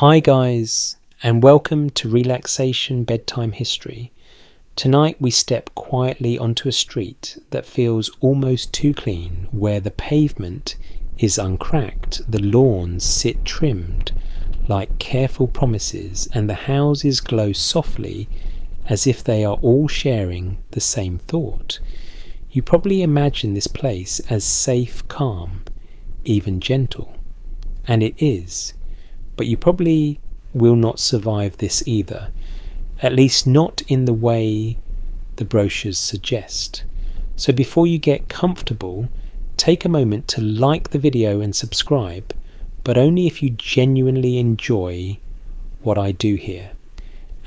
Hi guys, and welcome to Relaxation Bedtime History. Tonight we step quietly onto a street that feels almost too clean, where the pavement is uncracked, the lawns sit trimmed like careful promises, and the houses glow softly as if they are all sharing the same thought. You probably imagine this place as safe, calm, even gentle. And it is. But you probably will not survive this either, at least not in the way the brochures suggest. So before you get comfortable, take a moment to like the video and subscribe, but only if you genuinely enjoy what I do here.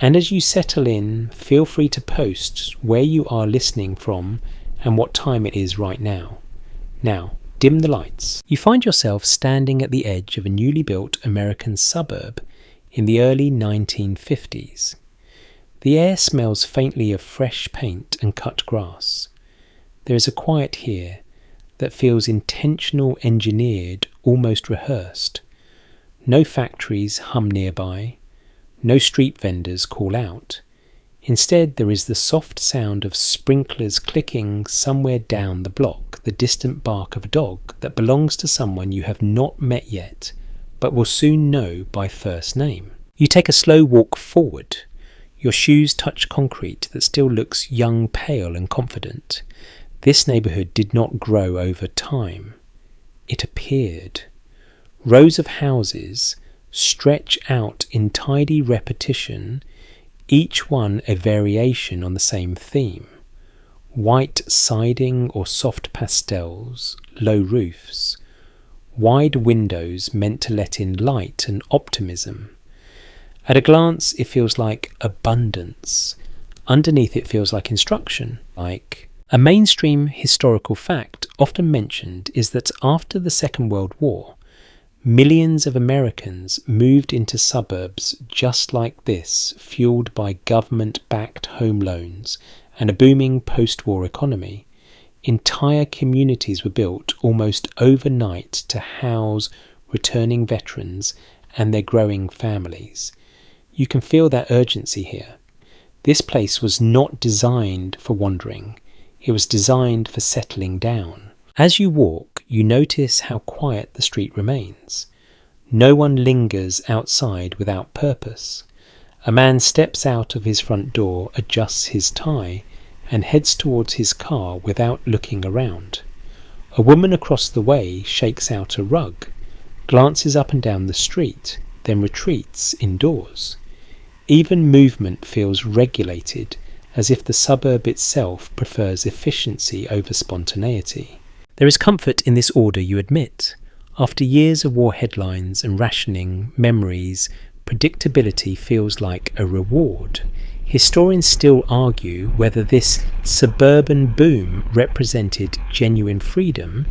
And as you settle in, feel free to post where you are listening from and what time it is right now. Now, dim the lights. You find yourself standing at the edge of a newly built American suburb in the early 1950s. The air smells faintly of fresh paint and cut grass. There is a quiet here that feels intentional, engineered, almost rehearsed. No factories hum nearby. No street vendors call out. Instead, there is the soft sound of sprinklers clicking somewhere down the block, the distant bark of a dog that belongs to someone you have not met yet, but will soon know by first name. You take a slow walk forward. Your shoes touch concrete that still looks young, pale and confident. This neighbourhood did not grow over time. It appeared. Rows of houses stretch out in tidy repetition, each one a variation on the same theme. White siding or soft pastels, low roofs, wide windows meant to let in light and optimism. At a glance, it feels like abundance. Underneath it feels like instruction, like a mainstream historical fact often mentioned is that after the Second World War, millions of Americans moved into suburbs just like this, fueled by government-backed home loans and a booming post-war economy. Entire communities were built almost overnight to house returning veterans and their growing families. You can feel that urgency here. This place was not designed for wandering. It was designed for settling down. As you walk, you notice how quiet the street remains. No one lingers outside without purpose. A man steps out of his front door, adjusts his tie, and heads towards his car without looking around. A woman across the way shakes out a rug, glances up and down the street, then retreats indoors. Even movement feels regulated, as if the suburb itself prefers efficiency over spontaneity. There is comfort in this order, you admit. After years of war headlines and rationing, memories, predictability feels like a reward. Historians still argue whether this suburban boom represented genuine freedom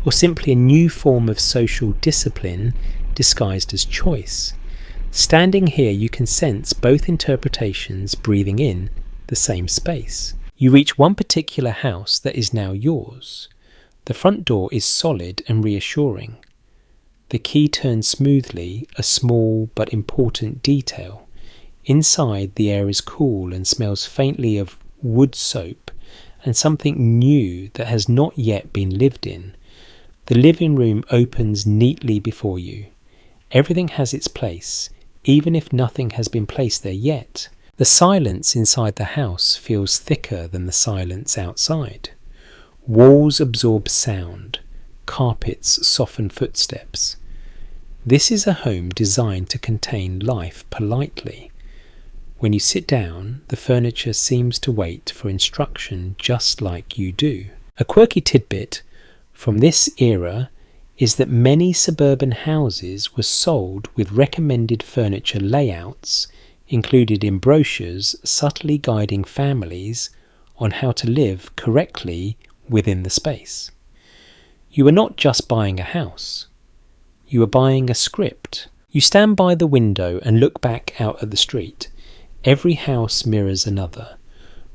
or simply a new form of social discipline disguised as choice. Standing here, you can sense both interpretations breathing in the same space. You reach one particular house that is now yours. The front door is solid and reassuring. The key turns smoothly, a small but important detail. Inside, the air is cool and smells faintly of wood soap and something new that has not yet been lived in. The living room opens neatly before you. Everything has its place, even if nothing has been placed there yet. The silence inside the house feels thicker than the silence outside. Walls absorb sound, carpets soften footsteps. This is a home designed to contain life politely. When you sit down, the furniture seems to wait for instruction just like you do. A quirky tidbit from this era is that many suburban houses were sold with recommended furniture layouts included in brochures subtly guiding families on how to live correctly within the space. You are not just buying a house. You are buying a script. You stand by the window and look back out at the street. Every house mirrors another.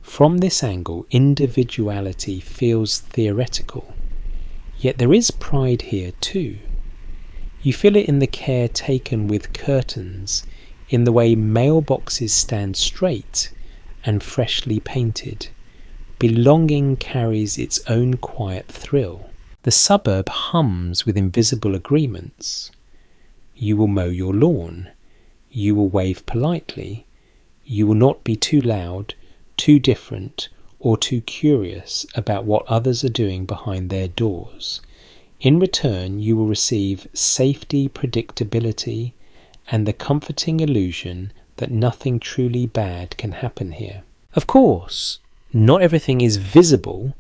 From this angle, individuality feels theoretical. Yet there is pride here too. You feel it in the care taken with curtains, in the way mailboxes stand straight and freshly painted. Belonging carries its own quiet thrill. The suburb hums with invisible agreements. You will mow your lawn. You will wave politely. You will not be too loud, too different, or too curious about what others are doing behind their doors. In return, you will receive safety, predictability, and the comforting illusion that nothing truly bad can happen here. Of course, not everything is visible.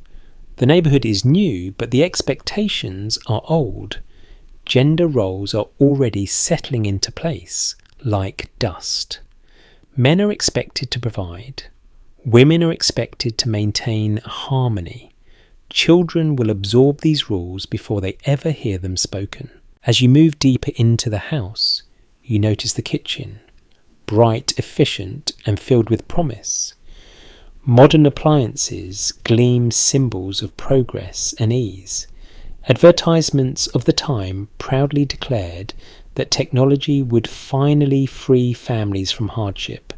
The neighbourhood is new, but the expectations are old. Gender roles are already settling into place, like dust. Men are expected to provide. Women are expected to maintain harmony. Children will absorb these rules before they ever hear them spoken. As you move deeper into the house, you notice the kitchen, bright, efficient, and filled with promise. Modern appliances gleam symbols of progress and ease. Advertisements of the time proudly declared that technology would finally free families from hardship.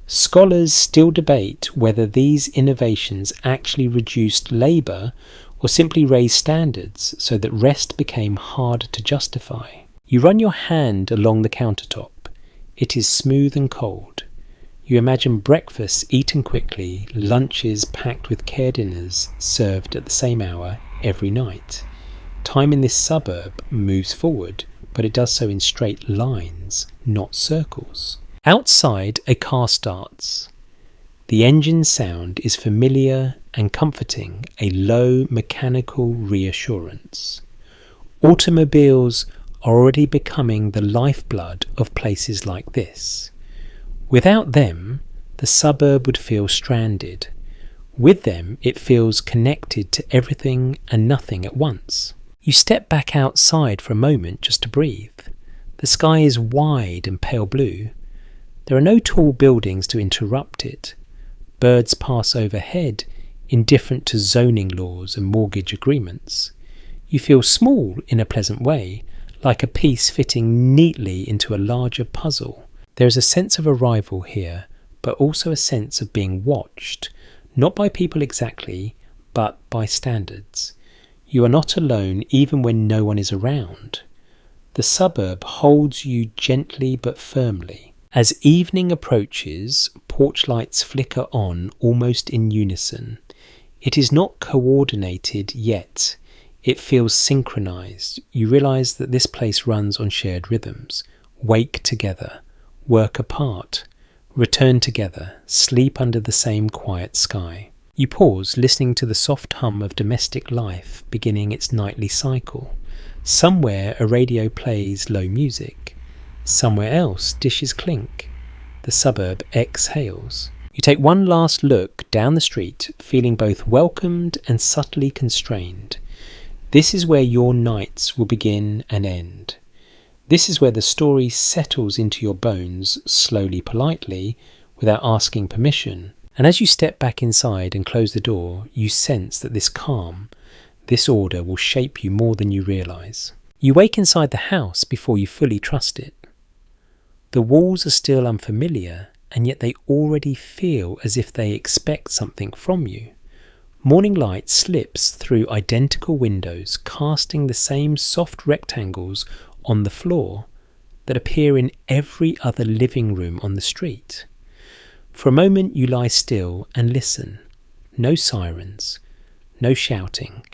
Scholars still debate whether these innovations actually reduced labour or simply raised standards so that rest became harder to justify. You run your hand along the countertop. It is smooth and cold. You imagine breakfasts eaten quickly, lunches packed with care dinners served at the same hour every night. Time in this suburb moves forward, but it does so in straight lines, not circles. Outside, a car starts. The engine sound is familiar and comforting, a low mechanical reassurance. Automobiles are already becoming the lifeblood of places like this. Without them, the suburb would feel stranded. With them, it feels connected to everything and nothing at once. You step back outside for a moment just to breathe. The sky is wide and pale blue. There are no tall buildings to interrupt it. Birds pass overhead, indifferent to zoning laws and mortgage agreements. You feel small in a pleasant way, like a piece fitting neatly into a larger puzzle. There is a sense of arrival here, but also a sense of being watched, not by people exactly, but by standards. You are not alone even when no one is around. The suburb holds you gently but firmly. As evening approaches, porch lights flicker on almost in unison. It is not coordinated yet. It feels synchronized. You realize that this place runs on shared rhythms. Wake together, work apart, return together, sleep under the same quiet sky. You pause, listening to the soft hum of domestic life beginning its nightly cycle. Somewhere a radio plays low music. Somewhere else dishes clink. The suburb exhales. You take one last look down the street, feeling both welcomed and subtly constrained. This is where your nights will begin and end. This is where the story settles into your bones, slowly, politely, without asking permission. And as you step back inside and close the door, you sense that this calm, this order will shape you more than you realise. You wake inside the house before you fully trust it. The walls are still unfamiliar, and yet they already feel as if they expect something from you. Morning light slips through identical windows, casting the same soft rectangles on the floor that appear in every other living room on the street. For a moment you lie still and listen. No sirens, no shouting,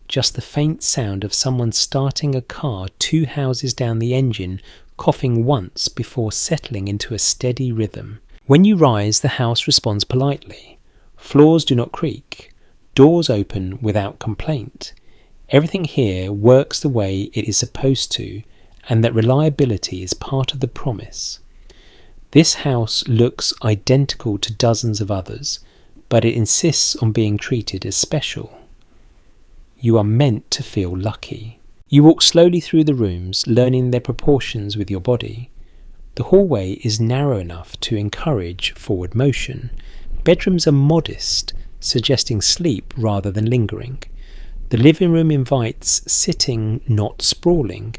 just the faint sound of someone starting a car 2 houses down the engine, coughing once before settling into a steady rhythm. When you rise, the house responds politely. Floors do not creak. Doors open without complaint. Everything here works the way it is supposed to, and that reliability is part of the promise. This house looks identical to dozens of others, but it insists on being treated as special. You are meant to feel lucky. You walk slowly through the rooms, learning their proportions with your body. The hallway is narrow enough to encourage forward motion. Bedrooms are modest, suggesting sleep rather than lingering. The living room invites sitting, not sprawling.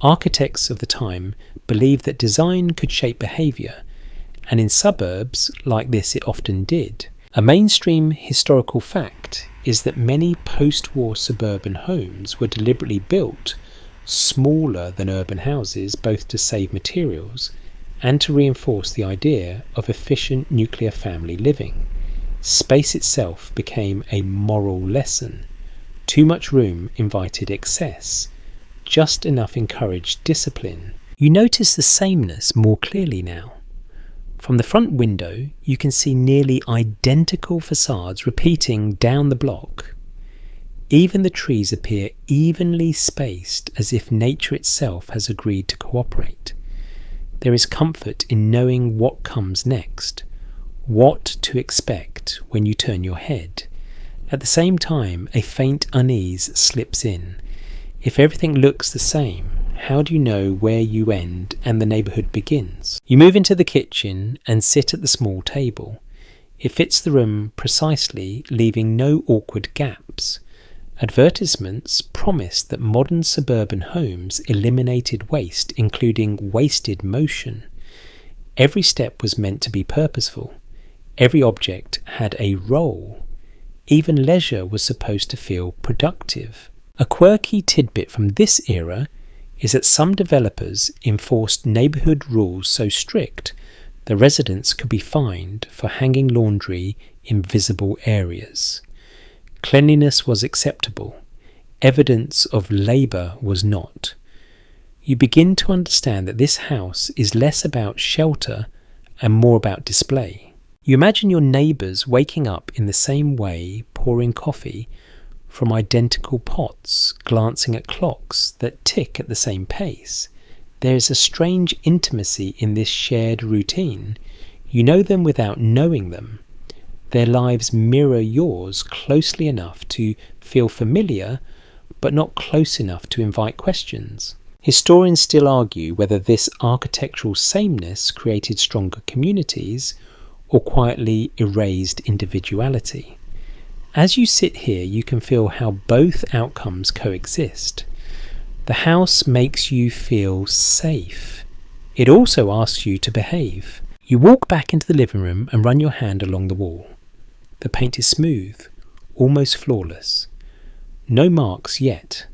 Architects of the time believed that design could shape behaviour, and in suburbs like this it often did. A mainstream historical fact is that many post-war suburban homes were deliberately built smaller than urban houses, both to save materials and to reinforce the idea of efficient nuclear family living. Space itself became a moral lesson. Too much room invited excess. Just enough encouraged discipline. You notice the sameness more clearly now. From the front window, you can see nearly identical facades repeating down the block. Even the trees appear evenly spaced, as if nature itself has agreed to cooperate. There is comfort in knowing what comes next, what to expect when you turn your head. At the same time, a faint unease slips in. If everything looks the same, how do you know where you end and the neighbourhood begins? You move into the kitchen and sit at the small table. It fits the room precisely, leaving no awkward gaps. Advertisements promised that modern suburban homes eliminated waste, including wasted motion. Every step was meant to be purposeful. Every object had a role. Even leisure was supposed to feel productive. A quirky tidbit from this era is that some developers enforced neighbourhood rules so strict the residents could be fined for hanging laundry in visible areas. Cleanliness was acceptable. Evidence of labour was not. You begin to understand that this house is less about shelter and more about display. You imagine your neighbours waking up in the same way, pouring coffee from identical pots, glancing at clocks that tick at the same pace. There is a strange intimacy in this shared routine. You know them without knowing them. Their lives mirror yours closely enough to feel familiar, but not close enough to invite questions. Historians still argue whether this architectural sameness created stronger communities or quietly erased individuality. As you sit here, you can feel how both outcomes coexist. The house makes you feel safe. It also asks you to behave. You walk back into the living room and run your hand along the wall. The paint is smooth, almost flawless. No marks yet.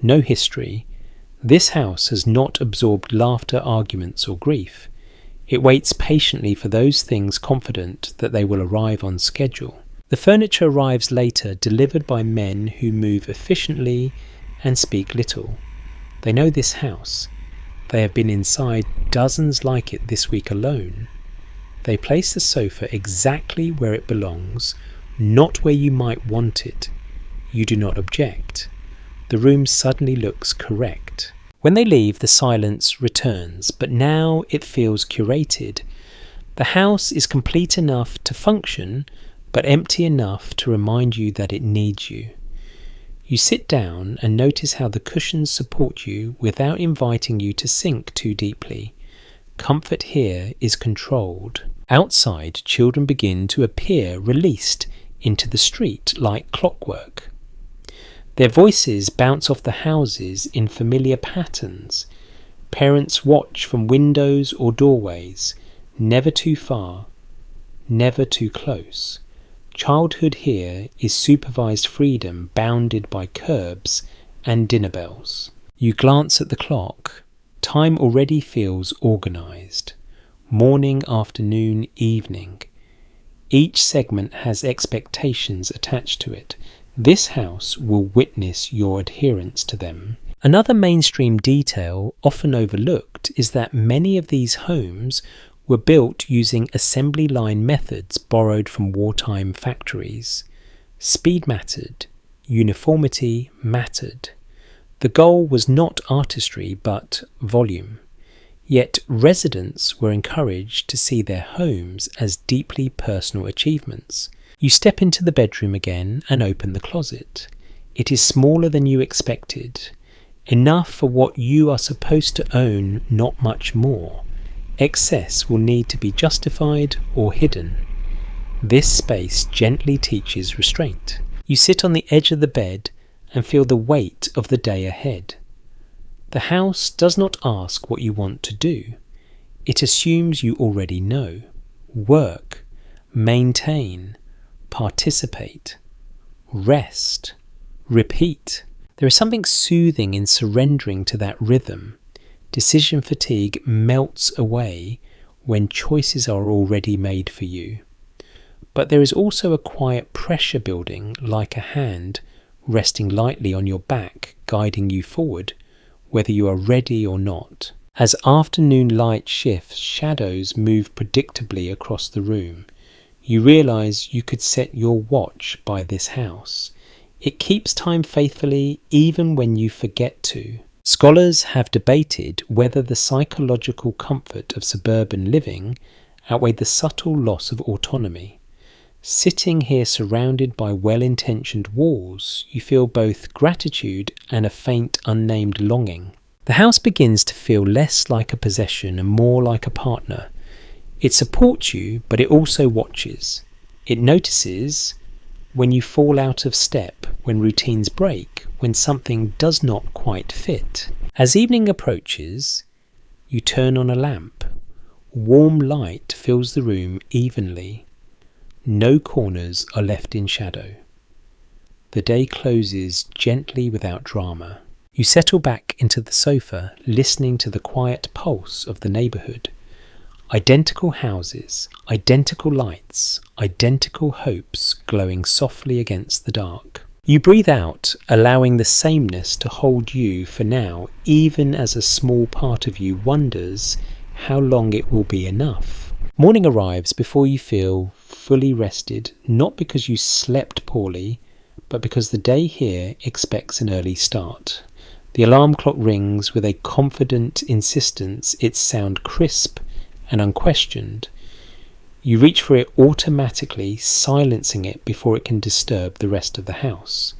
No history. This house has not absorbed laughter, arguments, or grief. It waits patiently for those things, confident that they will arrive on schedule. The furniture arrives later, delivered by men who move efficiently and speak little. They know this house. They have been inside dozens like it this week alone. They place the sofa exactly where it belongs, not where you might want it. You do not object. The room suddenly looks correct. When they leave, the silence returns, but now it feels curated. The house is complete enough to function, but empty enough to remind you that it needs you. You sit down and notice how the cushions support you without inviting you to sink too deeply. Comfort here is controlled. Outside, children begin to appear released into the street like clockwork. Their voices bounce off the houses in familiar patterns. Parents watch from windows or doorways, never too far, never too close. Childhood here is supervised freedom bounded by curbs and dinner bells. You glance at the clock. Time already feels organised. Morning, afternoon, evening. Each segment has expectations attached to it. This house will witness your adherence to them. Another mainstream detail often overlooked is that many of these homes were built using assembly line methods borrowed from wartime factories. Speed mattered. Uniformity mattered. The goal was not artistry but volume. Yet residents were encouraged to see their homes as deeply personal achievements. You step into the bedroom again and open the closet. It is smaller than you expected. Enough for what you are supposed to own, not much more. Excess will need to be justified or hidden. This space gently teaches restraint. You sit on the edge of the bed and feel the weight of the day ahead. The house does not ask what you want to do. It assumes you already know. Work, maintain, participate, rest, repeat. There is something soothing in surrendering to that rhythm. Decision fatigue melts away when choices are already made for you. But there is also a quiet pressure building, like a hand resting lightly on your back, guiding you forward, whether you are ready or not. As afternoon light shifts, shadows move predictably across the room. You realise you could set your watch by this house. It keeps time faithfully even when you forget to. Scholars have debated whether the psychological comfort of suburban living outweighed the subtle loss of autonomy. Sitting here surrounded by well-intentioned walls, you feel both gratitude and a faint unnamed longing. The house begins to feel less like a possession and more like a partner. It supports you, but it also watches. It notices when you fall out of step, when routines break, when something does not quite fit. As evening approaches, you turn on a lamp. Warm light fills the room evenly. No corners are left in shadow. The day closes gently without drama. You settle back into the sofa, listening to the quiet pulse of the neighbourhood. Identical houses, identical lights, identical hopes glowing softly against the dark. You breathe out, allowing the sameness to hold you for now, even as a small part of you wonders how long it will be enough. Morning arrives before you feel fully rested, not because you slept poorly, but because the day here expects an early start. The alarm clock rings with a confident insistence its sound crisp and unquestioned. You reach for it automatically, silencing it before it can disturb the rest of the house.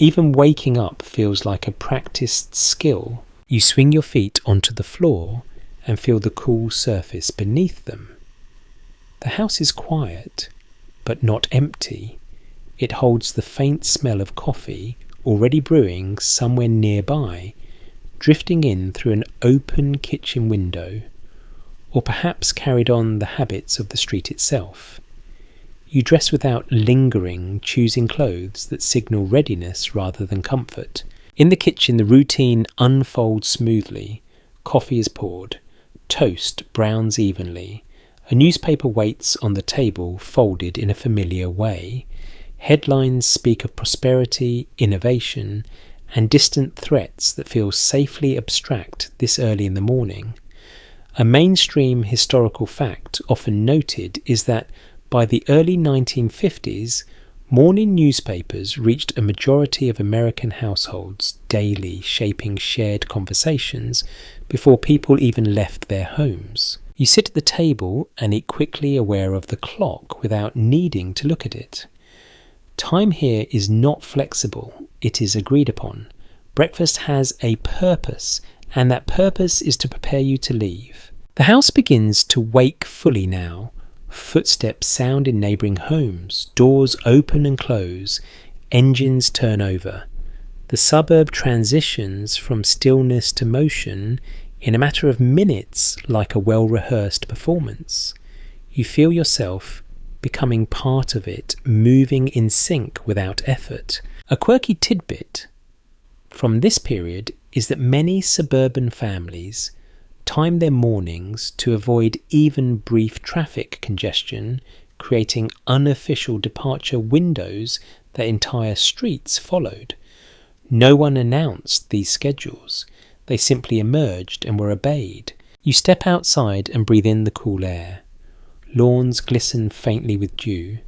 Even waking up feels like a practiced skill. You swing your feet onto the floor and feel the cool surface beneath them. The house is quiet, but not empty. It holds the faint smell of coffee already brewing somewhere nearby, drifting in through an open kitchen window, or perhaps carried on the habits of the street itself. You dress without lingering, choosing clothes that signal readiness rather than comfort. In the kitchen, the routine unfolds smoothly. Coffee is poured. Toast browns evenly. A newspaper waits on the table, folded in a familiar way. Headlines speak of prosperity, innovation, and distant threats that feel safely abstract this early in the morning. A mainstream historical fact often noted is that by the early 1950s, morning newspapers reached a majority of American households daily, shaping shared conversations before people even left their homes. You sit at the table and eat quickly, aware of the clock without needing to look at it. Time here is not flexible, it is agreed upon. Breakfast has a purpose, and that purpose is to prepare you to leave. The house begins to wake fully now. Footsteps sound in neighbouring homes, doors open and close, engines turn over. The suburb transitions from stillness to motion in a matter of minutes, like a well-rehearsed performance. You feel yourself becoming part of it, moving in sync without effort. A quirky tidbit from this period is that many suburban families time their mornings to avoid even brief traffic congestion, creating unofficial departure windows that entire streets followed. No one announced these schedules. They simply emerged and were obeyed. You step outside and breathe in the cool air. Lawns glisten faintly with dew.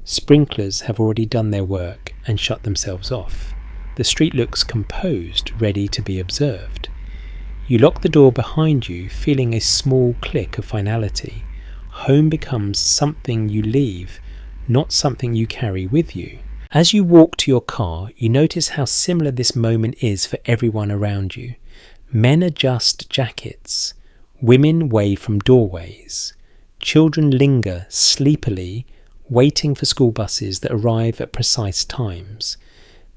Sprinklers have already done their work and shut themselves off. The street looks composed, ready to be observed. You lock the door behind you, feeling a small click of finality. Home becomes something you leave, not something you carry with you. As you walk to your car, you notice how similar this moment is for everyone around you. Men adjust jackets. Women wave from doorways. Children linger sleepily, waiting for school buses that arrive at precise times.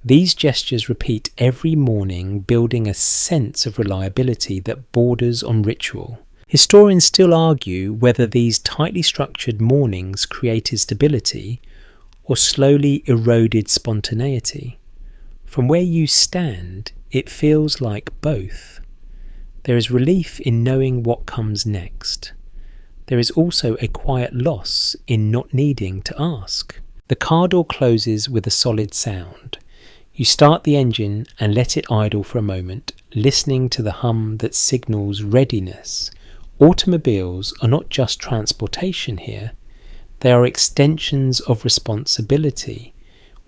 These gestures repeat every morning, building a sense of reliability that borders on ritual. Historians still argue whether these tightly structured mornings created stability or slowly eroded spontaneity. From where you stand, it feels like both. There is relief in knowing what comes next. There is also a quiet loss in not needing to ask. The car door closes with a solid sound. You start the engine and let it idle for a moment, listening to the hum that signals readiness. Automobiles are not just transportation here. They are extensions of responsibility.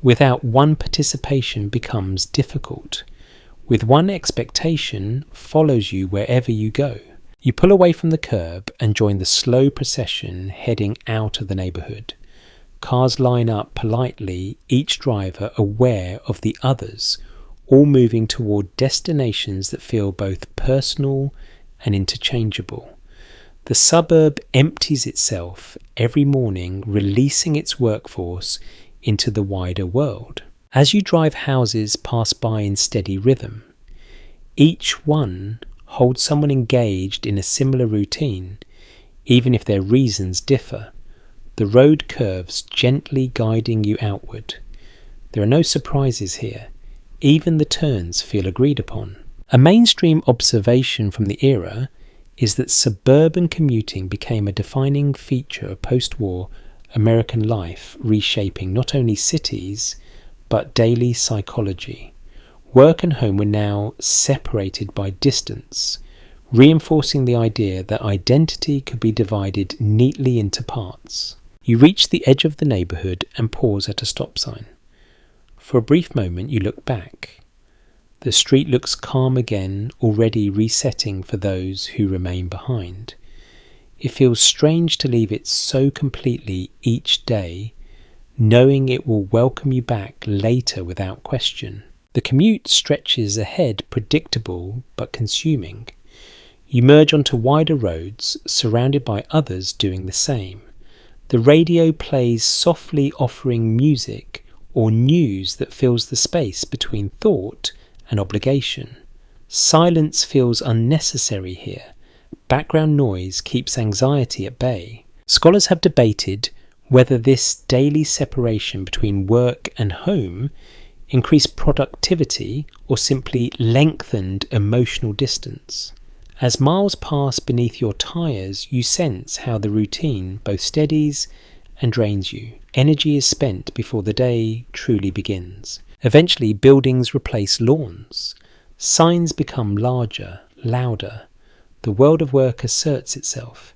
Without one, participation becomes difficult. With one, expectation follows you wherever you go. You pull away from the curb and join the slow procession heading out of the neighbourhood. Cars line up politely, each driver aware of the others, all moving toward destinations that feel both personal and interchangeable. The suburb empties itself every morning, releasing its workforce into the wider world. As you drive, houses pass by in steady rhythm. Each one holds someone engaged in a similar routine, even if their reasons differ. The road curves, gently guiding you outward. There are no surprises here. Even the turns feel agreed upon. A mainstream observation from the era is that suburban commuting became a defining feature of post-war American life, reshaping not only cities, but daily psychology. Work and home were now separated by distance, reinforcing the idea that identity could be divided neatly into parts. You reach the edge of the neighbourhood and pause at a stop sign. For a brief moment you look back. The street looks calm again, already resetting for those who remain behind. It feels strange to leave it so completely each day, knowing it will welcome you back later without question. The commute stretches ahead, predictable but consuming. You merge onto wider roads, surrounded by others doing the same. The radio plays softly, offering music or news that fills the space between thought and obligation. Silence feels unnecessary here. Background noise keeps anxiety at bay. Scholars have debated whether this daily separation between work and home increased productivity or simply lengthened emotional distance. As miles pass beneath your tyres, you sense how the routine both steadies and drains you. Energy is spent before the day truly begins. Eventually, buildings replace lawns. Signs become larger, louder. The world of work asserts itself.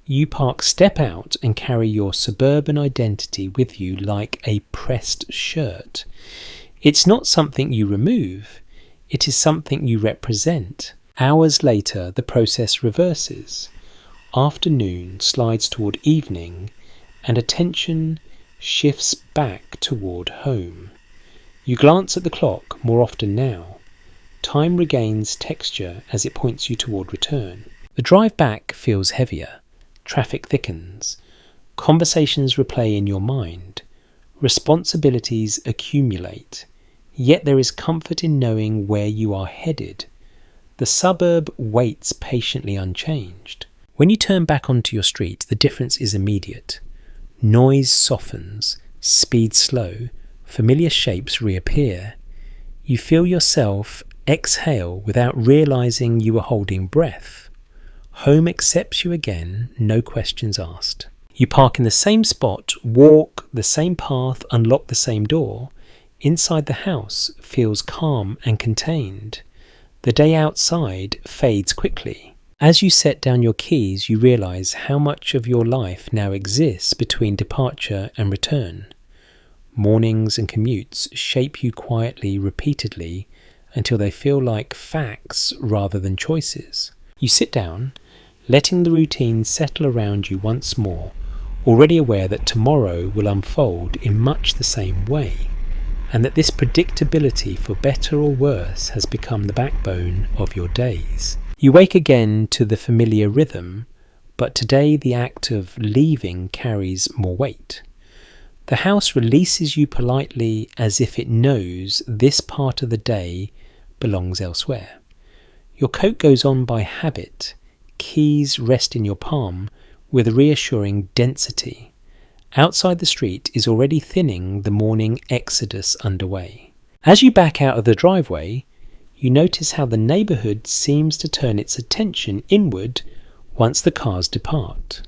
You park, step out, and carry your suburban identity with you like a pressed shirt. It's not something you remove. It is something you represent. Hours later, the process reverses. Afternoon slides toward evening, and attention shifts back toward home. You glance at the clock more often now. Time regains texture as it points you toward return. The drive back feels heavier. Traffic thickens. Conversations replay in your mind. Responsibilities accumulate. Yet there is comfort in knowing where you are headed. The suburb waits patiently unchanged. When you turn back onto your street, the difference is immediate. Noise softens, speed slow, familiar shapes reappear. You feel yourself exhale without realizing you are holding breath. Home accepts you again, no questions asked. You park in the same spot, walk the same path, unlock the same door. Inside the house feels calm and contained. The day outside fades quickly. As you set down your keys, you realize how much of your life now exists between departure and return. Mornings and commutes shape you quietly, repeatedly, until they feel like facts rather than choices. You sit down, letting the routine settle around you once more, already aware that tomorrow will unfold in much the same way, and that this predictability, for better or worse, has become the backbone of your days. You wake again to the familiar rhythm, but today the act of leaving carries more weight. The house releases you politely as if it knows this part of the day belongs elsewhere. Your coat goes on by habit. Keys rest in your palm with a reassuring density. Outside the street is already thinning, the morning exodus underway. As you back out of the driveway, you notice how the neighbourhood seems to turn its attention inward once the cars depart.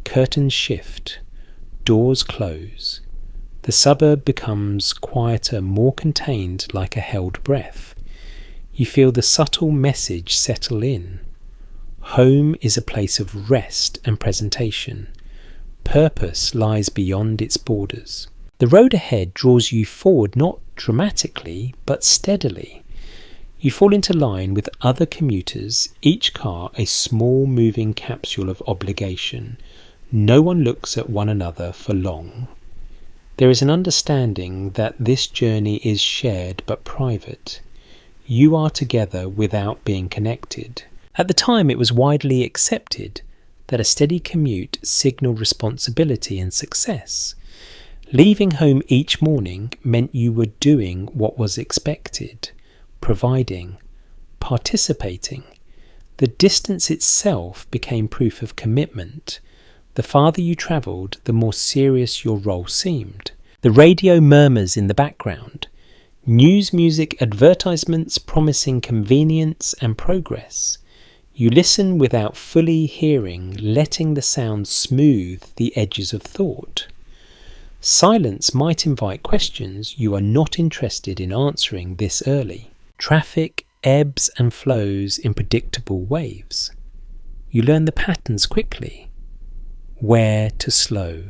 Curtains shift. Doors close. The suburb becomes quieter, more contained, like a held breath. You feel the subtle message settle in. Home is a place of rest and presentation. Purpose lies beyond its borders. The road ahead draws you forward not dramatically, but steadily. You fall into line with other commuters, each car a small moving capsule of obligation. No one looks at one another for long. There is an understanding that this journey is shared but private. You are together without being connected. At the time, it was widely accepted that a steady commute signalled responsibility and success. Leaving home each morning meant you were doing what was expected, providing, participating. The distance itself became proof of commitment. The farther you travelled, the more serious your role seemed. The radio murmurs in the background. News, music, advertisements promising convenience and progress. You listen without fully hearing, letting the sound smooth the edges of thought. Silence might invite questions you are not interested in answering this early. Traffic ebbs and flows in predictable waves. You learn the patterns quickly. Where to slow,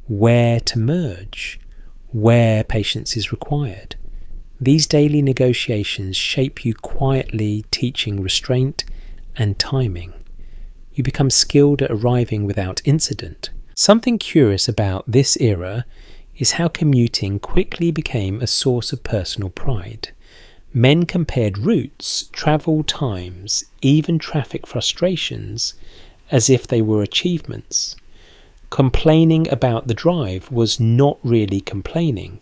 where to merge, where patience is required. These daily negotiations shape you quietly, teaching restraint and timing. You become skilled at arriving without incident. Something curious about this era is how commuting quickly became a source of personal pride. Men compared routes, travel times, even traffic frustrations as if they were achievements. Complaining about the drive was not really complaining.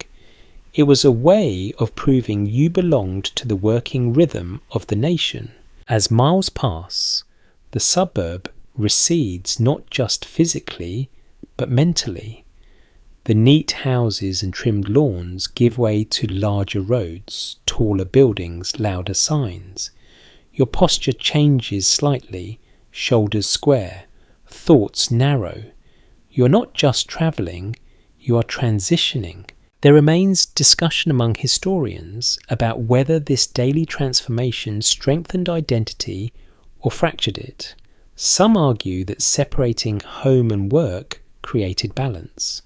It was a way of proving you belonged to the working rhythm of the nation. As miles pass, the suburb recedes not just physically, but mentally. The neat houses and trimmed lawns give way to larger roads, taller buildings, louder signs. Your posture changes slightly, shoulders square, thoughts narrow. You are not just travelling, you are transitioning. There remains discussion among historians about whether this daily transformation strengthened identity or fractured it. Some argue that separating home and work created balance.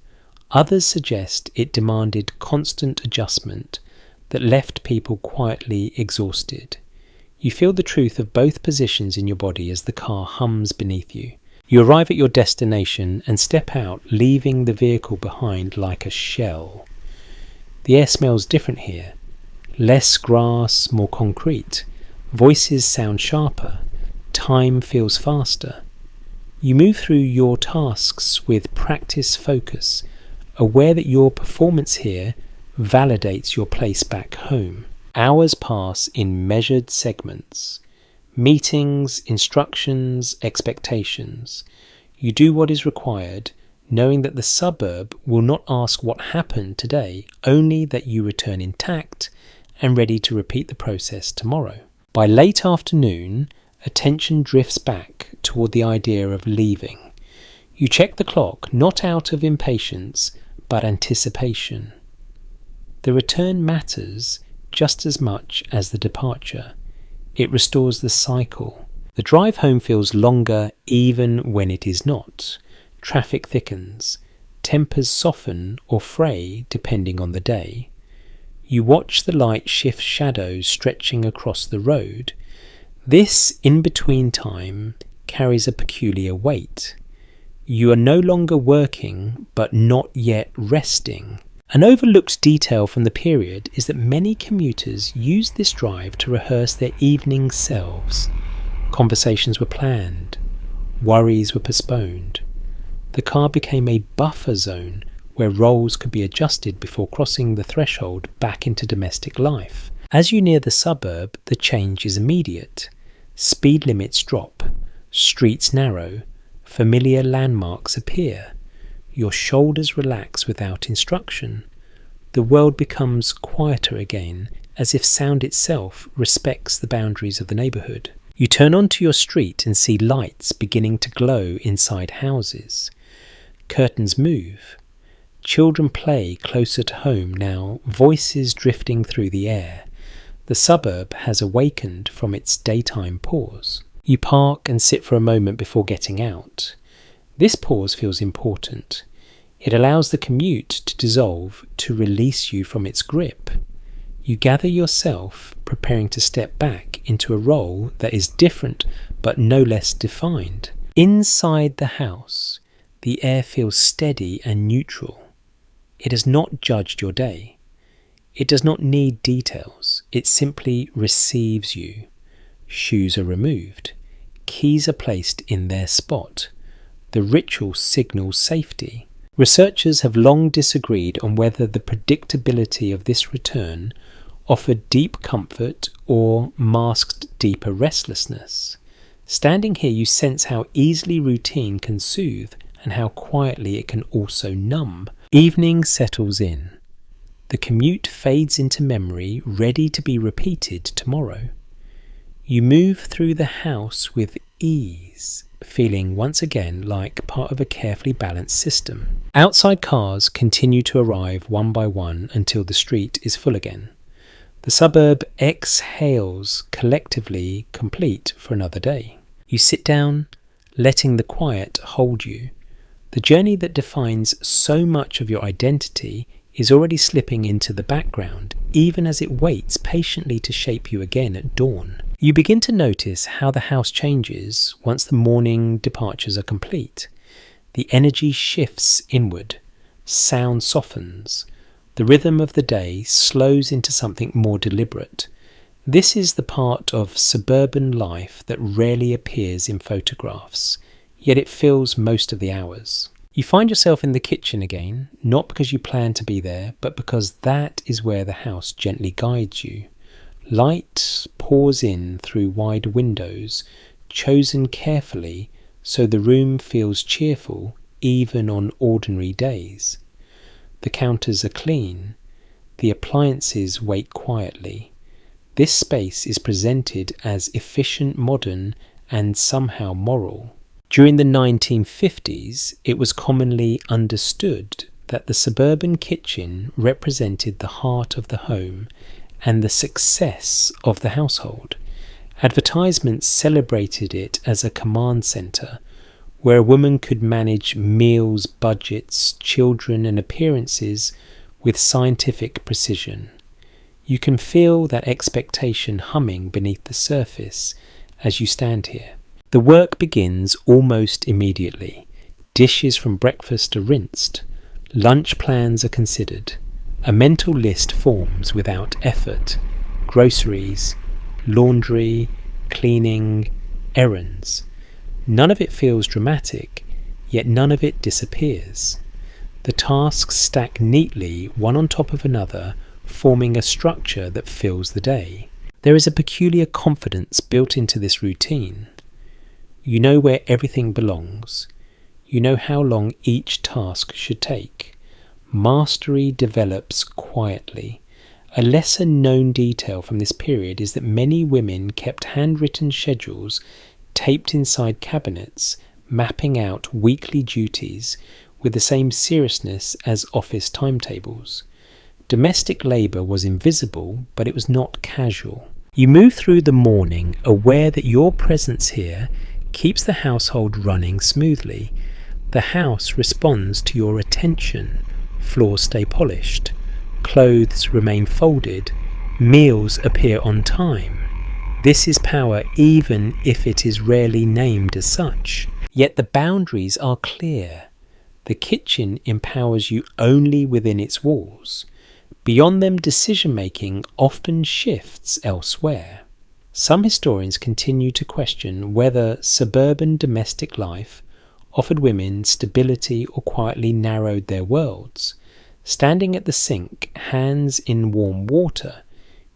Others suggest it demanded constant adjustment that left people quietly exhausted. You feel the truth of both positions in your body as the car hums beneath you. You arrive at your destination and step out, leaving the vehicle behind like a shell. The air smells different here. Less grass, more concrete. Voices sound sharper. Time feels faster. You move through your tasks with practice focus, aware that your performance here validates your place back home. Hours pass in measured segments. Meetings, instructions, expectations. You do what is required, knowing that the suburb will not ask what happened today, only that you return intact and ready to repeat the process tomorrow. By late afternoon, attention drifts back toward the idea of leaving. You check the clock, not out of impatience, but anticipation. The return matters just as much as the departure. It restores the cycle. The drive home feels longer even when it is not. Traffic thickens. Tempers soften or fray depending on the day. You watch the light shift shadows stretching across the road. This in-between time carries a peculiar weight. You are no longer working, but not yet resting. An overlooked detail from the period is that many commuters used this drive to rehearse their evening selves. Conversations were planned. Worries were postponed. The car became a buffer zone where roles could be adjusted before crossing the threshold back into domestic life. As you near the suburb, the change is immediate. Speed limits drop, streets narrow, familiar landmarks appear. Your shoulders relax without instruction. The world becomes quieter again, as if sound itself respects the boundaries of the neighbourhood. You turn onto your street and see lights beginning to glow inside houses. Curtains move. Children play closer to home now, voices drifting through the air. The suburb has awakened from its daytime pause. You park and sit for a moment before getting out. This pause feels important. It allows the commute to dissolve, to release you from its grip. You gather yourself, preparing to step back into a role that is different but no less defined. Inside the house, the air feels steady and neutral. It has not judged your day. It does not need details. It simply receives you. Shoes are removed. Keys are placed in their spot. The ritual signals safety. Researchers have long disagreed on whether the predictability of this return offered deep comfort or masked deeper restlessness. Standing here, you sense how easily routine can soothe and how quietly it can also numb. Evening settles in. The commute fades into memory, ready to be repeated tomorrow. You move through the house with ease, feeling once again like part of a carefully balanced system. Outside cars continue to arrive one by one until the street is full again. The suburb exhales, collectively complete for another day. You sit down, letting the quiet hold you. The journey that defines so much of your identity is already slipping into the background, even as it waits patiently to shape you again at dawn. You begin to notice how the house changes once the morning departures are complete. The energy shifts inward, sound softens, the rhythm of the day slows into something more deliberate. This is the part of suburban life that rarely appears in photographs, yet it fills most of the hours. You find yourself in the kitchen again, not because you plan to be there, but because that is where the house gently guides you. Light pours in through wide windows, chosen carefully so the room feels cheerful even on ordinary days. The counters are clean. The appliances wait quietly. This space is presented as efficient, modern, and somehow moral. During the 1950s, it was commonly understood that the suburban kitchen represented the heart of the home and the success of the household. Advertisements celebrated it as a command centre, where a woman could manage meals, budgets, children and appearances with scientific precision. You can feel that expectation humming beneath the surface as you stand here. The work begins almost immediately. Dishes from breakfast are rinsed. Lunch plans are considered. A mental list forms without effort. Groceries, laundry, cleaning, errands. None of it feels dramatic, yet none of it disappears. The tasks stack neatly, one on top of another, forming a structure that fills the day. There is a peculiar confidence built into this routine. You know where everything belongs. You know how long each task should take. Mastery develops quietly. A lesser known detail from this period is that many women kept handwritten schedules taped inside cabinets, mapping out weekly duties with the same seriousness as office timetables. Domestic labour was invisible, but it was not casual. You move through the morning aware that your presence here keeps the household running smoothly. The house responds to your attention. Floors stay polished. Clothes remain folded. Meals appear on time. This is power even if it is rarely named as such. Yet the boundaries are clear. The kitchen empowers you only within its walls. Beyond them, decision-making often shifts elsewhere. Some historians continue to question whether suburban domestic life offered women stability or quietly narrowed their worlds. Standing at the sink, hands in warm water,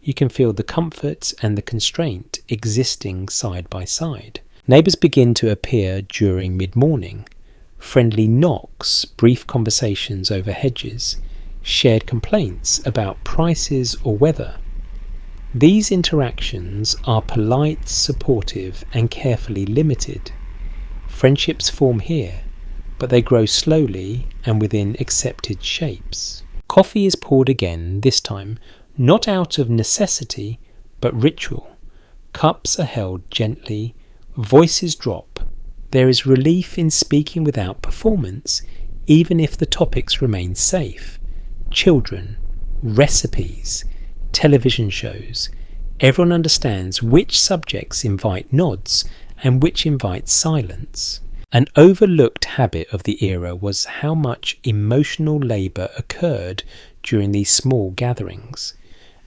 you can feel the comfort and the constraint existing side by side. Neighbours begin to appear during mid-morning. Friendly knocks, brief conversations over hedges, shared complaints about prices or weather. These interactions are polite, supportive, and carefully limited. Friendships form here, but they grow slowly and within accepted shapes. Coffee is poured again, this time not out of necessity, but ritual. Cups are held gently, voices drop. There is relief in speaking without performance, even if the topics remain safe. Children, recipes, television shows. Everyone understands which subjects invite nods and which invite silence. An overlooked habit of the era was how much emotional labour occurred during these small gatherings.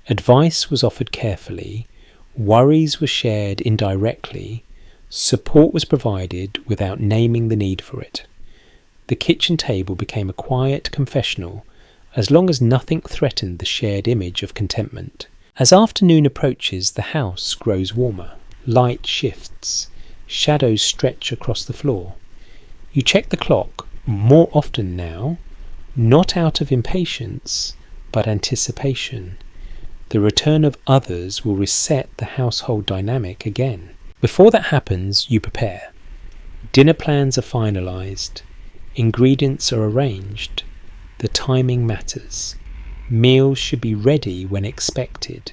Advice was offered carefully, worries were shared indirectly, support was provided without naming the need for it. The kitchen table became a quiet confessional, as long as nothing threatened the shared image of contentment. As afternoon approaches, the house grows warmer. Light shifts. Shadows stretch across the floor. You check the clock, more often now, not out of impatience, but anticipation. The return of others will reset the household dynamic again. Before that happens, you prepare. Dinner plans are finalised. Ingredients are arranged. The timing matters. Meals should be ready when expected.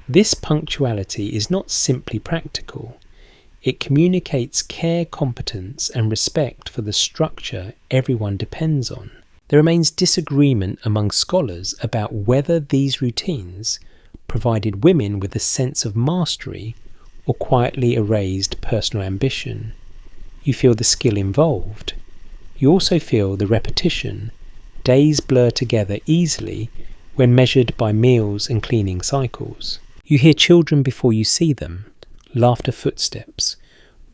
This punctuality is not simply practical. It communicates care, competence, and respect for the structure everyone depends on. There remains disagreement among scholars about whether these routines provided women with a sense of mastery or quietly erased personal ambition. You feel the skill involved. You also feel the repetition. Days blur together easily when measured by meals and cleaning cycles. You hear children before you see them, laughter, footsteps,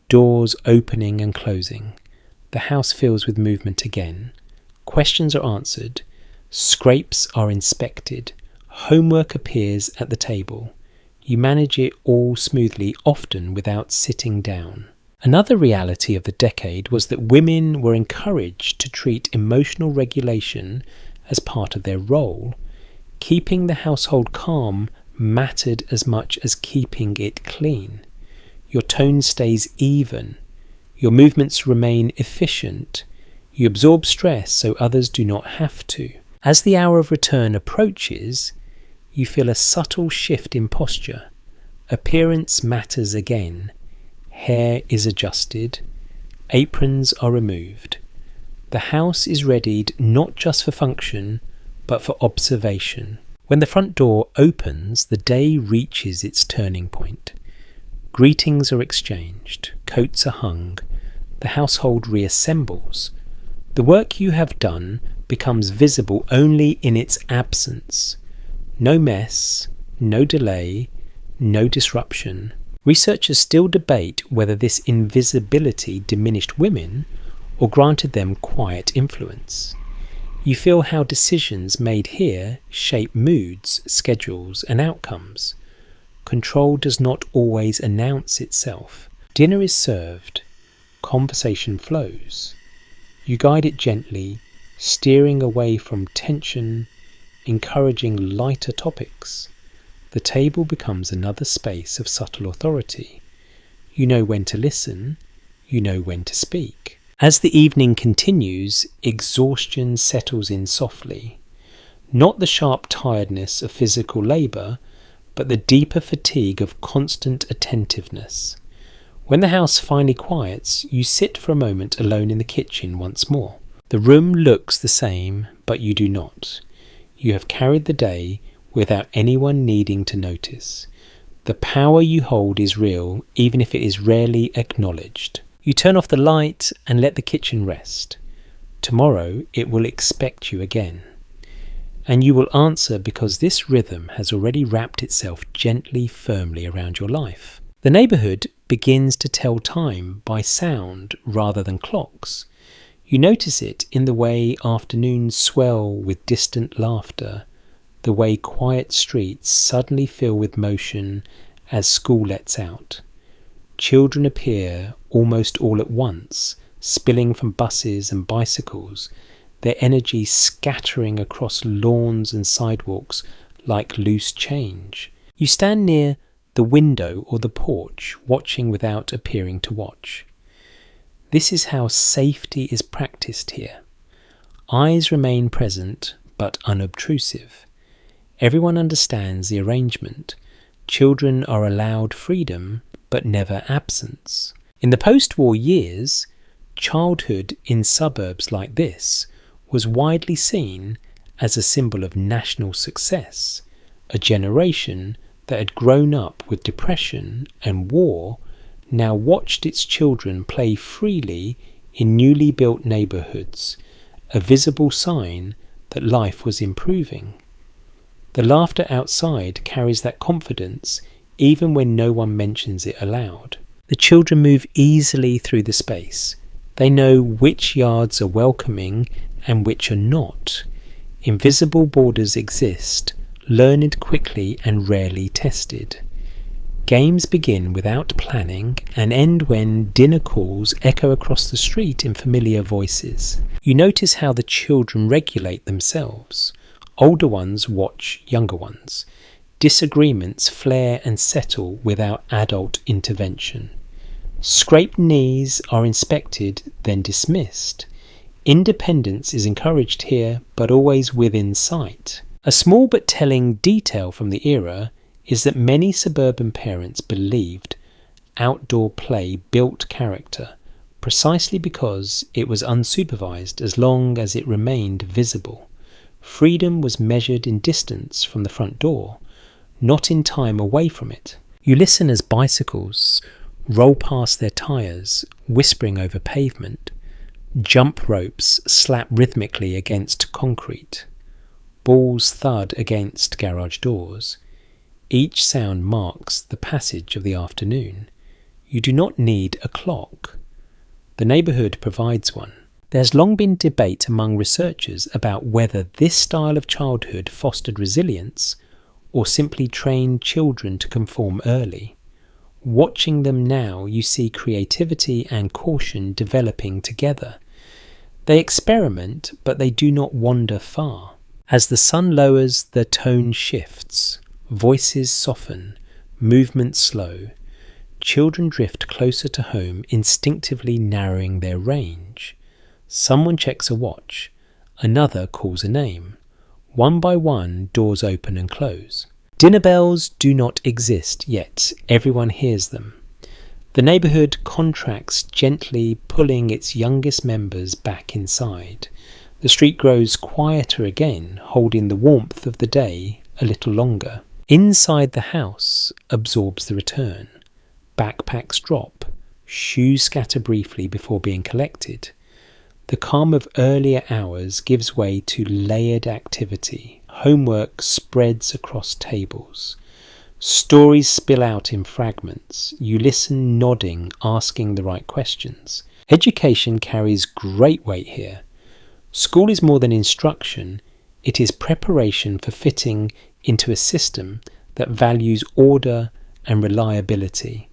doors opening and closing. The house fills with movement again. Questions are answered. Scrapes are inspected. Homework appears at the table. You manage it all smoothly, often without sitting down. Another reality of the decade was that women were encouraged to treat emotional regulation as part of their role. Keeping the household calm mattered as much as keeping it clean. Your tone stays even. Your movements remain efficient. You absorb stress so others do not have to. As the hour of return approaches, you feel a subtle shift in posture. Appearance matters again. Hair is adjusted. Aprons are removed. The house is readied not just for function, but for observation. When the front door opens, the day reaches its turning point. Greetings are exchanged. Coats are hung. The household reassembles. The work you have done becomes visible only in its absence. No mess, no delay, no disruption. Researchers still debate whether this invisibility diminished women or granted them quiet influence. You feel how decisions made here shape moods, schedules, and outcomes. Control does not always announce itself. Dinner is served. Conversation flows. You guide it gently, steering away from tension, encouraging lighter topics. The table becomes another space of subtle authority. You know when to listen, you know when to speak. As the evening continues, exhaustion settles in softly. Not the sharp tiredness of physical labour, but the deeper fatigue of constant attentiveness. When the house finally quiets, you sit for a moment alone in the kitchen once more. The room looks the same, but you do not. You have carried the day without anyone needing to notice. The power you hold is real, even if it is rarely acknowledged. You turn off the light and let the kitchen rest. Tomorrow it will expect you again. And you will answer because this rhythm has already wrapped itself gently, firmly around your life. The neighbourhood begins to tell time by sound rather than clocks. You notice it in the way afternoons swell with distant laughter, the way quiet streets suddenly fill with motion as school lets out. Children appear almost all at once, spilling from buses and bicycles, their energy scattering across lawns and sidewalks like loose change. You stand near the window or the porch, watching without appearing to watch. This is how safety is practiced here. Eyes remain present but unobtrusive. Everyone understands the arrangement. Children are allowed freedom but never absence. In the post-war years, childhood in suburbs like this was widely seen as a symbol of national success. A generation that had grown up with depression and war now watched its children play freely in newly built neighbourhoods, a visible sign that life was improving. The laughter outside carries that confidence even when no one mentions it aloud. The children move easily through the space. They know which yards are welcoming and which are not. Invisible borders exist, learned quickly and rarely tested. Games begin without planning and end when dinner calls echo across the street in familiar voices. You notice how the children regulate themselves. Older ones watch younger ones. Disagreements flare and settle without adult intervention. Scraped knees are inspected, then dismissed. Independence is encouraged here, but always within sight. A small but telling detail from the era is that many suburban parents believed outdoor play built character, precisely because it was unsupervised as long as it remained visible. Freedom was measured in distance from the front door, not in time away from it. You listen as bicycles roll past their tyres, whispering over pavement. Jump ropes slap rhythmically against concrete. Balls thud against garage doors. Each sound marks the passage of the afternoon. You do not need a clock. The neighbourhood provides one. There's long been debate among researchers about whether this style of childhood fostered resilience or simply trained children to conform early. Watching them now, you see creativity and caution developing together. They experiment, but they do not wander far. As the sun lowers, the tone shifts. Voices soften, movements slow. Children drift closer to home, instinctively narrowing their range. Someone checks a watch. Another calls a name. One by one, doors open and close. Dinner bells do not exist, yet everyone hears them. The neighbourhood contracts gently, pulling its youngest members back inside. The street grows quieter again, holding the warmth of the day a little longer. Inside the house absorbs the return. Backpacks drop. Shoes scatter briefly before being collected. The calm of earlier hours gives way to layered activity. Homework spreads across tables. Stories spill out in fragments. You listen, nodding, asking the right questions. Education carries great weight here. School is more than instruction. It is preparation for fitting into a system that values order and reliability.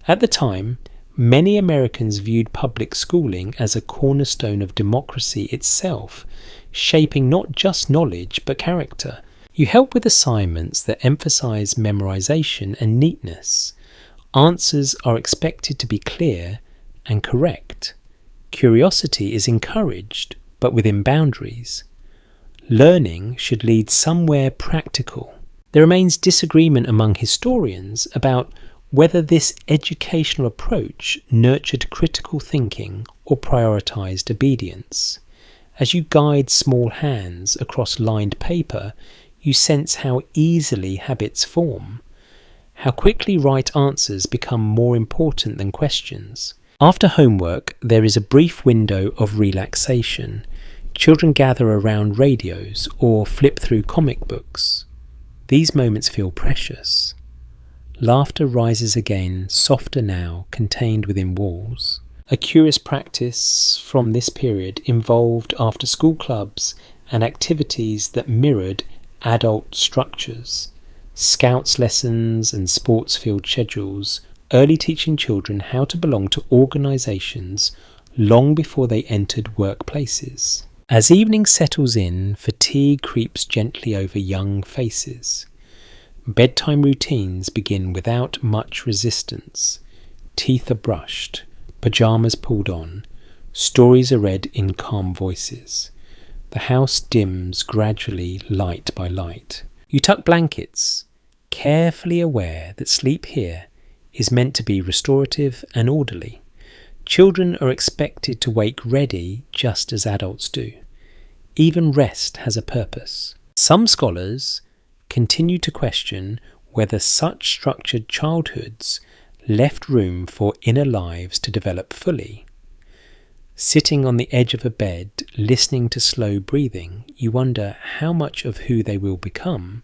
At the time, many Americans viewed public schooling as a cornerstone of democracy itself, shaping not just knowledge but character. You help with assignments that emphasize memorization and neatness. Answers are expected to be clear and correct. Curiosity is encouraged, but within boundaries. Learning should lead somewhere practical. There remains disagreement among historians about whether this educational approach nurtured critical thinking or prioritized obedience. As you guide small hands across lined paper, you sense how easily habits form, how quickly right answers become more important than questions. After homework, there is a brief window of relaxation. Children gather around radios or flip through comic books. These moments feel precious. Laughter rises again, softer now, contained within walls. A curious practice from this period involved after-school clubs and activities that mirrored adult structures, scouts lessons and sports field schedules, early teaching children how to belong to organisations long before they entered workplaces. As evening settles in, fatigue creeps gently over young faces. Bedtime routines begin without much resistance. Teeth are brushed, pyjamas pulled on, stories are read in calm voices. The house dims gradually, light by light. You tuck blankets, carefully aware that sleep here is meant to be restorative and orderly. Children are expected to wake ready just as adults do. Even rest has a purpose. Some scholars continue to question whether such structured childhoods left room for inner lives to develop fully. Sitting on the edge of a bed, listening to slow breathing, you wonder how much of who they will become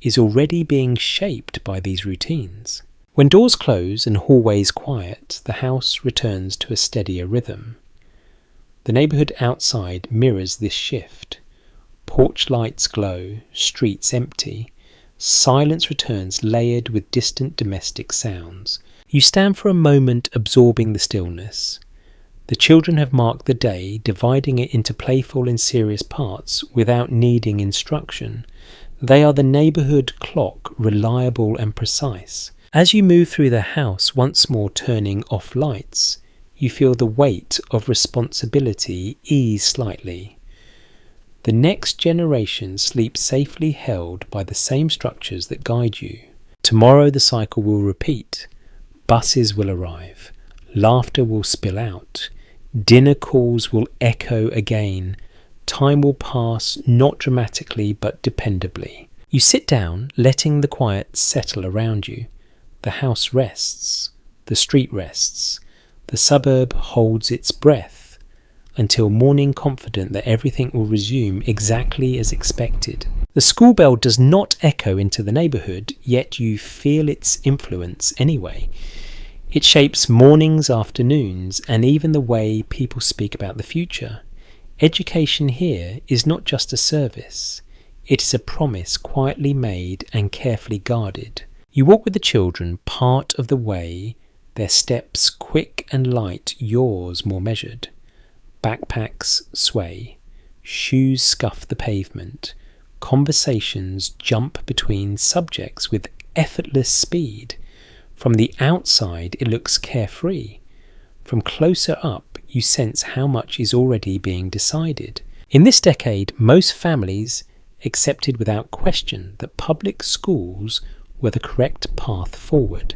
is already being shaped by these routines. When doors close and hallways quiet, the house returns to a steadier rhythm. The neighbourhood outside mirrors this shift. Porch lights glow, streets empty. Silence returns layered with distant domestic sounds. You stand for a moment absorbing the stillness. The children have marked the day, dividing it into playful and serious parts without needing instruction. They are the neighbourhood clock, reliable and precise. As you move through the house, once more turning off lights, you feel the weight of responsibility ease slightly. The next generation sleeps safely held by the same structures that guide you. Tomorrow the cycle will repeat. Buses will arrive. Laughter will spill out. Dinner calls will echo again. Time will pass, not dramatically but dependably. You sit down, letting the quiet settle around you. The house rests. The street rests. The suburb holds its breath until morning, confident that everything will resume exactly as expected. The school bell does not echo into the neighbourhood, yet you feel its influence anyway. It shapes mornings, afternoons, and even the way people speak about the future. Education here is not just a service. It is a promise quietly made and carefully guarded. You walk with the children part of the way, their steps quick and light, yours more measured. Backpacks sway. Shoes scuff the pavement. Conversations jump between subjects with effortless speed. From the outside, it looks carefree. From closer up, you sense how much is already being decided. In this decade, most families accepted without question that public schools were the correct path forward.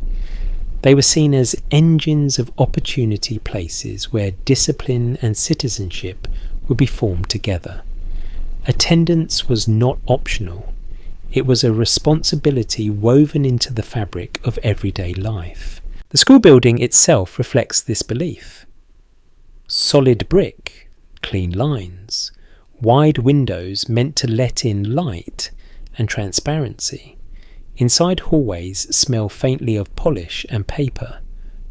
They were seen as engines of opportunity, places where discipline and citizenship would be formed together. Attendance was not optional. It was a responsibility woven into the fabric of everyday life. The school building itself reflects this belief. Solid brick, clean lines, wide windows meant to let in light and transparency. Inside hallways smell faintly of polish and paper.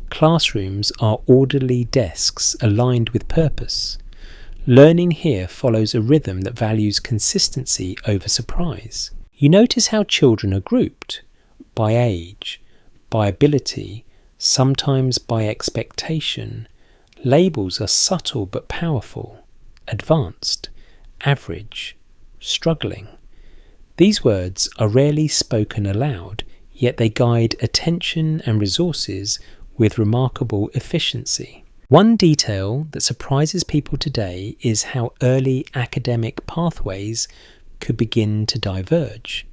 Classrooms are orderly desks aligned with purpose. Learning here follows a rhythm that values consistency over surprise. You notice how children are grouped by age, by ability, sometimes by expectation. Labels are subtle but powerful: advanced, average, struggling. These words are rarely spoken aloud, yet they guide attention and resources with remarkable efficiency. One detail that surprises people today is how early academic pathways could begin to diverge.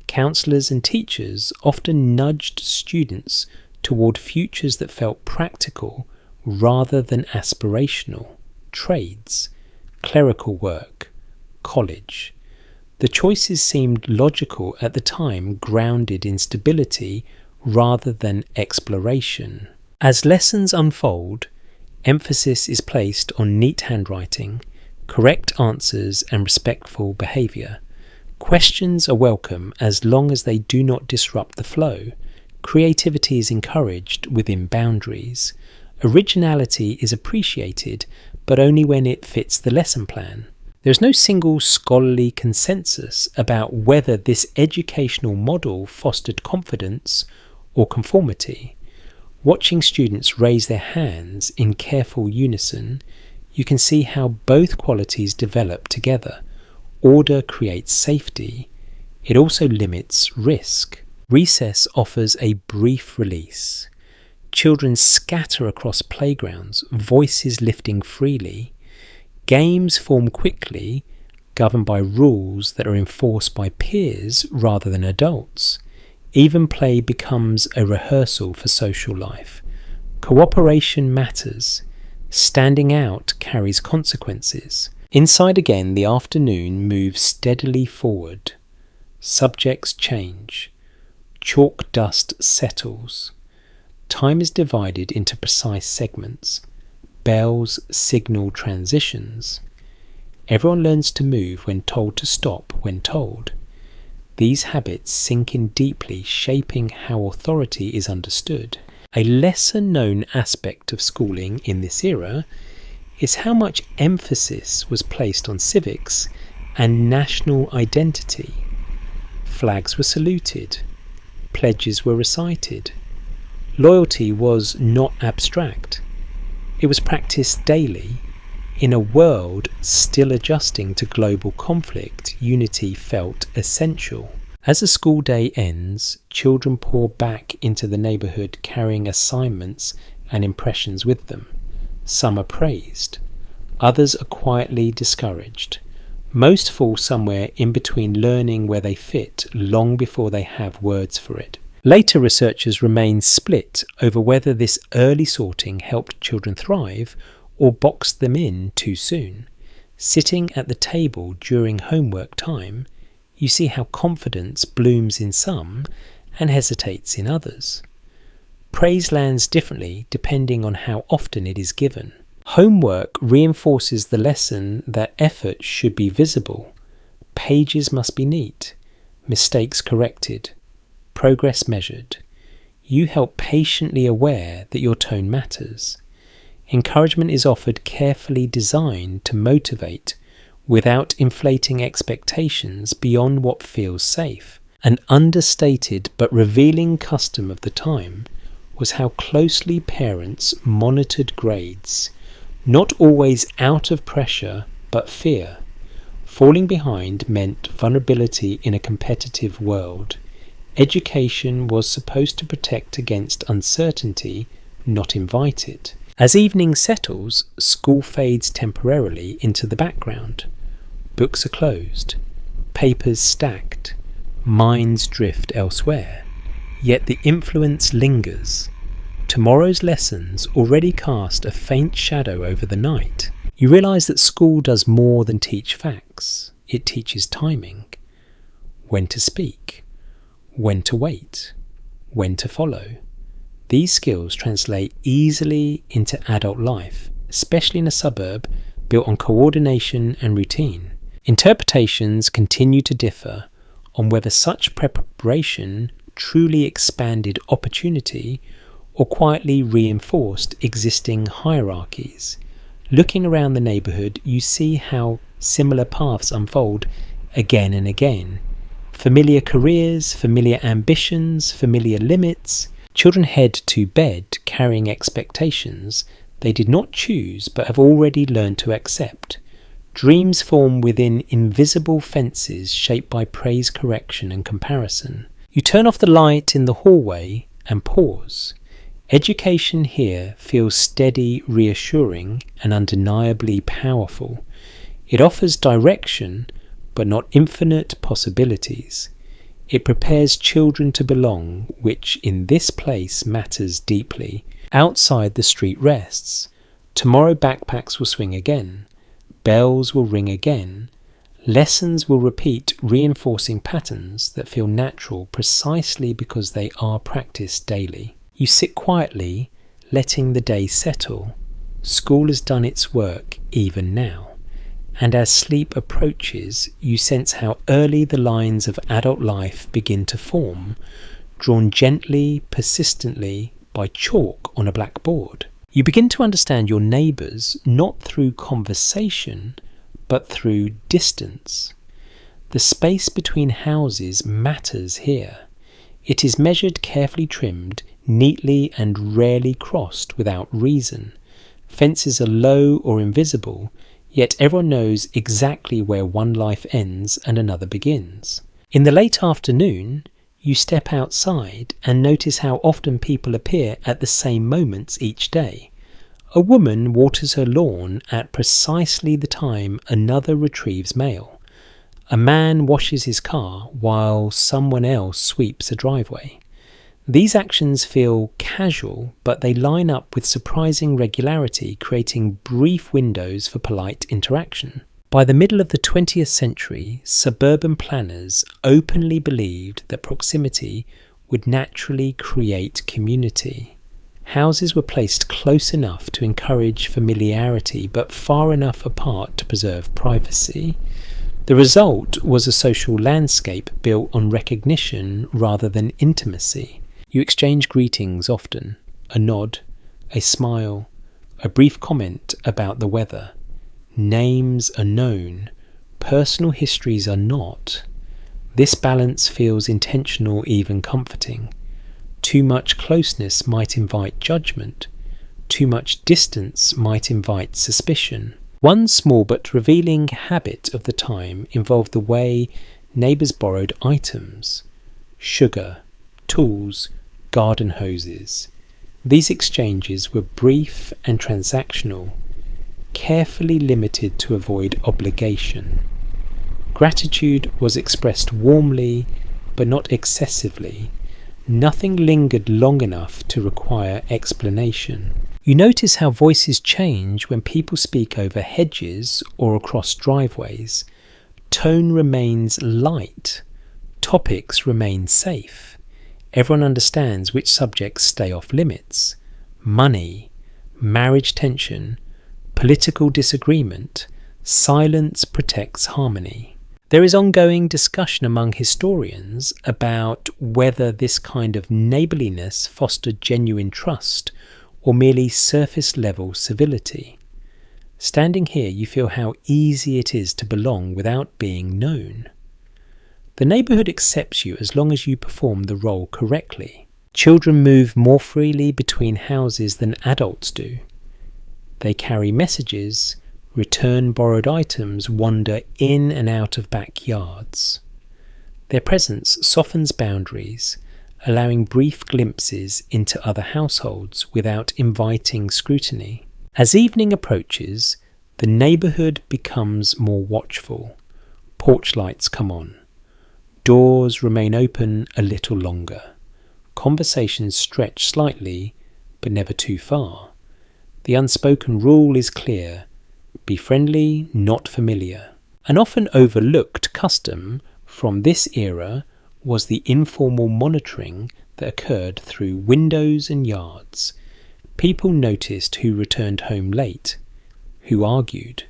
Counsellors and teachers often nudged students toward futures that felt practical rather than aspirational. Trades, clerical work, college. The choices seemed logical at the time, grounded in stability rather than exploration. As lessons unfold, emphasis is placed on neat handwriting, correct answers and respectful behaviour. Questions are welcome as long as they do not disrupt the flow. Creativity is encouraged within boundaries. Originality is appreciated, but only when it fits the lesson plan. There is no single scholarly consensus about whether this educational model fostered confidence or conformity. Watching students raise their hands in careful unison, you can see how both qualities develop together. Order creates safety. It also limits risk. Recess offers a brief release. Children scatter across playgrounds, voices lifting freely. Games form quickly, governed by rules that are enforced by peers rather than adults. Even play becomes a rehearsal for social life. Cooperation matters. Standing out carries consequences. Inside again, the afternoon moves steadily forward. Subjects change. Chalk dust settles. Time is divided into precise segments. Bells signal transitions. Everyone learns to move when told to stop when told. These habits sink in deeply, shaping how authority is understood. A lesser-known aspect of schooling in this era is how much emphasis was placed on civics and national identity. Flags were saluted. Pledges were recited. Loyalty was not abstract. It was practiced daily. In a world still adjusting to global conflict, unity felt essential. As the school day ends, children pour back into the neighbourhood carrying assignments and impressions with them. Some are praised. Others are quietly discouraged. Most fall somewhere in between learning where they fit long before they have words for it. Later researchers remain split over whether this early sorting helped children thrive or boxed them in too soon. Sitting at the table during homework time, you see how confidence blooms in some and hesitates in others. Praise lands differently depending on how often it is given. Homework reinforces the lesson that effort should be visible. Pages must be neat, mistakes corrected, progress measured. You help patiently aware that your tone matters. Encouragement is offered carefully designed to motivate without inflating expectations beyond what feels safe. An understated but revealing custom of the time was how closely parents monitored grades, not always out of pressure but fear. Falling behind meant vulnerability in a competitive world. Education was supposed to protect against uncertainty, not invite it. As evening settles, school fades temporarily into the background. Books are closed, papers stacked, minds drift elsewhere. Yet the influence lingers. Tomorrow's lessons already cast a faint shadow over the night. You realise that school does more than teach facts. It teaches timing. When to speak. When to wait. When to follow. These skills translate easily into adult life, especially in a suburb built on coordination and routine. Interpretations continue to differ on whether such preparation truly expanded opportunity or quietly reinforced existing hierarchies. Looking around the neighbourhood, you see how similar paths unfold again and again. Familiar careers, familiar ambitions, familiar limits. Children head to bed carrying expectations they did not choose but have already learned to accept. Dreams form within invisible fences shaped by praise, correction and comparison. You turn off the light in the hallway and pause. Education here feels steady, reassuring and undeniably powerful. It offers direction but not infinite possibilities. It prepares children to belong, which in this place matters deeply. Outside the street rests. Tomorrow backpacks will swing again. Bells will ring again. Lessons will repeat, reinforcing patterns that feel natural precisely because they are practiced daily. You sit quietly, letting the day settle. School has done its work even now. And as sleep approaches, you sense how early the lines of adult life begin to form, drawn gently, persistently by chalk on a blackboard. You begin to understand your neighbours not through conversation, but through distance. The space between houses matters here. It is measured, carefully trimmed, neatly and rarely crossed without reason. Fences are low or invisible, yet everyone knows exactly where one life ends and another begins. In the late afternoon, you step outside and notice how often people appear at the same moments each day. A woman waters her lawn at precisely the time another retrieves mail. A man washes his car while someone else sweeps a driveway. These actions feel casual, but they line up with surprising regularity, creating brief windows for polite interaction. By the middle of the 20th century, suburban planners openly believed that proximity would naturally create community. Houses were placed close enough to encourage familiarity, but far enough apart to preserve privacy. The result was a social landscape built on recognition rather than intimacy. You exchange greetings often, a nod, a smile, a brief comment about the weather. Names are known, personal histories are not. This balance feels intentional, even comforting. Too much closeness might invite judgment. Too much distance might invite suspicion. One small but revealing habit of the time involved the way neighbours borrowed items: sugar, tools, garden hoses. These exchanges were brief and transactional, carefully limited to avoid obligation. Gratitude was expressed warmly, but not excessively. Nothing lingered long enough to require explanation. You notice how voices change when people speak over hedges or across driveways. Tone remains light. Topics remain safe. Everyone understands which subjects stay off limits. Money, marriage tension, political disagreement. Silence protects harmony. There is ongoing discussion among historians about whether this kind of neighbourliness fostered genuine trust or merely surface-level civility. Standing here, you feel how easy it is to belong without being known. The neighbourhood accepts you as long as you perform the role correctly. Children move more freely between houses than adults do. They carry messages, return borrowed items, wander in and out of backyards. Their presence softens boundaries, allowing brief glimpses into other households without inviting scrutiny. As evening approaches, the neighbourhood becomes more watchful. Porch lights come on. Doors remain open a little longer. Conversations stretch slightly, but never too far. The unspoken rule is clear: be friendly, not familiar. An often overlooked custom from this era was the informal monitoring that occurred through windows and yards. People noticed who returned home late, who argued,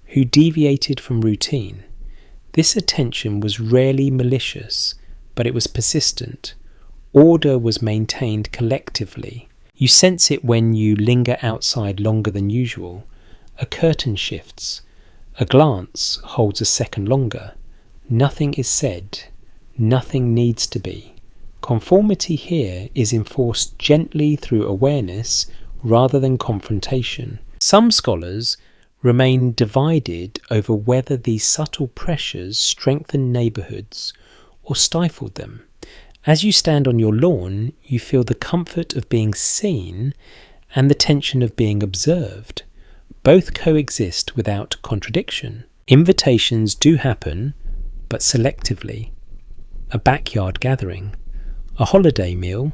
who deviated from routine. This attention was rarely malicious, but it was persistent. Order was maintained collectively. You sense it when you linger outside longer than usual. A curtain shifts. A glance holds a second longer. Nothing is said. Nothing needs to be. Conformity here is enforced gently through awareness rather than confrontation. Some scholars remain divided over whether these subtle pressures strengthen neighbourhoods or stifled them. As you stand on your lawn, you feel the comfort of being seen and the tension of being observed. Both coexist without contradiction. Invitations do happen, but selectively. A backyard gathering, a holiday meal,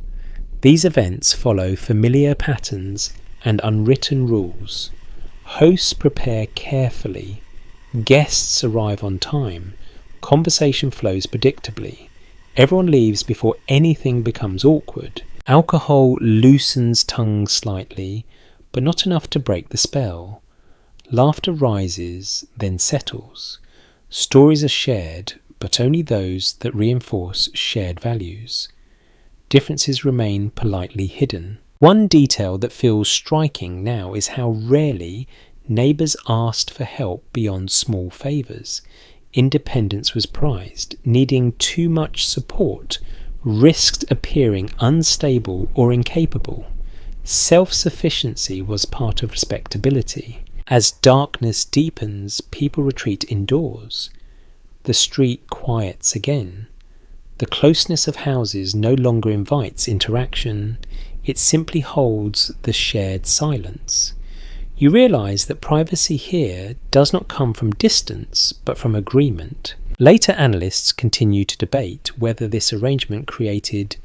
these events follow familiar patterns and unwritten rules. Hosts prepare carefully. Guests arrive on time. Conversation flows predictably. Everyone leaves before anything becomes awkward. Alcohol loosens tongues slightly, but not enough to break the spell. Laughter rises, then settles. Stories are shared, but only those that reinforce shared values. Differences remain politely hidden. One detail that feels striking now is how rarely neighbours asked for help beyond small favours. Independence was prized. Needing too much support risked appearing unstable or incapable. Self-sufficiency was part of respectability. As darkness deepens, people retreat indoors. The street quiets again. The closeness of houses no longer invites interaction. It simply holds the shared silence. You realise that privacy here does not come from distance, but from agreement. Later analysts continue to debate whether this arrangement created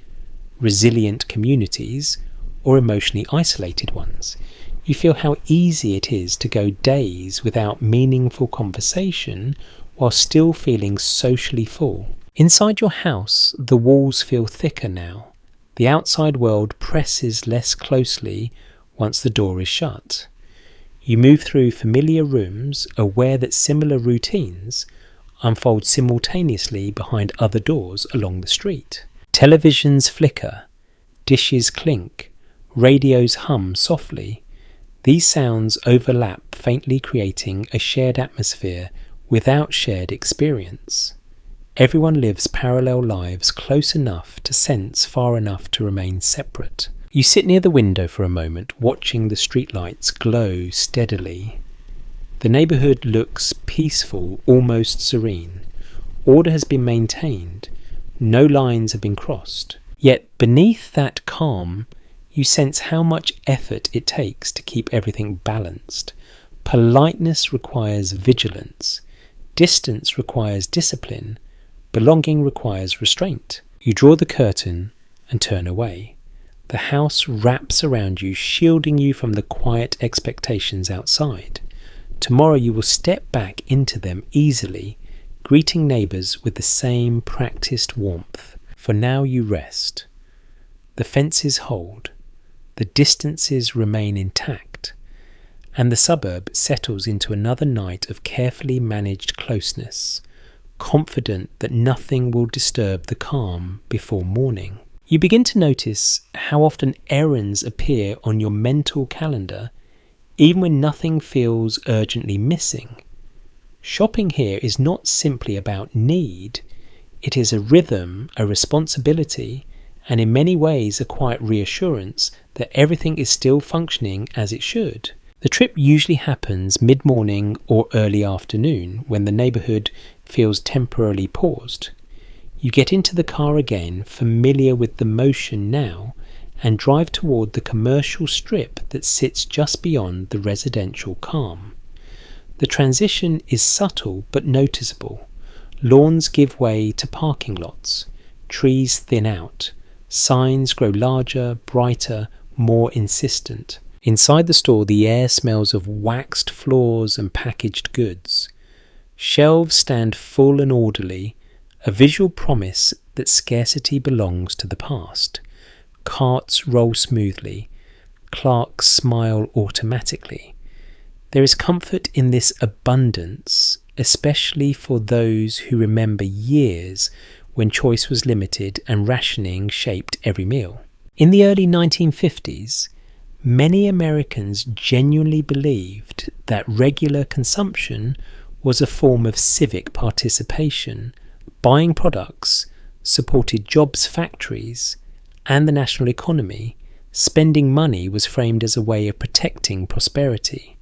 resilient communities or emotionally isolated ones. You feel how easy it is to go days without meaningful conversation while still feeling socially full. Inside your house, the walls feel thicker now. The outside world presses less closely once the door is shut. You move through familiar rooms, aware that similar routines unfold simultaneously behind other doors along the street. Televisions flicker, dishes clink, radios hum softly. These sounds overlap, faintly creating a shared atmosphere without shared experience. Everyone lives parallel lives close enough to sense, far enough to remain separate. You sit near the window for a moment, watching the streetlights glow steadily. The neighbourhood looks peaceful, almost serene. Order has been maintained. No lines have been crossed. Yet beneath that calm, you sense how much effort it takes to keep everything balanced. Politeness requires vigilance. Distance requires discipline. Belonging requires restraint. You draw the curtain and turn away. The house wraps around you, shielding you from the quiet expectations outside. Tomorrow you will step back into them easily, greeting neighbours with the same practiced warmth. For now you rest. The fences hold. The distances remain intact. And the suburb settles into another night of carefully managed closeness, confident that nothing will disturb the calm before morning. You begin to notice how often errands appear on your mental calendar, even when nothing feels urgently missing. Shopping here is not simply about need, it is a rhythm, a responsibility, and in many ways a quiet reassurance that everything is still functioning as it should. The trip usually happens mid-morning or early afternoon when the neighbourhood feels temporarily paused. You get into the car again, familiar with the motion now, and drive toward the commercial strip that sits just beyond the residential calm. The transition is subtle but noticeable. Lawns give way to parking lots. Trees thin out. Signs grow larger, brighter, more insistent. Inside the store, the air smells of waxed floors and packaged goods. Shelves stand full and orderly, a visual promise that scarcity belongs to the past. Carts roll smoothly. Clerks smile automatically. There is comfort in this abundance, especially for those who remember years when choice was limited and rationing shaped every meal. In the early 1950s, many Americans genuinely believed that regular consumption was a form of civic participation. Buying products supported jobs, factories, and the national economy. Spending money was framed as a way of protecting prosperity.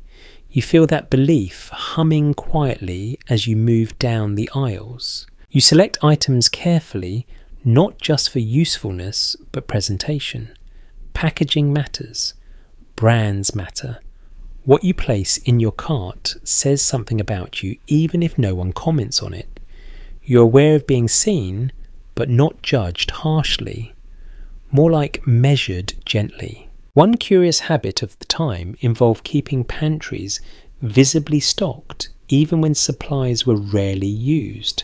You feel that belief humming quietly as you move down the aisles. You select items carefully, not just for usefulness, but presentation. Packaging matters. Brands matter. What you place in your cart says something about you, even if no one comments on it. You're aware of being seen, but not judged harshly. More like measured gently. One curious habit of the time involved keeping pantries visibly stocked, even when supplies were rarely used.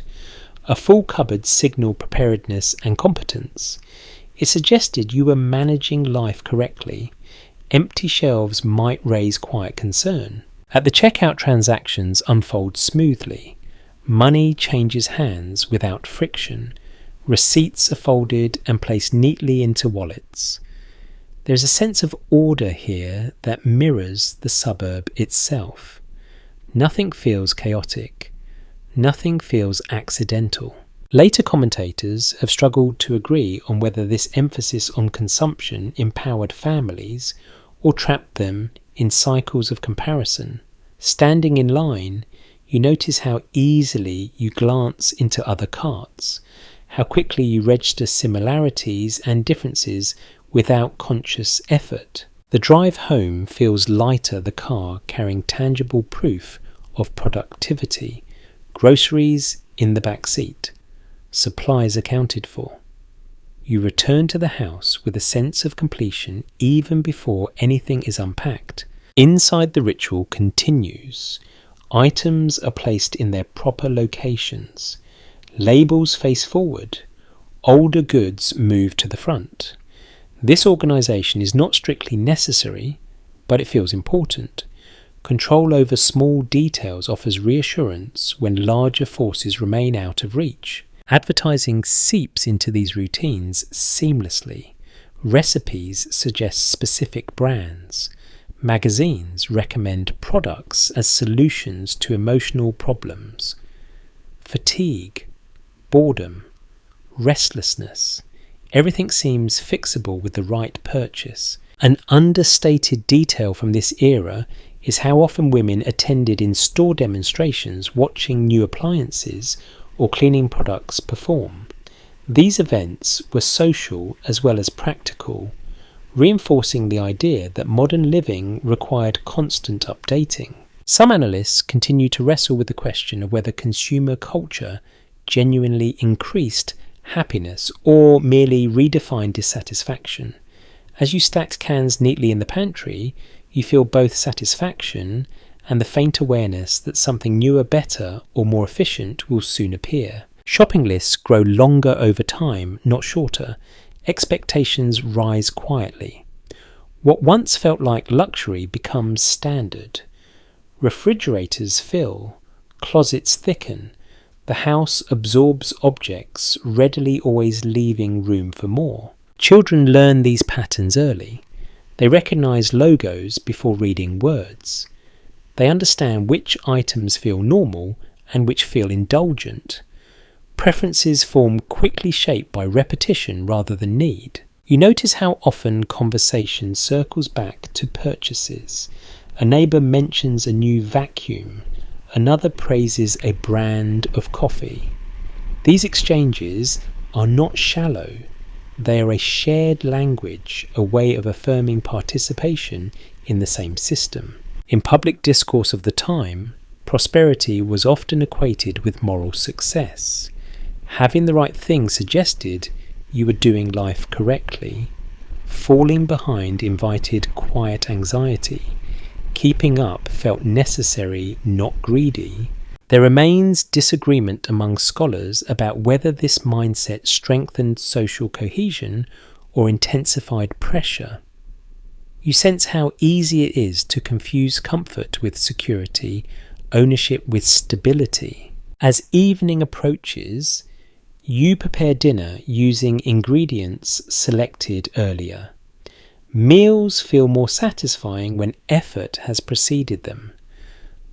A full cupboard signalled preparedness and competence. It suggested you were managing life correctly. Empty shelves might raise quiet concern. At the checkout, transactions unfold smoothly. Money changes hands without friction. Receipts are folded and placed neatly into wallets. There's a sense of order here that mirrors the suburb itself. Nothing feels chaotic. Nothing feels accidental. Later commentators have struggled to agree on whether this emphasis on consumption empowered families or trapped them in cycles of comparison. Standing in line, you notice how easily you glance into other carts, how quickly you register similarities and differences without conscious effort. The drive home feels lighter, the car carrying tangible proof of productivity, groceries in the back seat, supplies accounted for. You return to the house with a sense of completion even before anything is unpacked. Inside, the ritual continues. Items are placed in their proper locations. Labels face forward. Older goods move to the front. This organisation is not strictly necessary, but it feels important. Control over small details offers reassurance when larger forces remain out of reach. Advertising seeps into these routines seamlessly. Recipes suggest specific brands. Magazines recommend products as solutions to emotional problems. Fatigue, boredom, restlessness. Everything seems fixable with the right purchase. An understated detail from this era is how often women attended in-store demonstrations watching new appliances or cleaning products perform. These events were social as well as practical, reinforcing the idea that modern living required constant updating. Some analysts continue to wrestle with the question of whether consumer culture genuinely increased happiness or merely redefined dissatisfaction. As you stacked cans neatly in the pantry, you feel both satisfaction and the faint awareness that something newer, better, or more efficient will soon appear. Shopping lists grow longer over time, not shorter. Expectations rise quietly. What once felt like luxury becomes standard. Refrigerators fill, closets thicken. The house absorbs objects, readily always leaving room for more. Children learn these patterns early. They recognize logos before reading words. They understand which items feel normal and which feel indulgent. Preferences form quickly shaped by repetition rather than need. You notice how often conversation circles back to purchases. A neighbour mentions a new vacuum. Another praises a brand of coffee. These exchanges are not shallow. They are a shared language, a way of affirming participation in the same system. In public discourse of the time, prosperity was often equated with moral success. Having the right thing suggested you were doing life correctly. Falling behind invited quiet anxiety. Keeping up felt necessary, not greedy. There remains disagreement among scholars about whether this mindset strengthened social cohesion or intensified pressure. You sense how easy it is to confuse comfort with security, ownership with stability. As evening approaches, you prepare dinner using ingredients selected earlier. Meals feel more satisfying when effort has preceded them.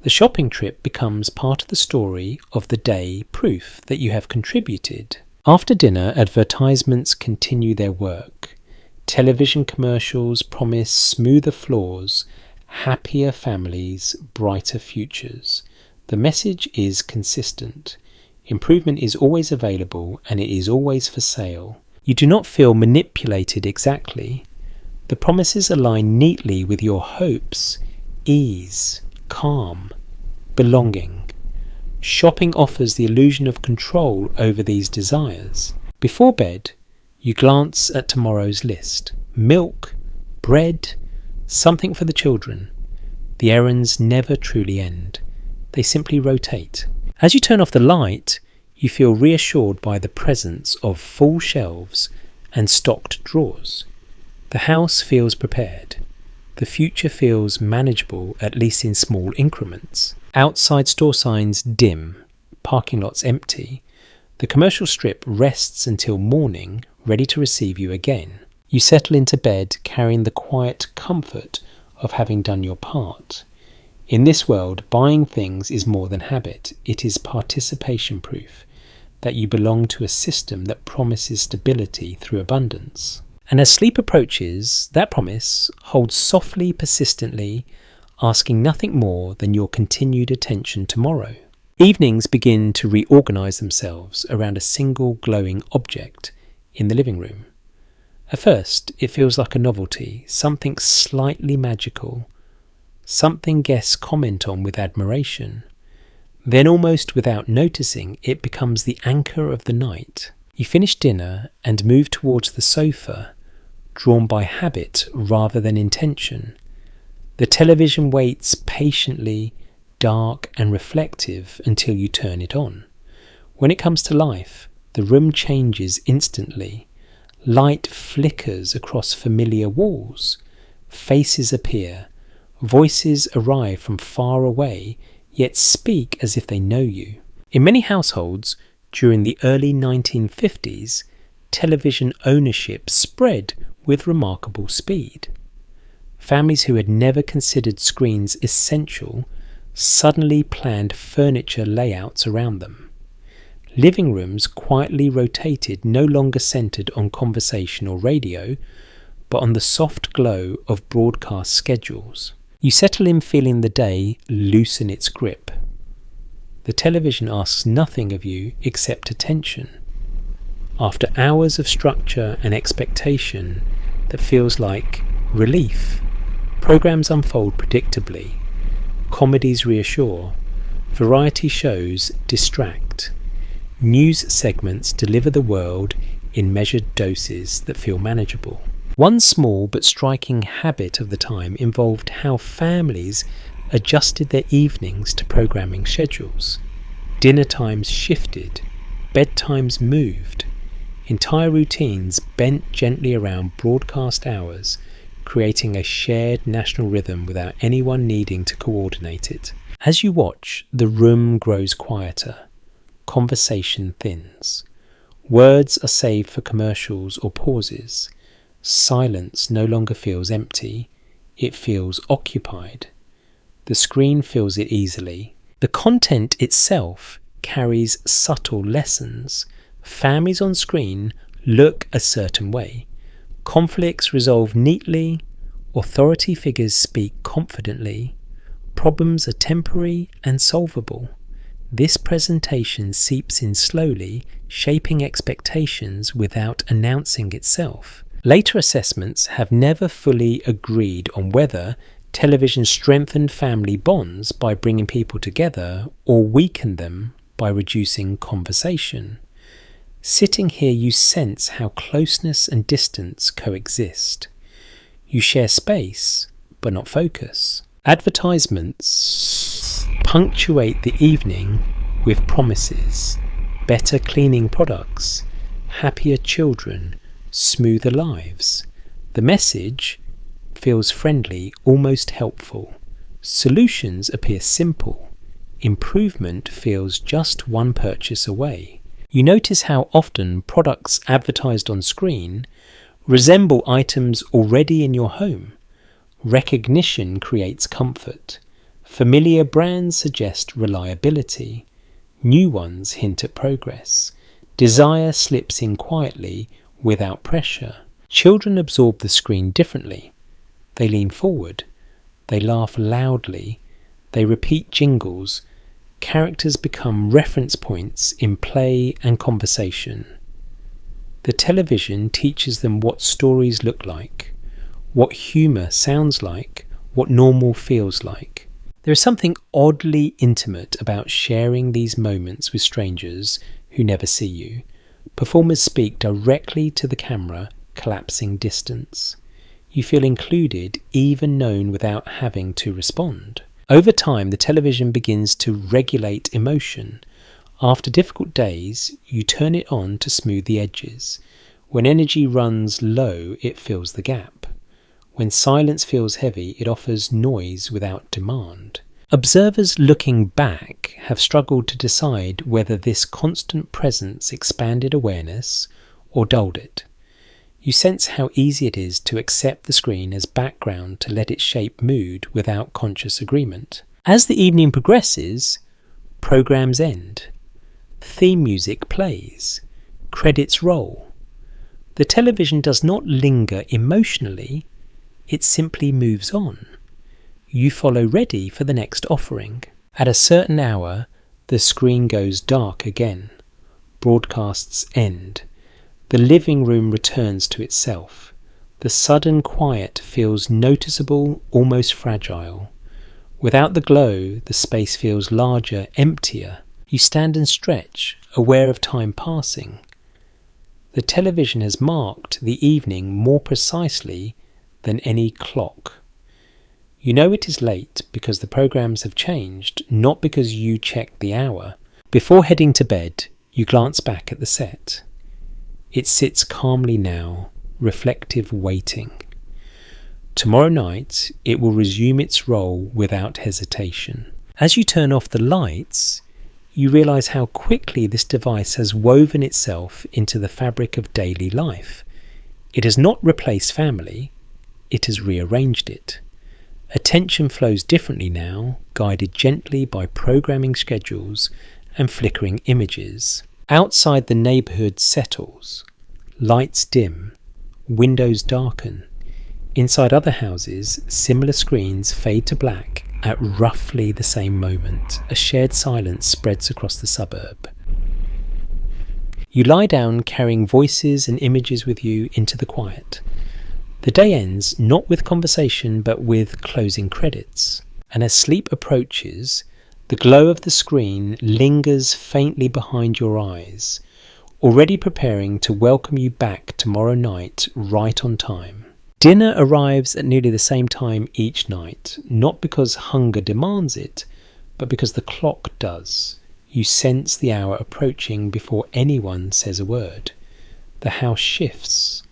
The shopping trip becomes part of the story of the day, proof that you have contributed. After dinner, advertisements continue their work. Television commercials promise smoother floors, happier families, brighter futures. The message is consistent. Improvement is always available and it is always for sale. You do not feel manipulated exactly. The promises align neatly with your hopes, ease, calm, belonging. Shopping offers the illusion of control over these desires. Before bed, you glance at tomorrow's list. Milk, bread, something for the children. The errands never truly end. They simply rotate. As you turn off the light, you feel reassured by the presence of full shelves and stocked drawers. The house feels prepared. The future feels manageable, at least in small increments. Outside store signs dim, parking lots empty. The commercial strip rests until morning, ready to receive you again. You settle into bed carrying the quiet comfort of having done your part. In this world, buying things is more than habit. It is participation proof that you belong to a system that promises stability through abundance. And as sleep approaches, that promise holds softly, persistently, asking nothing more than your continued attention tomorrow. Evenings begin to reorganize themselves around a single glowing object in the living room. At first, it feels like a novelty, something slightly magical, something guests comment on with admiration. Then, almost without noticing, it becomes the anchor of the night. You finish dinner and move towards the sofa, drawn by habit rather than intention. The television waits patiently, dark and reflective, until you turn it on. When it comes to life, the room changes instantly. Light flickers across familiar walls. Faces appear. Voices arrive from far away, yet speak as if they know you. In many households, during the early 1950s, television ownership spread with remarkable speed. Families who had never considered screens essential suddenly planned furniture layouts around them. Living rooms quietly rotated, no longer centered on conversation or radio, but on the soft glow of broadcast schedules. You settle in feeling the day loosen its grip. The television asks nothing of you except attention. After hours of structure and expectation that feels like relief, programs unfold predictably. Comedies reassure. Variety shows distract. News segments deliver the world in measured doses that feel manageable. One small but striking habit of the time involved how families adjusted their evenings to programming schedules. Dinner times shifted, bedtimes moved. Entire routines bent gently around broadcast hours, creating a shared national rhythm without anyone needing to coordinate it. As you watch, the room grows quieter. Conversation thins. Words are saved for commercials or pauses. Silence no longer feels empty, it feels occupied. The screen fills it easily. The content itself carries subtle lessons. Families on screen look a certain way. Conflicts resolve neatly. Authority figures speak confidently. Problems are temporary and solvable. This presentation seeps in slowly, shaping expectations without announcing itself. Later assessments have never fully agreed on whether television strengthened family bonds by bringing people together or weakened them by reducing conversation. Sitting here, you sense how closeness and distance coexist. You share space, but not focus. Advertisements punctuate the evening with promises: better cleaning products, happier children, smoother lives. The message feels friendly, almost helpful. Solutions appear simple. Improvement feels just one purchase away. You notice how often products advertised on screen resemble items already in your home. Recognition creates comfort. Familiar brands suggest reliability. New ones hint at progress. Desire slips in quietly without pressure. Children absorb the screen differently. They lean forward. They laugh loudly. They repeat jingles. Characters become reference points in play and conversation. The television teaches them what stories look like, what humour sounds like, what normal feels like. There is something oddly intimate about sharing these moments with strangers who never see you. Performers speak directly to the camera, collapsing distance. You feel included, even known without having to respond. Over time, the television begins to regulate emotion. After difficult days, you turn it on to smooth the edges. When energy runs low, it fills the gap. When silence feels heavy, it offers noise without demand. Observers looking back have struggled to decide whether this constant presence expanded awareness or dulled it. You sense how easy it is to accept the screen as background to let it shape mood without conscious agreement. As the evening progresses, programs end. Theme music plays. Credits roll. The television does not linger emotionally, it simply moves on. You follow ready for the next offering. At a certain hour, the screen goes dark again. Broadcasts end. The living room returns to itself. The sudden quiet feels noticeable, almost fragile. Without the glow, the space feels larger, emptier. You stand and stretch, aware of time passing. The television has marked the evening more precisely than any clock. You know it is late because the programs have changed, not because you checked the hour. Before heading to bed, you glance back at the set. It sits calmly now, reflective, waiting. Tomorrow night, it will resume its role without hesitation. As you turn off the lights, you realize how quickly this device has woven itself into the fabric of daily life. It has not replaced family, it has rearranged it. Attention flows differently now, guided gently by programming schedules and flickering images. Outside, the neighbourhood settles. Lights dim, windows darken. Inside other houses, similar screens fade to black at roughly the same moment. A shared silence spreads across the suburb. You lie down, carrying voices and images with you into the quiet. The day ends not with conversation but with closing credits. And as sleep approaches, the glow of the screen lingers faintly behind your eyes, already preparing to welcome you back tomorrow night right on time. Dinner arrives at nearly the same time each night, not because hunger demands it, but because the clock does. You sense the hour approaching before anyone says a word. The house shifts.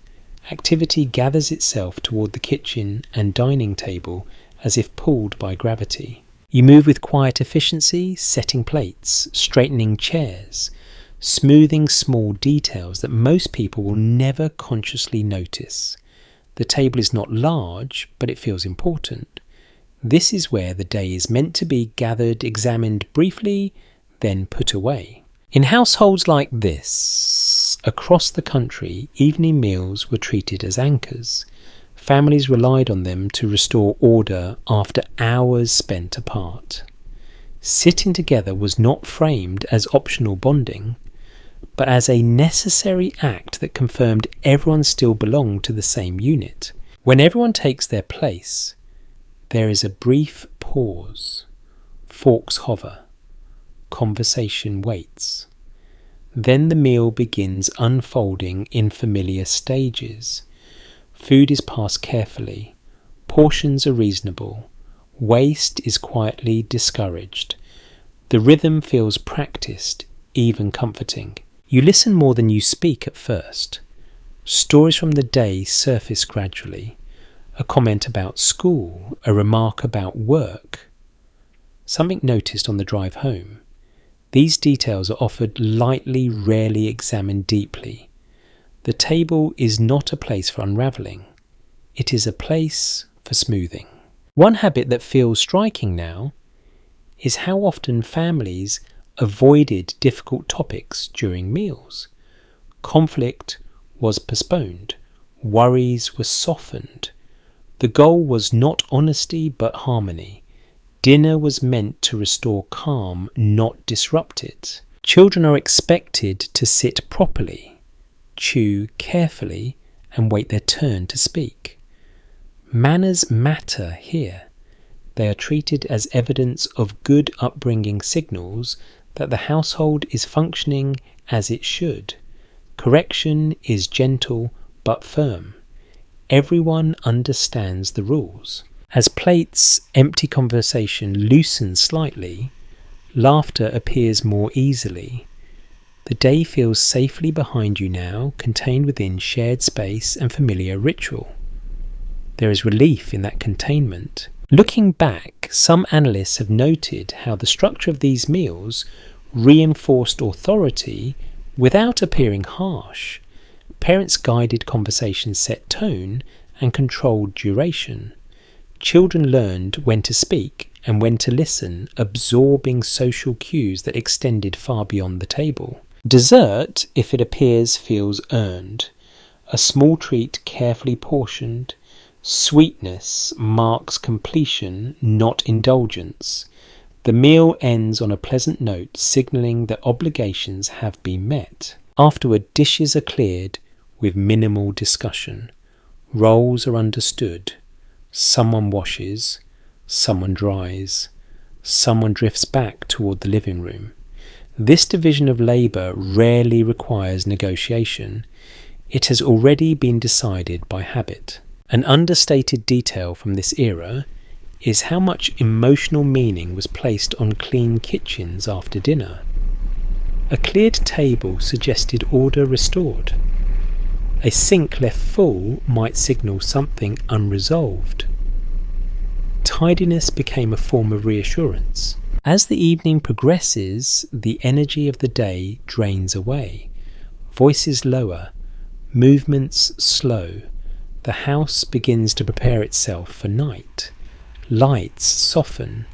Activity gathers itself toward the kitchen and dining table as if pulled by gravity. You move with quiet efficiency, setting plates, straightening chairs, smoothing small details that most people will never consciously notice. The table is not large, but it feels important. This is where the day is meant to be gathered, examined briefly, then put away. In households like this, across the country, evening meals were treated as anchors. Families relied on them to restore order after hours spent apart. Sitting together was not framed as optional bonding, but as a necessary act that confirmed everyone still belonged to the same unit. When everyone takes their place, there is a brief pause. Forks hover. Conversation waits. Then the meal begins unfolding in familiar stages. Food is passed carefully. Portions are reasonable. Waste is quietly discouraged. The rhythm feels practiced, even comforting. You listen more than you speak at first. Stories from the day surface gradually. A comment about school, a remark about work. Something noticed on the drive home. These details are offered lightly, rarely examined deeply. The table is not a place for unravelling. It is a place for smoothing. One habit that feels striking now is how often families avoided difficult topics during meals. Conflict was postponed. Worries were softened. The goal was not honesty but harmony. Dinner was meant to restore calm, not disrupt it. Children are expected to sit properly, chew carefully, and wait their turn to speak. Manners matter here. They are treated as evidence of good upbringing, signals that the household is functioning as it should. Correction is gentle but firm. Everyone understands the rules. As plates, empty conversation loosens slightly, laughter appears more easily. The day feels safely behind you now, contained within shared space and familiar ritual. There is relief in that containment. Looking back, some analysts have noted how the structure of these meals reinforced authority without appearing harsh. Parents' guided conversations set tone and controlled duration. Children learned when to speak and when to listen, absorbing social cues that extended far beyond the table. Dessert, if it appears, feels earned. A small treat carefully portioned. Sweetness marks completion, not indulgence. The meal ends on a pleasant note, signalling that obligations have been met. Afterward, dishes are cleared with minimal discussion. Roles are understood. Someone washes, someone dries, someone drifts back toward the living room. This division of labour rarely requires negotiation. It has already been decided by habit. An understated detail from this era is how much emotional meaning was placed on clean kitchens after dinner. A cleared table suggested order restored. A sink left full might signal something unresolved. Tidiness became a form of reassurance. As the evening progresses, the energy of the day drains away. Voices lower, movements slow. The house begins to prepare itself for night. Lights soften.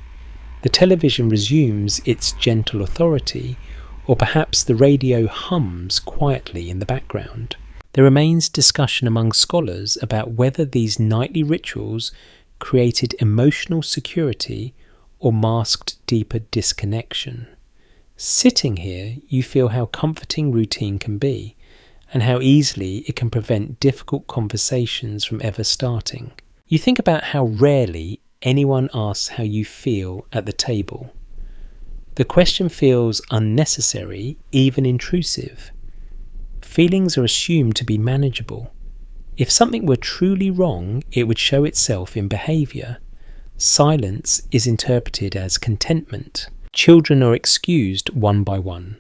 The television resumes its gentle authority, or perhaps the radio hums quietly in the background. There remains discussion among scholars about whether these nightly rituals created emotional security or masked deeper disconnection. Sitting here, you feel how comforting routine can be, and how easily it can prevent difficult conversations from ever starting. You think about how rarely anyone asks how you feel at the table. The question feels unnecessary, even intrusive. Feelings are assumed to be manageable. If something were truly wrong, it would show itself in behaviour. Silence is interpreted as contentment. Children are excused one by one.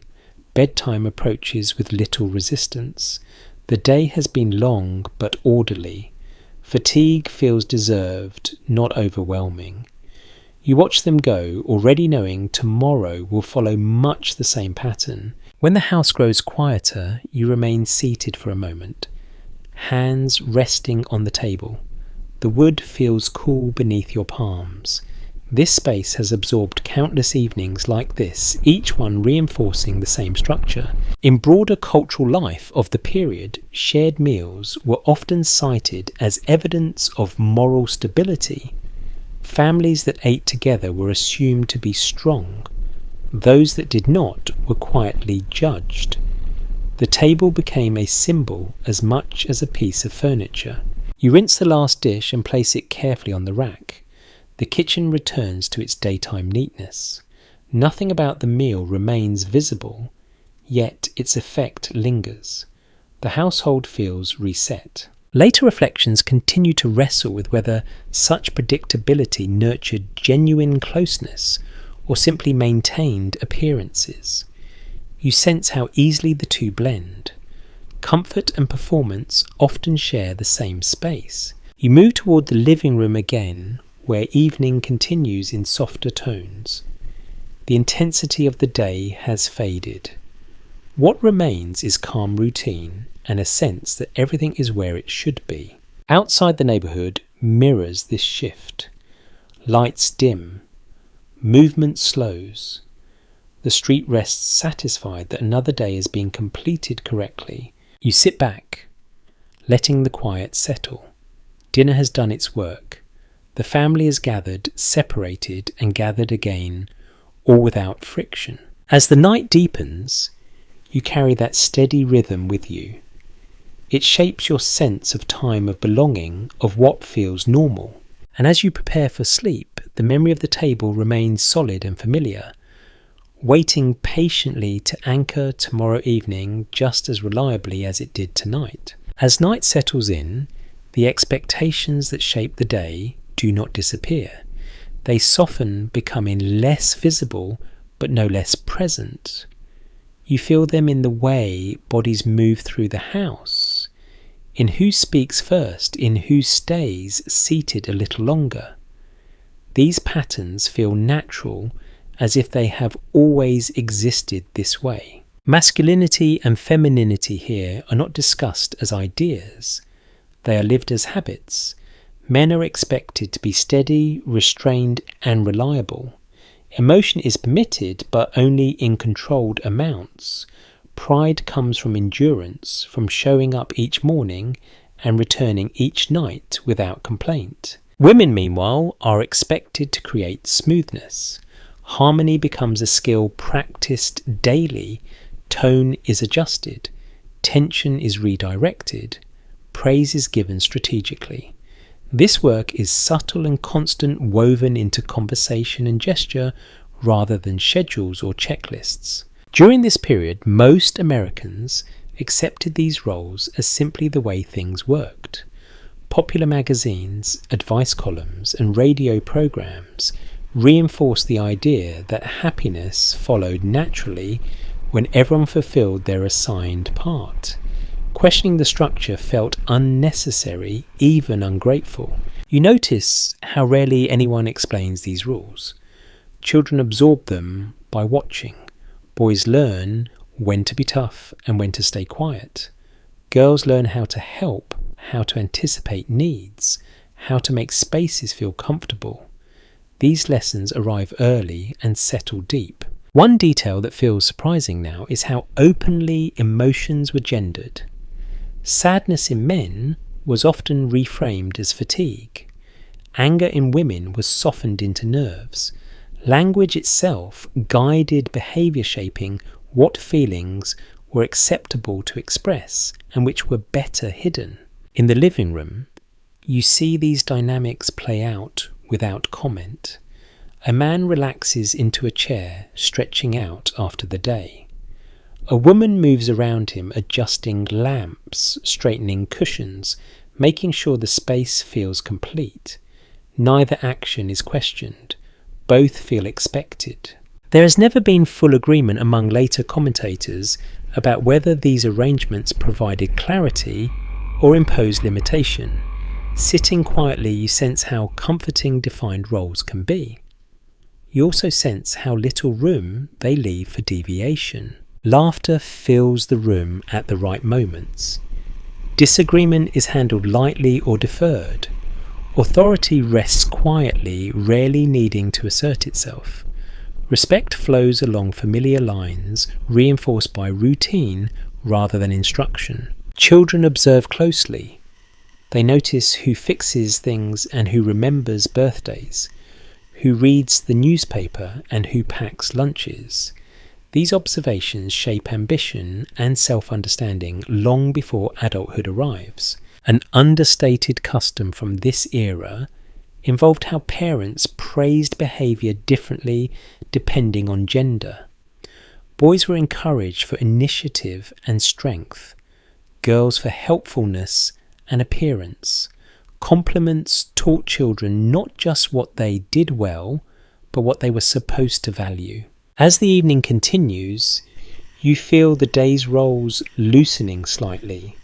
Bedtime approaches with little resistance. The day has been long but orderly. Fatigue feels deserved, not overwhelming. You watch them go, already knowing tomorrow will follow much the same pattern. When the house grows quieter, you remain seated for a moment, hands resting on the table. The wood feels cool beneath your palms. This space has absorbed countless evenings like this, each one reinforcing the same structure. In broader cultural life of the period, shared meals were often cited as evidence of moral stability. Families that ate together were assumed to be strong. Those that did not were quietly judged. The table became a symbol as much as a piece of furniture. You rinse the last dish and place it carefully on the rack. The kitchen returns to its daytime neatness. Nothing about the meal remains visible, yet its effect lingers. The household feels reset. Later reflections continue to wrestle with whether such predictability nurtured genuine closeness or simply maintained appearances. You sense how easily the two blend. Comfort and performance often share the same space. You move toward the living room again, where evening continues in softer tones. The intensity of the day has faded. What remains is calm routine and a sense that everything is where it should be. Outside the neighbourhood mirrors this shift. Lights dim. Movement slows. The street rests satisfied that another day has been completed correctly. You sit back, letting the quiet settle. Dinner has done its work. The family is gathered, separated, and gathered again, all without friction. As the night deepens, you carry that steady rhythm with you. It shapes your sense of time, of belonging, of what feels normal. And as you prepare for sleep, the memory of the table remains solid and familiar, waiting patiently to anchor tomorrow evening just as reliably as it did tonight. As night settles in, the expectations that shape the day do not disappear. They soften, becoming less visible but no less present. You feel them in the way bodies move through the house, in who speaks first, in who stays seated a little longer. These patterns feel natural, as if they have always existed this way. Masculinity and femininity here are not discussed as ideas, they are lived as habits. Men are expected to be steady, restrained, and reliable. Emotion is permitted, but only in controlled amounts. Pride comes from endurance, from showing up each morning and returning each night without complaint. Women, meanwhile, are expected to create smoothness. Harmony becomes a skill practiced daily. Tone is adjusted. Tension is redirected. Praise is given strategically. This work is subtle and constant, woven into conversation and gesture rather than schedules or checklists. During this period, most Americans accepted these roles as simply the way things worked. Popular magazines, advice columns, and radio programs reinforced the idea that happiness followed naturally when everyone fulfilled their assigned part. Questioning the structure felt unnecessary, even ungrateful. You notice how rarely anyone explains these rules. Children absorb them by watching. Boys learn when to be tough and when to stay quiet. Girls learn how to help, how to anticipate needs, how to make spaces feel comfortable. These lessons arrive early and settle deep. One detail that feels surprising now is how openly emotions were gendered. Sadness in men was often reframed as fatigue. Anger in women was softened into nerves. Language itself guided behaviour, shaping what feelings were acceptable to express and which were better hidden. In the living room, you see these dynamics play out without comment. A man relaxes into a chair, stretching out after the day. A woman moves around him, adjusting lamps, straightening cushions, making sure the space feels complete. Neither action is questioned. Both feel expected. There has never been full agreement among later commentators about whether these arrangements provided clarity or imposed limitation. Sitting quietly, you sense how comforting defined roles can be. You also sense how little room they leave for deviation. Laughter fills the room at the right moments. Disagreement is handled lightly or deferred. Authority rests quietly, rarely needing to assert itself. Respect flows along familiar lines, reinforced by routine rather than instruction. Children observe closely. They notice who fixes things and who remembers birthdays, who reads the newspaper and who packs lunches. These observations shape ambition and self-understanding long before adulthood arrives. An understated custom from this era involved how parents praised behaviour differently depending on gender. Boys were encouraged for initiative and strength, girls for helpfulness and appearance. Compliments taught children not just what they did well, but what they were supposed to value. As the evening continues, you feel the day's roles loosening slightly.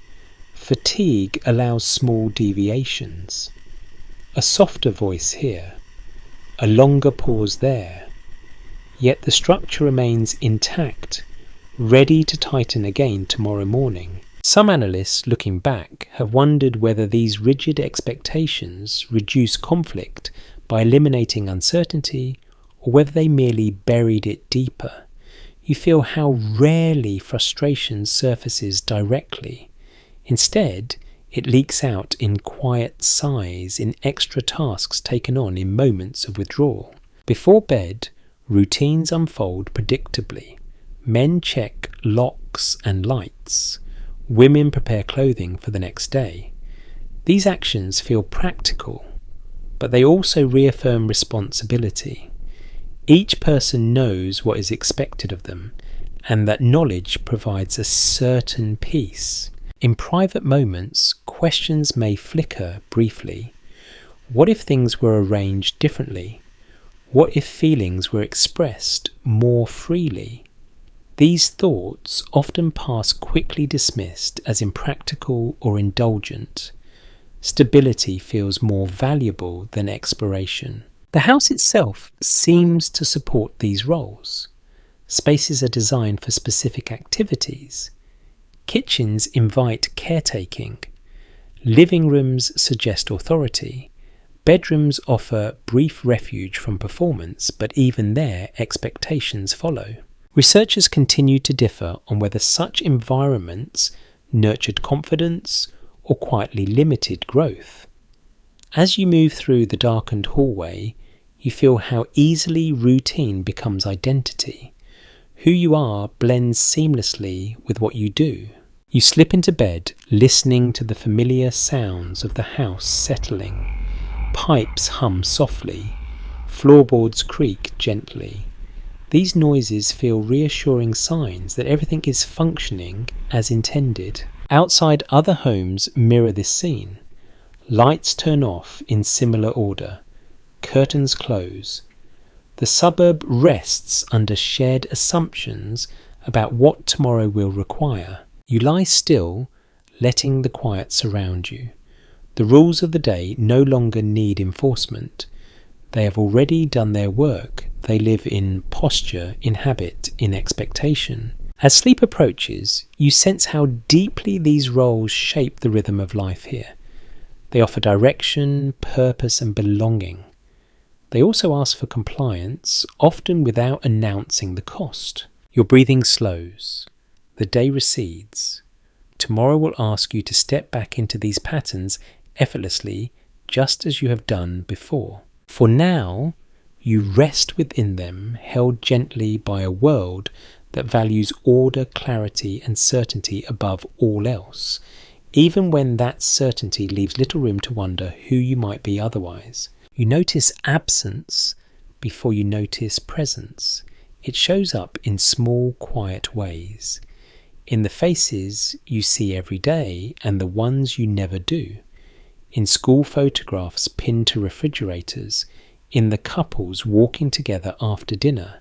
Fatigue allows small deviations. A softer voice here, a longer pause there. Yet the structure remains intact, ready to tighten again tomorrow morning. Some analysts, looking back, have wondered whether these rigid expectations reduce conflict by eliminating uncertainty, or whether they merely buried it deeper. You feel how rarely frustration surfaces directly. Instead, it leaks out in quiet sighs, in extra tasks taken on in moments of withdrawal. Before bed, routines unfold predictably. Men check locks and lights. Women prepare clothing for the next day. These actions feel practical, but they also reaffirm responsibility. Each person knows what is expected of them, and that knowledge provides a certain peace. In private moments, questions may flicker briefly. What if things were arranged differently? What if feelings were expressed more freely? These thoughts often pass quickly dismissed as impractical or indulgent. Stability feels more valuable than exploration. The house itself seems to support these roles. Spaces are designed for specific activities. Kitchens invite caretaking. Living rooms suggest authority. Bedrooms offer brief refuge from performance, but even there, expectations follow. Researchers continue to differ on whether such environments nurtured confidence or quietly limited growth. As you move through the darkened hallway, you feel how easily routine becomes identity. Who you are blends seamlessly with what you do. You slip into bed, listening to the familiar sounds of the house settling. Pipes hum softly. Floorboards creak gently. These noises feel reassuring signs that everything is functioning as intended. Outside, other homes mirror this scene. Lights turn off in similar order. Curtains close. The suburb rests under shared assumptions about what tomorrow will require. You lie still, letting the quiet surround you. The rules of the day no longer need enforcement. They have already done their work. They live in posture, in habit, in expectation. As sleep approaches, you sense how deeply these roles shape the rhythm of life here. They offer direction, purpose, and belonging. They also ask for compliance, often without announcing the cost. Your breathing slows. The day recedes. Tomorrow will ask you to step back into these patterns effortlessly, just as you have done before. For now, you rest within them, held gently by a world that values order, clarity, and certainty above all else, even when that certainty leaves little room to wonder who you might be otherwise. You notice absence before you notice presence. It shows up in small, quiet ways. In the faces you see every day and the ones you never do. In school photographs pinned to refrigerators. In the couples walking together after dinner.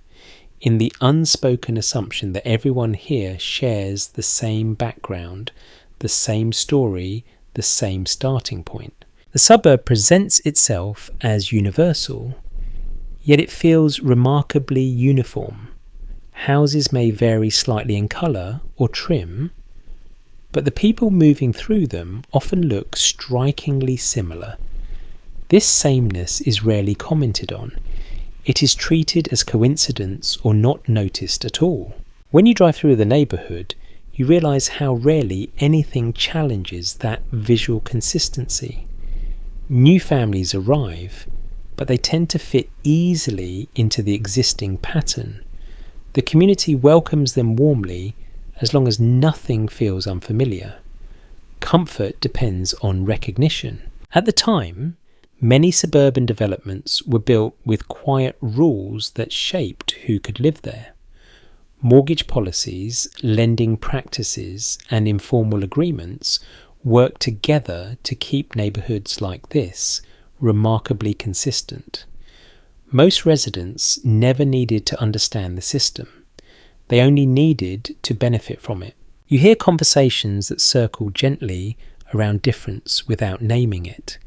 In the unspoken assumption that everyone here shares the same background, the same story, the same starting point. The suburb presents itself as universal, yet it feels remarkably uniform. Houses may vary slightly in colour or trim, but the people moving through them often look strikingly similar. This sameness is rarely commented on. It is treated as coincidence or not noticed at all. When you drive through the neighbourhood, you realise how rarely anything challenges that visual consistency. New families arrive, but they tend to fit easily into the existing pattern. The community welcomes them warmly as long as nothing feels unfamiliar. Comfort depends on recognition. At the time, many suburban developments were built with quiet rules that shaped who could live there. Mortgage policies, lending practices, and informal agreements work together to keep neighbourhoods like this remarkably consistent. Most residents never needed to understand the system. They only needed to benefit from it. You hear conversations that circle gently around difference without naming it.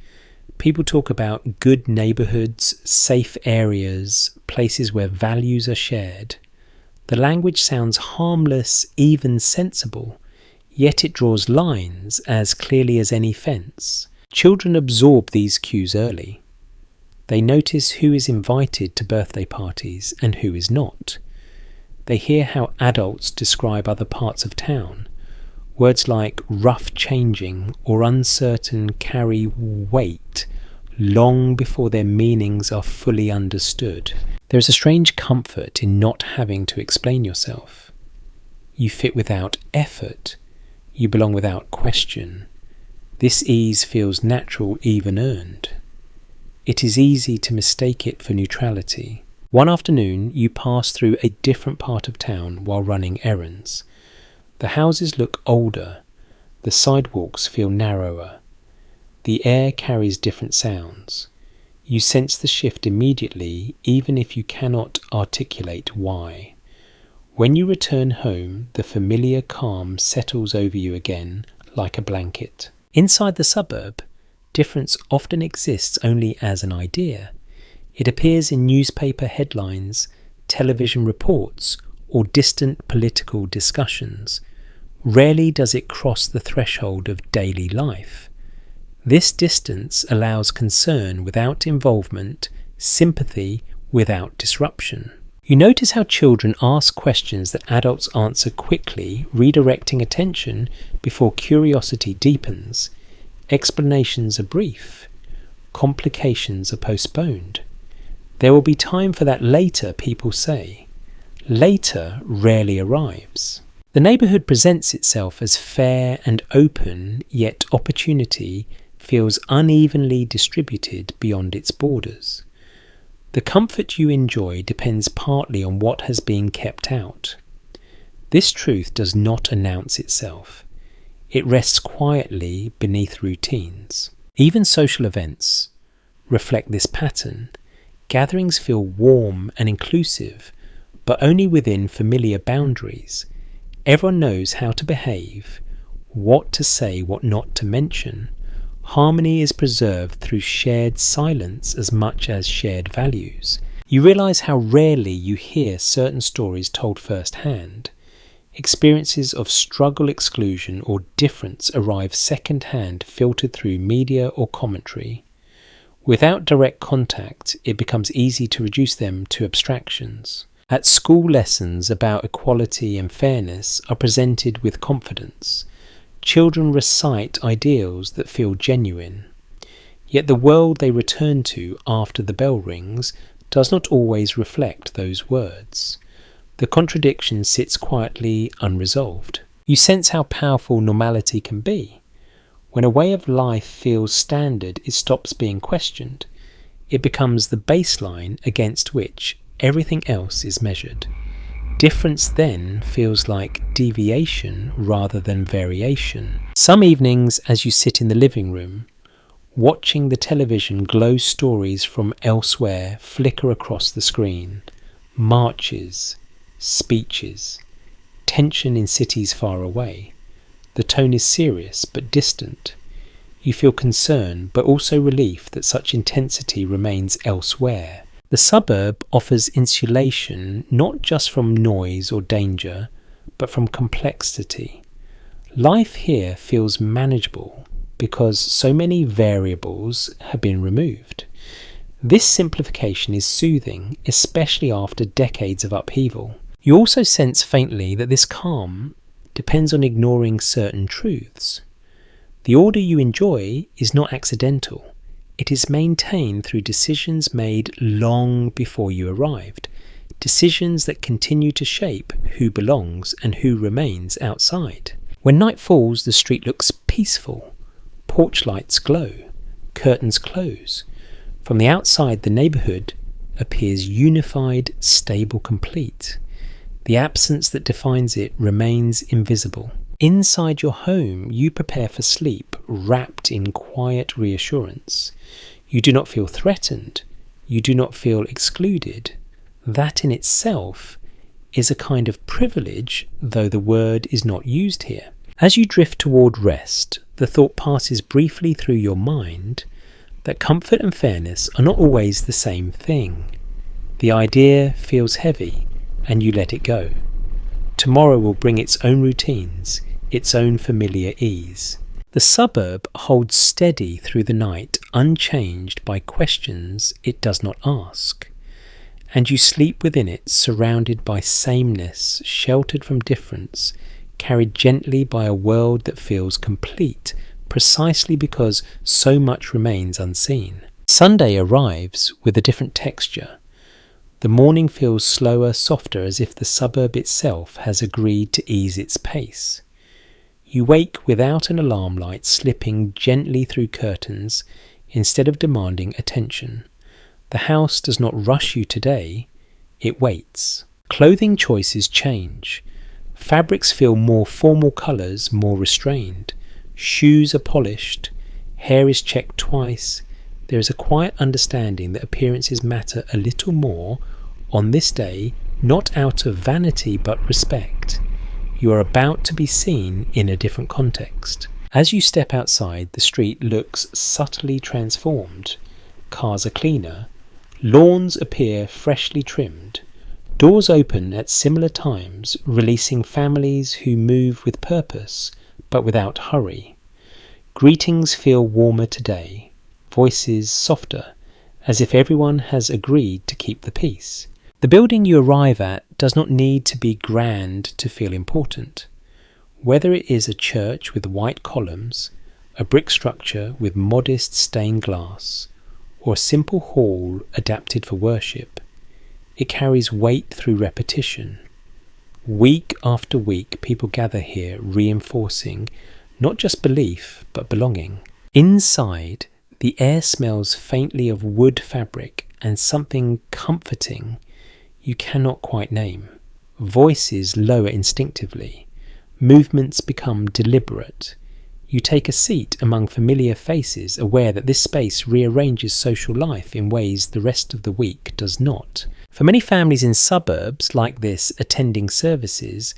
People talk about good neighbourhoods, safe areas, places where values are shared. The language sounds harmless, even sensible, yet it draws lines as clearly as any fence. Children absorb these cues early. They notice who is invited to birthday parties and who is not. They hear how adults describe other parts of town. Words like rough changing or uncertain carry weight long before their meanings are fully understood. There is a strange comfort in not having to explain yourself. You fit without effort. You belong without question. This ease feels natural, even earned. It is easy to mistake it for neutrality. One afternoon, you pass through a different part of town while running errands. The houses look older. The sidewalks feel narrower. The air carries different sounds. You sense the shift immediately, even if you cannot articulate why. When you return home, the familiar calm settles over you again like a blanket. Inside the suburb, difference often exists only as an idea. It appears in newspaper headlines, television reports, or distant political discussions. Rarely does it cross the threshold of daily life. This distance allows concern without involvement, sympathy without disruption. You notice how children ask questions that adults answer quickly, redirecting attention before curiosity deepens. Explanations are brief. Complications are postponed. There will be time for that later, people say. Later rarely arrives. The neighbourhood presents itself as fair and open, yet opportunity feels unevenly distributed beyond its borders. The comfort you enjoy depends partly on what has been kept out. This truth does not announce itself. It rests quietly beneath routines. Even social events reflect this pattern. Gatherings feel warm and inclusive, but only within familiar boundaries. Everyone knows how to behave, what to say, what not to mention. Harmony is preserved through shared silence as much as shared values. You realise how rarely you hear certain stories told firsthand. Experiences of struggle, exclusion, or difference arrive second-hand, filtered through media or commentary. Without direct contact, it becomes easy to reduce them to abstractions. At school, lessons about equality and fairness are presented with confidence. Children recite ideals that feel genuine. Yet the world they return to after the bell rings does not always reflect those words. The contradiction sits quietly unresolved. You sense how powerful normality can be. When a way of life feels standard, it stops being questioned. It becomes the baseline against which everything else is measured. Difference then feels like deviation rather than variation. Some evenings, as you sit in the living room, watching the television, glow stories from elsewhere flicker across the screen. Marches, speeches, tension in cities far away. The tone is serious but distant. You feel concern but also relief that such intensity remains elsewhere. The suburb offers insulation not just from noise or danger, but from complexity. Life here feels manageable because so many variables have been removed. This simplification is soothing, especially after decades of upheaval. You also sense faintly that this calm depends on ignoring certain truths. The order you enjoy is not accidental. It is maintained through decisions made long before you arrived, decisions that continue to shape who belongs and who remains outside. When night falls, the street looks peaceful. Porch lights glow, curtains close. From the outside, the neighbourhood appears unified, stable, complete. The absence that defines it remains invisible. Inside your home, you prepare for sleep, wrapped in quiet reassurance. You do not feel threatened. You do not feel excluded. That in itself is a kind of privilege, though the word is not used here. As you drift toward rest, the thought passes briefly through your mind that comfort and fairness are not always the same thing. The idea feels heavy, and you let it go. Tomorrow will bring its own routines, its own familiar ease. The suburb holds steady through the night, unchanged by questions it does not ask. And you sleep within it, surrounded by sameness, sheltered from difference, carried gently by a world that feels complete, precisely because so much remains unseen. Sunday arrives with a different texture. The morning feels slower, softer, as if the suburb itself has agreed to ease its pace. You wake without an alarm light slipping gently through curtains instead of demanding attention. The house does not rush you today, it waits. Clothing choices change. Fabrics feel more formal, colours more restrained. Shoes are polished. Hair is checked twice. There is a quiet understanding that appearances matter a little more on this day, not out of vanity but respect. You are about to be seen in a different context. As you step outside, the street looks subtly transformed. Cars are cleaner. Lawns appear freshly trimmed. Doors open at similar times, releasing families who move with purpose, but without hurry. Greetings feel warmer today, voices softer, as if everyone has agreed to keep the peace. The building you arrive at does not need to be grand to feel important. Whether it is a church with white columns, a brick structure with modest stained glass, or a simple hall adapted for worship, it carries weight through repetition. Week after week, people gather here, reinforcing not just belief, but belonging. Inside, the air smells faintly of wood fabric and something comforting you cannot quite name. Voices lower instinctively. Movements become deliberate. You take a seat among familiar faces, aware that this space rearranges social life in ways the rest of the week does not. For many families in suburbs like this, attending services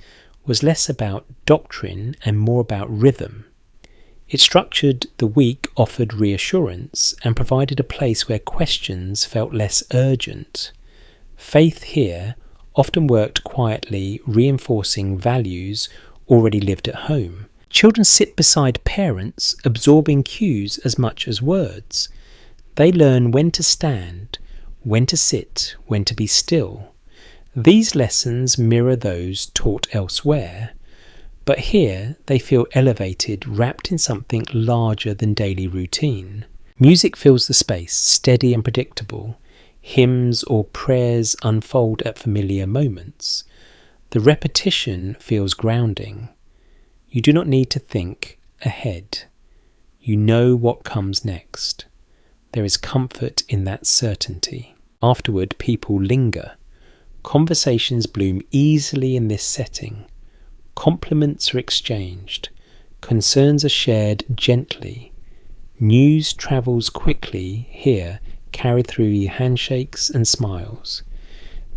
was less about doctrine and more about rhythm. It structured the week, offered reassurance, and provided a place where questions felt less urgent. Faith here often worked quietly, reinforcing values already lived at home. Children sit beside parents, absorbing cues as much as words. They learn when to stand, when to sit, when to be still. These lessons mirror those taught elsewhere, but here they feel elevated, wrapped in something larger than daily routine. Music fills the space, steady and predictable. Hymns or prayers unfold at familiar moments. The repetition feels grounding. You do not need to think ahead. You know what comes next. There is comfort in that certainty. Afterward, people linger. Conversations bloom easily in this setting. Compliments are exchanged. Concerns are shared gently. News travels quickly here, carried through handshakes and smiles.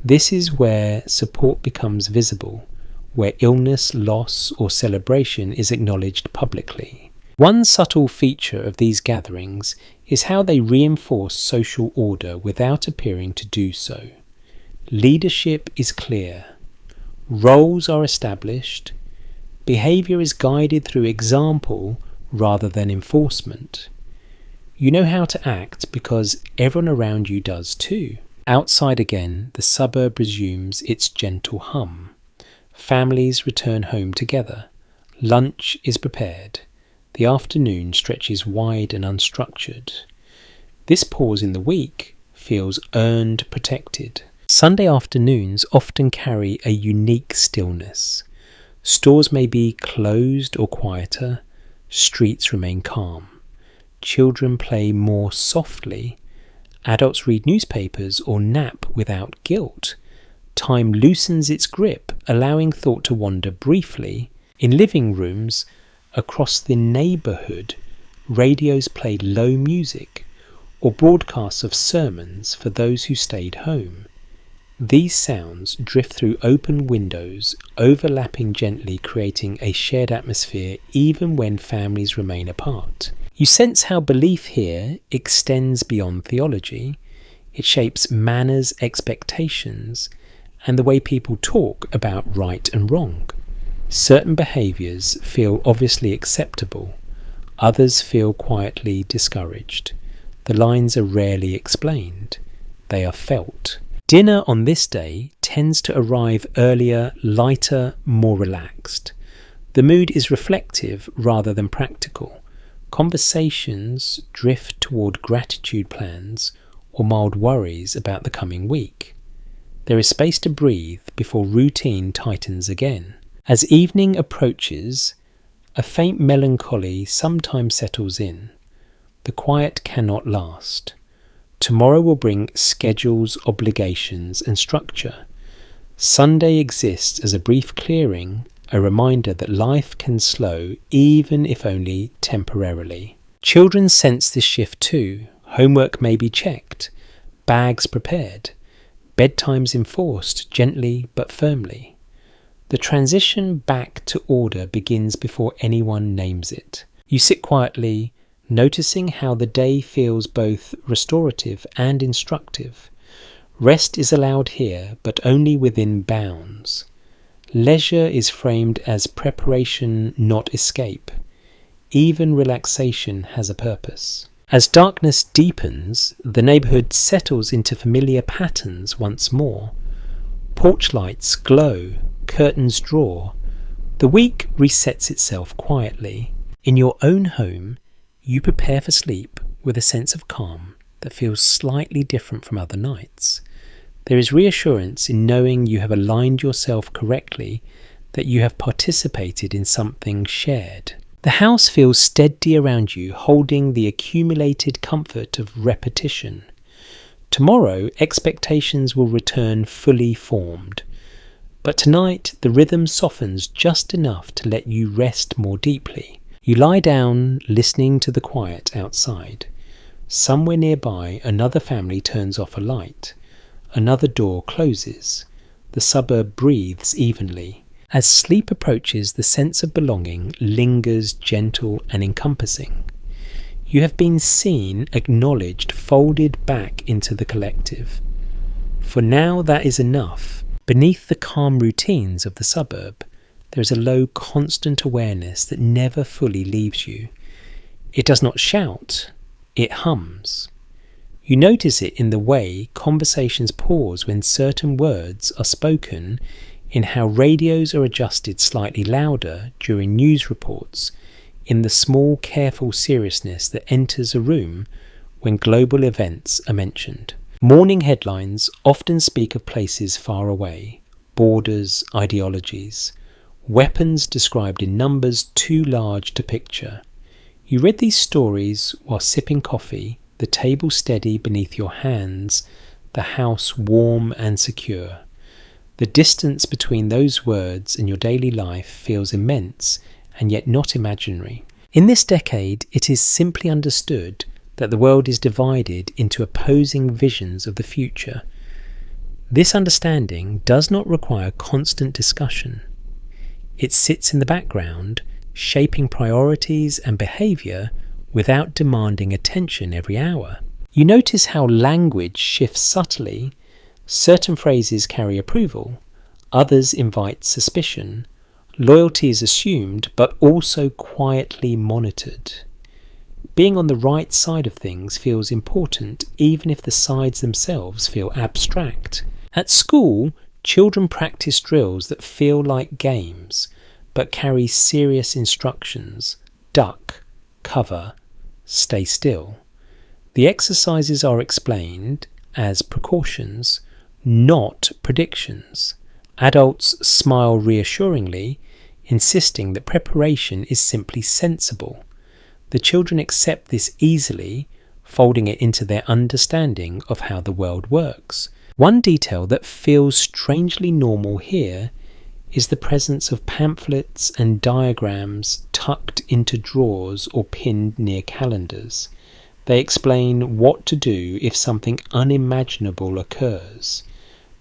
This is where support becomes visible, where illness, loss, or celebration is acknowledged publicly. One subtle feature of these gatherings is how they reinforce social order without appearing to do so. Leadership is clear. Roles are established. Behaviour is guided through example rather than enforcement. You know how to act because everyone around you does too. Outside again, the suburb resumes its gentle hum. Families return home together. Lunch is prepared. The afternoon stretches wide and unstructured. This pause in the week feels earned, protected. Sunday afternoons often carry a unique stillness. Stores may be closed or quieter. Streets remain calm. Children play more softly. Adults read newspapers or nap without guilt. Time loosens its grip, allowing thought to wander briefly. In living rooms across the neighbourhood, radios played low music or broadcasts of sermons for those who stayed home. These sounds drift through open windows, overlapping gently, creating a shared atmosphere even when families remain apart. You sense how belief here extends beyond theology. It shapes manners, expectations, and the way people talk about right and wrong. Certain behaviours feel obviously acceptable. Others feel quietly discouraged. The lines are rarely explained. They are felt. Dinner on this day tends to arrive earlier, lighter, more relaxed. The mood is reflective rather than practical. Conversations drift toward gratitude plans or mild worries about the coming week. There is space to breathe before routine tightens again. As evening approaches, a faint melancholy sometimes settles in. The quiet cannot last. Tomorrow will bring schedules, obligations, and structure. Sunday exists as a brief clearing, a reminder that life can slow, even if only temporarily. Children sense this shift too. Homework may be checked, bags prepared, bedtimes enforced gently but firmly. The transition back to order begins before anyone names it. You sit quietly, noticing how the day feels both restorative and instructive. Rest is allowed here, but only within bounds. Leisure is framed as preparation, not escape. Even relaxation has a purpose. As darkness deepens, the neighbourhood settles into familiar patterns once more. Porch lights glow, curtains draw. The week resets itself quietly. In your own home, you prepare for sleep with a sense of calm that feels slightly different from other nights. There is reassurance in knowing you have aligned yourself correctly, that you have participated in something shared. The house feels steady around you, holding the accumulated comfort of repetition. Tomorrow, expectations will return fully formed. But tonight, the rhythm softens just enough to let you rest more deeply. You lie down, listening to the quiet outside. Somewhere nearby, another family turns off a light. Another door closes. The suburb breathes evenly. As sleep approaches, the sense of belonging lingers, gentle and encompassing. You have been seen, acknowledged, folded back into the collective. For now, that is enough. Beneath the calm routines of the suburb, there is a low, constant awareness that never fully leaves you. It does not shout, it hums. You notice it in the way conversations pause when certain words are spoken, in how radios are adjusted slightly louder during news reports, in the small, careful seriousness that enters a room when global events are mentioned. Morning headlines often speak of places far away, borders, ideologies, weapons described in numbers too large to picture. You read these stories while sipping coffee, the table steady beneath your hands, the house warm and secure. The distance between those words and your daily life feels immense and yet not imaginary. In this decade, it is simply understood that the world is divided into opposing visions of the future. This understanding does not require constant discussion. It sits in the background, shaping priorities and behaviour without demanding attention every hour. You notice how language shifts subtly. Certain phrases carry approval, others invite suspicion. Loyalty is assumed, but also quietly monitored. Being on the right side of things feels important, even if the sides themselves feel abstract. At school, children practice drills that feel like games, but carry serious instructions: duck, cover, stay still. The exercises are explained as precautions, not predictions. Adults smile reassuringly, insisting that preparation is simply sensible. The children accept this easily, folding it into their understanding of how the world works. One detail that feels strangely normal here is the presence of pamphlets and diagrams tucked into drawers or pinned near calendars. They explain what to do if something unimaginable occurs.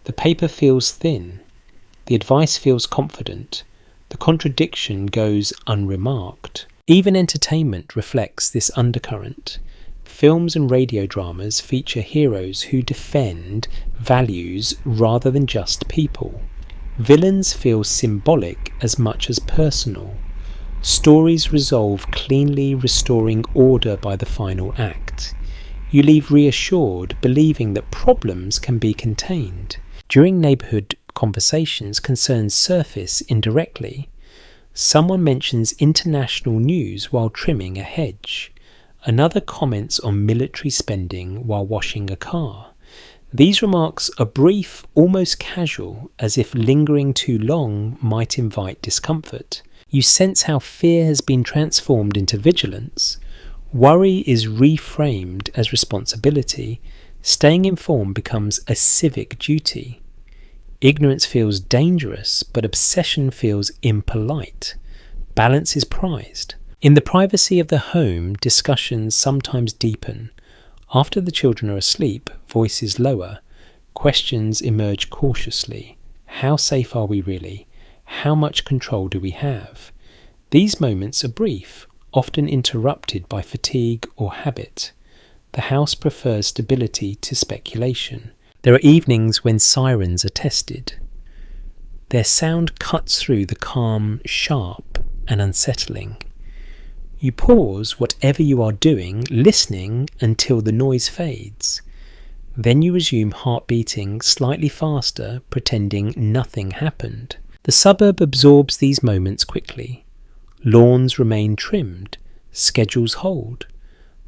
The paper feels thin. The advice feels confident. The contradiction goes unremarked. Even entertainment reflects this undercurrent. Films and radio dramas feature heroes who defend values rather than just people. Villains feel symbolic as much as personal. Stories resolve cleanly, restoring order by the final act. You leave reassured, believing that problems can be contained. During neighbourhood conversations, concerns surface indirectly. Someone mentions international news while trimming a hedge. Another comments on military spending while washing a car. These remarks are brief, almost casual, as if lingering too long might invite discomfort. You sense how fear has been transformed into vigilance. Worry is reframed as responsibility. Staying informed becomes a civic duty. Ignorance feels dangerous, but obsession feels impolite. Balance is prized. In the privacy of the home, discussions sometimes deepen. After the children are asleep, voices lower. Questions emerge cautiously. How safe are we really? How much control do we have? These moments are brief, often interrupted by fatigue or habit. The house prefers stability to speculation. There are evenings when sirens are tested. Their sound cuts through the calm, sharp and unsettling. You pause whatever you are doing, listening until the noise fades. Then you resume heart beating slightly faster, pretending nothing happened. The suburb absorbs these moments quickly. Lawns remain trimmed, schedules hold.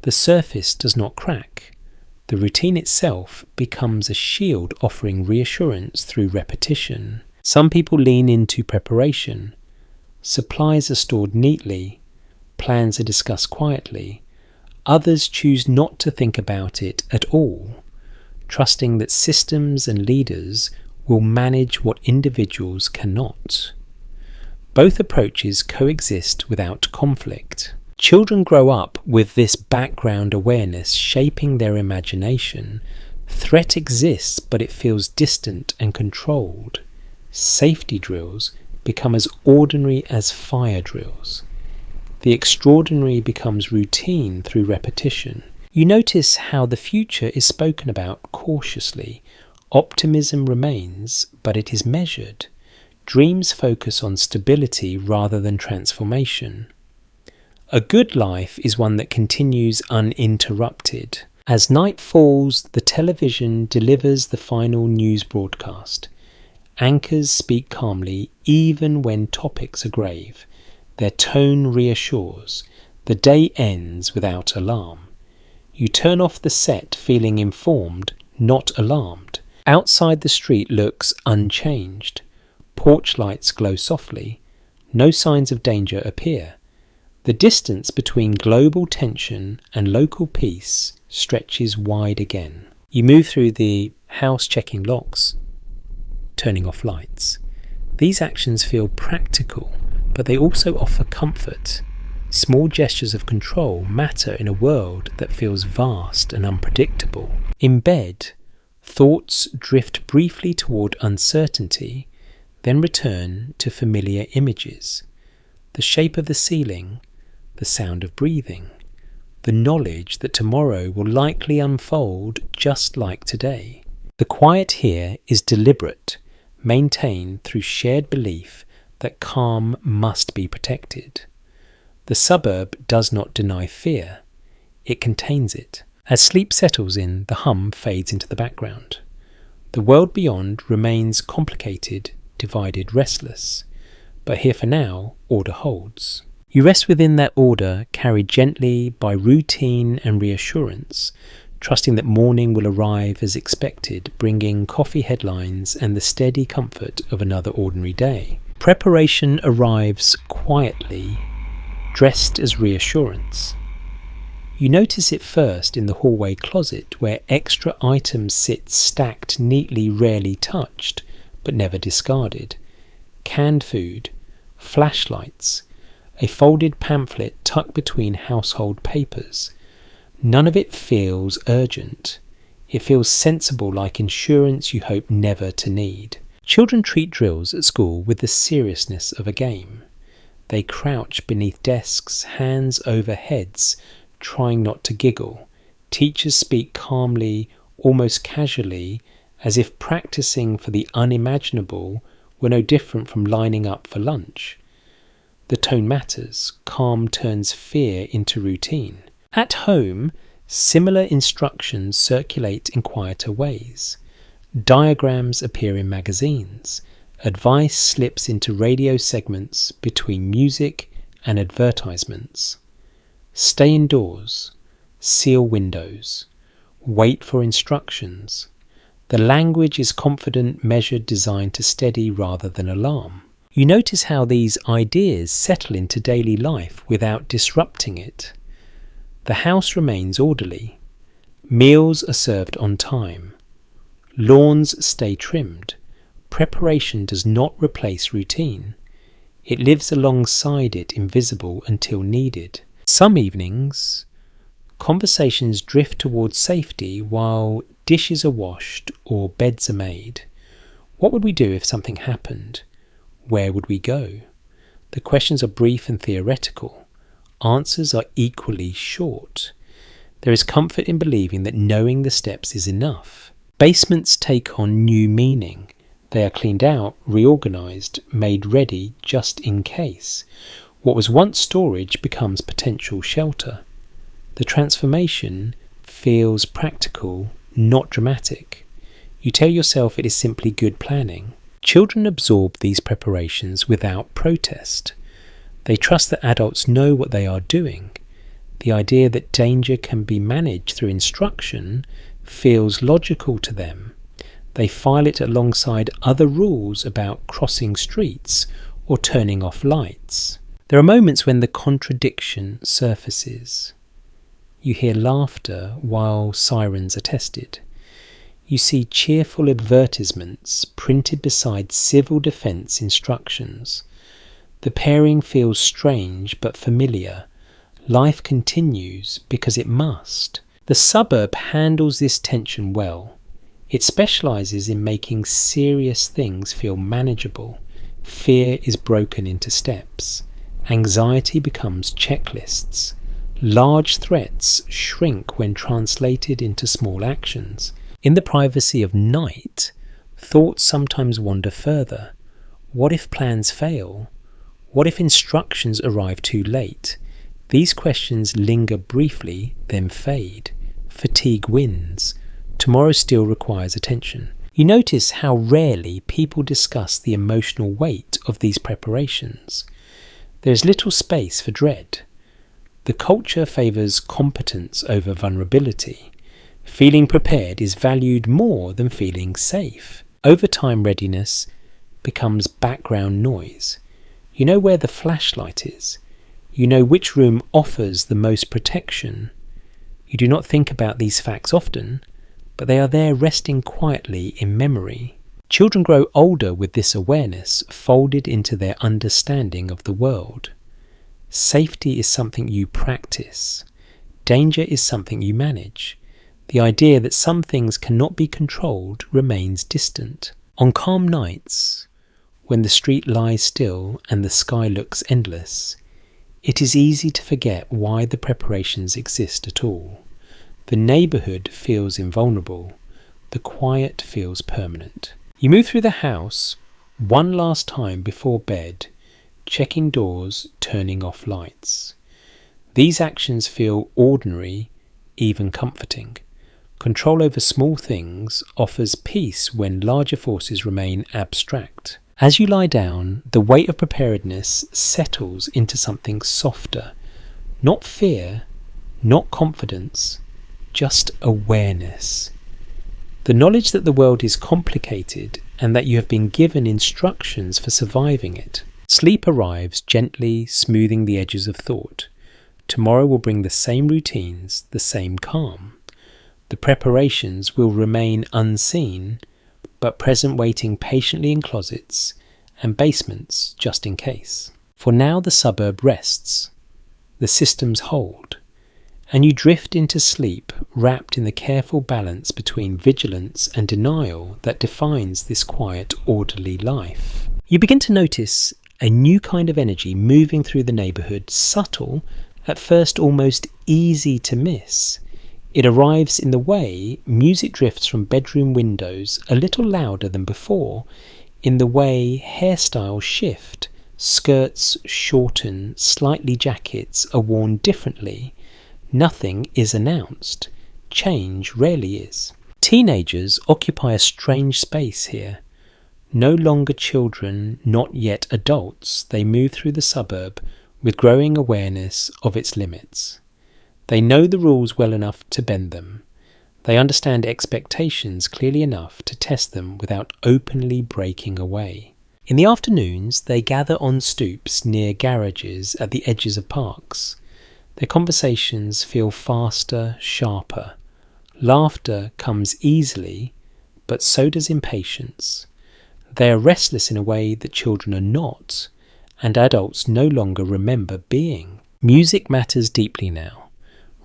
The surface does not crack. The routine itself becomes a shield offering reassurance through repetition. Some people lean into preparation. Supplies are stored neatly. Plans are discussed quietly. Others choose not to think about it at all, trusting that systems and leaders will manage what individuals cannot. Both approaches coexist without conflict. Children grow up with this background awareness shaping their imagination. Threat exists, but it feels distant and controlled. Safety drills become as ordinary as fire drills. The extraordinary becomes routine through repetition. You notice how the future is spoken about cautiously. Optimism remains, but it is measured. Dreams focus on stability rather than transformation. A good life is one that continues uninterrupted. As night falls, the television delivers the final news broadcast. Anchors speak calmly even when topics are grave. Their tone reassures. The day ends without alarm. You turn off the set feeling informed, not alarmed. Outside the street looks unchanged. Porch lights glow softly. No signs of danger appear. The distance between global tension and local peace stretches wide again. You move through the house checking locks, turning off lights. These actions feel practical, but they also offer comfort. Small gestures of control matter in a world that feels vast and unpredictable. In bed, thoughts drift briefly toward uncertainty, then return to familiar images. The shape of the ceiling, the sound of breathing, the knowledge that tomorrow will likely unfold just like today. The quiet here is deliberate, maintained through shared belief that calm must be protected. The suburb does not deny fear, it contains it. As sleep settles in, the hum fades into the background. The world beyond remains complicated, divided, restless, but here for now, order holds. You rest within that order, carried gently by routine and reassurance, trusting that morning will arrive as expected, bringing coffee headlines and the steady comfort of another ordinary day. Preparation arrives quietly, dressed as reassurance. You notice it first in the hallway closet, where extra items sit stacked neatly, rarely touched, but never discarded. Canned food, flashlights, a folded pamphlet tucked between household papers. None of it feels urgent. It feels sensible, like insurance you hope never to need. Children treat drills at school with the seriousness of a game. They crouch beneath desks, hands over heads, trying not to giggle. Teachers speak calmly, almost casually, as if practicing for the unimaginable were no different from lining up for lunch. The tone matters. Calm turns fear into routine. At home, similar instructions circulate in quieter ways. Diagrams appear in magazines. Advice slips into radio segments between music and advertisements. Stay indoors. Seal windows. Wait for instructions. The language is confident, measured, designed to steady rather than alarm. You notice how these ideas settle into daily life without disrupting it. The house remains orderly. Meals are served on time. Lawns stay trimmed. Preparation does not replace routine. It lives alongside it, invisible until needed. Some evenings, conversations drift towards safety while dishes are washed or beds are made. What would we do if something happened? Where would we go? The questions are brief and theoretical. Answers are equally short. There is comfort in believing that knowing the steps is enough. Basements take on new meaning. They are cleaned out, reorganised, made ready just in case. What was once storage becomes potential shelter. The transformation feels practical, not dramatic. You tell yourself it is simply good planning. Children absorb these preparations without protest. They trust that adults know what they are doing. The idea that danger can be managed through instruction feels logical to them. They file it alongside other rules about crossing streets or turning off lights. There are moments when the contradiction surfaces. You hear laughter while sirens are tested. You see cheerful advertisements printed beside civil defence instructions. The pairing feels strange but familiar. Life continues because it must. The Suburb handles this tension well. It specialises in making serious things feel manageable. Fear is broken into steps. Anxiety becomes checklists. Large threats shrink when translated into small actions. In the privacy of night, thoughts sometimes wander further. What if plans fail? What if instructions arrive too late? These questions linger briefly, then fade. Fatigue wins. Tomorrow still requires attention. You notice how rarely people discuss the emotional weight of these preparations. There is little space for dread. The culture favours competence over vulnerability. Feeling prepared is valued more than feeling safe. Overtime readiness becomes background noise. You know where the flashlight is. You know which room offers the most protection. You do not think about these facts often, but they are there resting quietly in memory. Children grow older with this awareness folded into their understanding of the world. Safety is something you practice. Danger is something you manage. The idea that some things cannot be controlled remains distant. On calm nights, when the street lies still and the sky looks endless, it is easy to forget why the preparations exist at all. The neighbourhood feels invulnerable. The quiet feels permanent. You move through the house one last time before bed, checking doors, turning off lights. These actions feel ordinary, even comforting. Control over small things offers peace when larger forces remain abstract. As you lie down, the weight of preparedness settles into something softer. Not fear, not confidence, just awareness. The knowledge that the world is complicated and that you have been given instructions for surviving it. Sleep arrives gently, smoothing the edges of thought. Tomorrow will bring the same routines, the same calm. The preparations will remain unseen, but present, waiting patiently in closets and basements just in case. For now the suburb rests. The systems hold. And you drift into sleep, wrapped in the careful balance between vigilance and denial that defines this quiet, orderly life. You begin to notice a new kind of energy moving through the neighbourhood, subtle, at first almost easy to miss. It arrives in the way music drifts from bedroom windows a little louder than before, in the way hairstyles shift, skirts shorten, slightly jackets are worn differently. Nothing is announced. Change rarely is. Teenagers occupy a strange space here. No longer children, not yet adults, they move through the suburb with growing awareness of its limits. They know the rules well enough to bend them. They understand expectations clearly enough to test them without openly breaking away. In the afternoons, they gather on stoops near garages at the edges of parks. Their conversations feel faster, sharper. Laughter comes easily, but so does impatience. They are restless in a way that children are not, and adults no longer remember being. Music matters deeply now.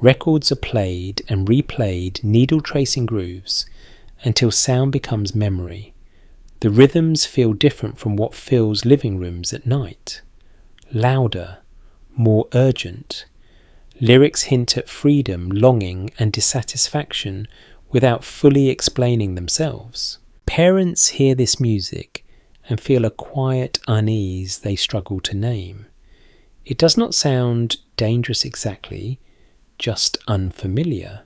Records are played and replayed, needle-tracing grooves, until sound becomes memory. The rhythms feel different from what fills living rooms at night. Louder, more urgent. Lyrics hint at freedom, longing, and dissatisfaction without fully explaining themselves. Parents hear this music and feel a quiet unease they struggle to name. It does not sound dangerous exactly, just unfamiliar.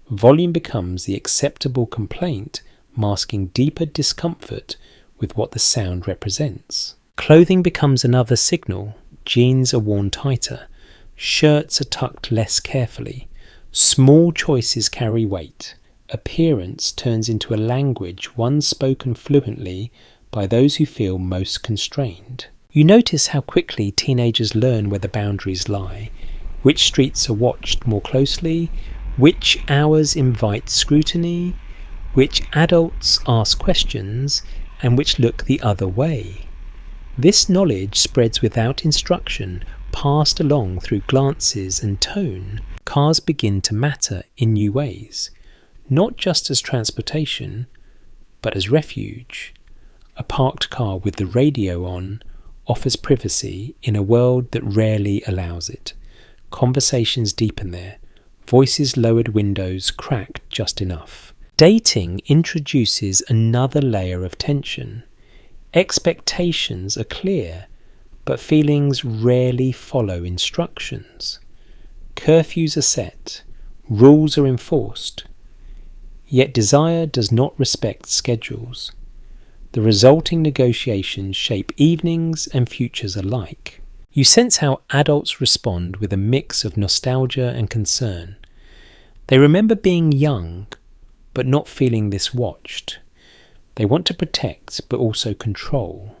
Volume becomes the acceptable complaint, masking deeper discomfort with what the sound represents. Clothing becomes another signal. Jeans are worn tighter. Shirts are tucked less carefully. Small choices carry weight. Appearance turns into a language once spoken fluently by those who feel most constrained. You notice how quickly teenagers learn where the boundaries lie, which streets are watched more closely, which hours invite scrutiny, which adults ask questions, and which look the other way. This knowledge spreads without instruction, passed along through glances and tone. Cars begin to matter in new ways, not just as transportation, but as refuge. A parked car with the radio on offers privacy in a world that rarely allows it. Conversations deepen there, voices lowered, windows cracked just enough. Dating introduces another layer of tension. Expectations are clear, but feelings rarely follow instructions. Curfews are set, rules are enforced, yet desire does not respect schedules. The resulting negotiations shape evenings and futures alike. You sense how adults respond with a mix of nostalgia and concern. They remember being young, but not feeling this watched. They want to protect, but also control.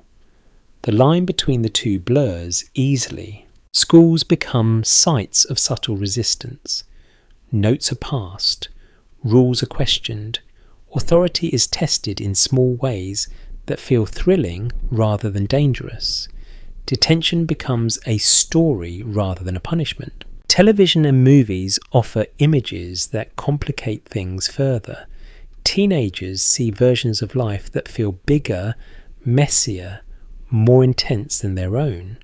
The line between the two blurs easily. Schools become sites of subtle resistance. Notes are passed. Rules are questioned. Authority is tested in small ways that feel thrilling rather than dangerous. Detention becomes a story rather than a punishment. Television and movies offer images that complicate things further. Teenagers see versions of life that feel bigger, messier, more intense than their own.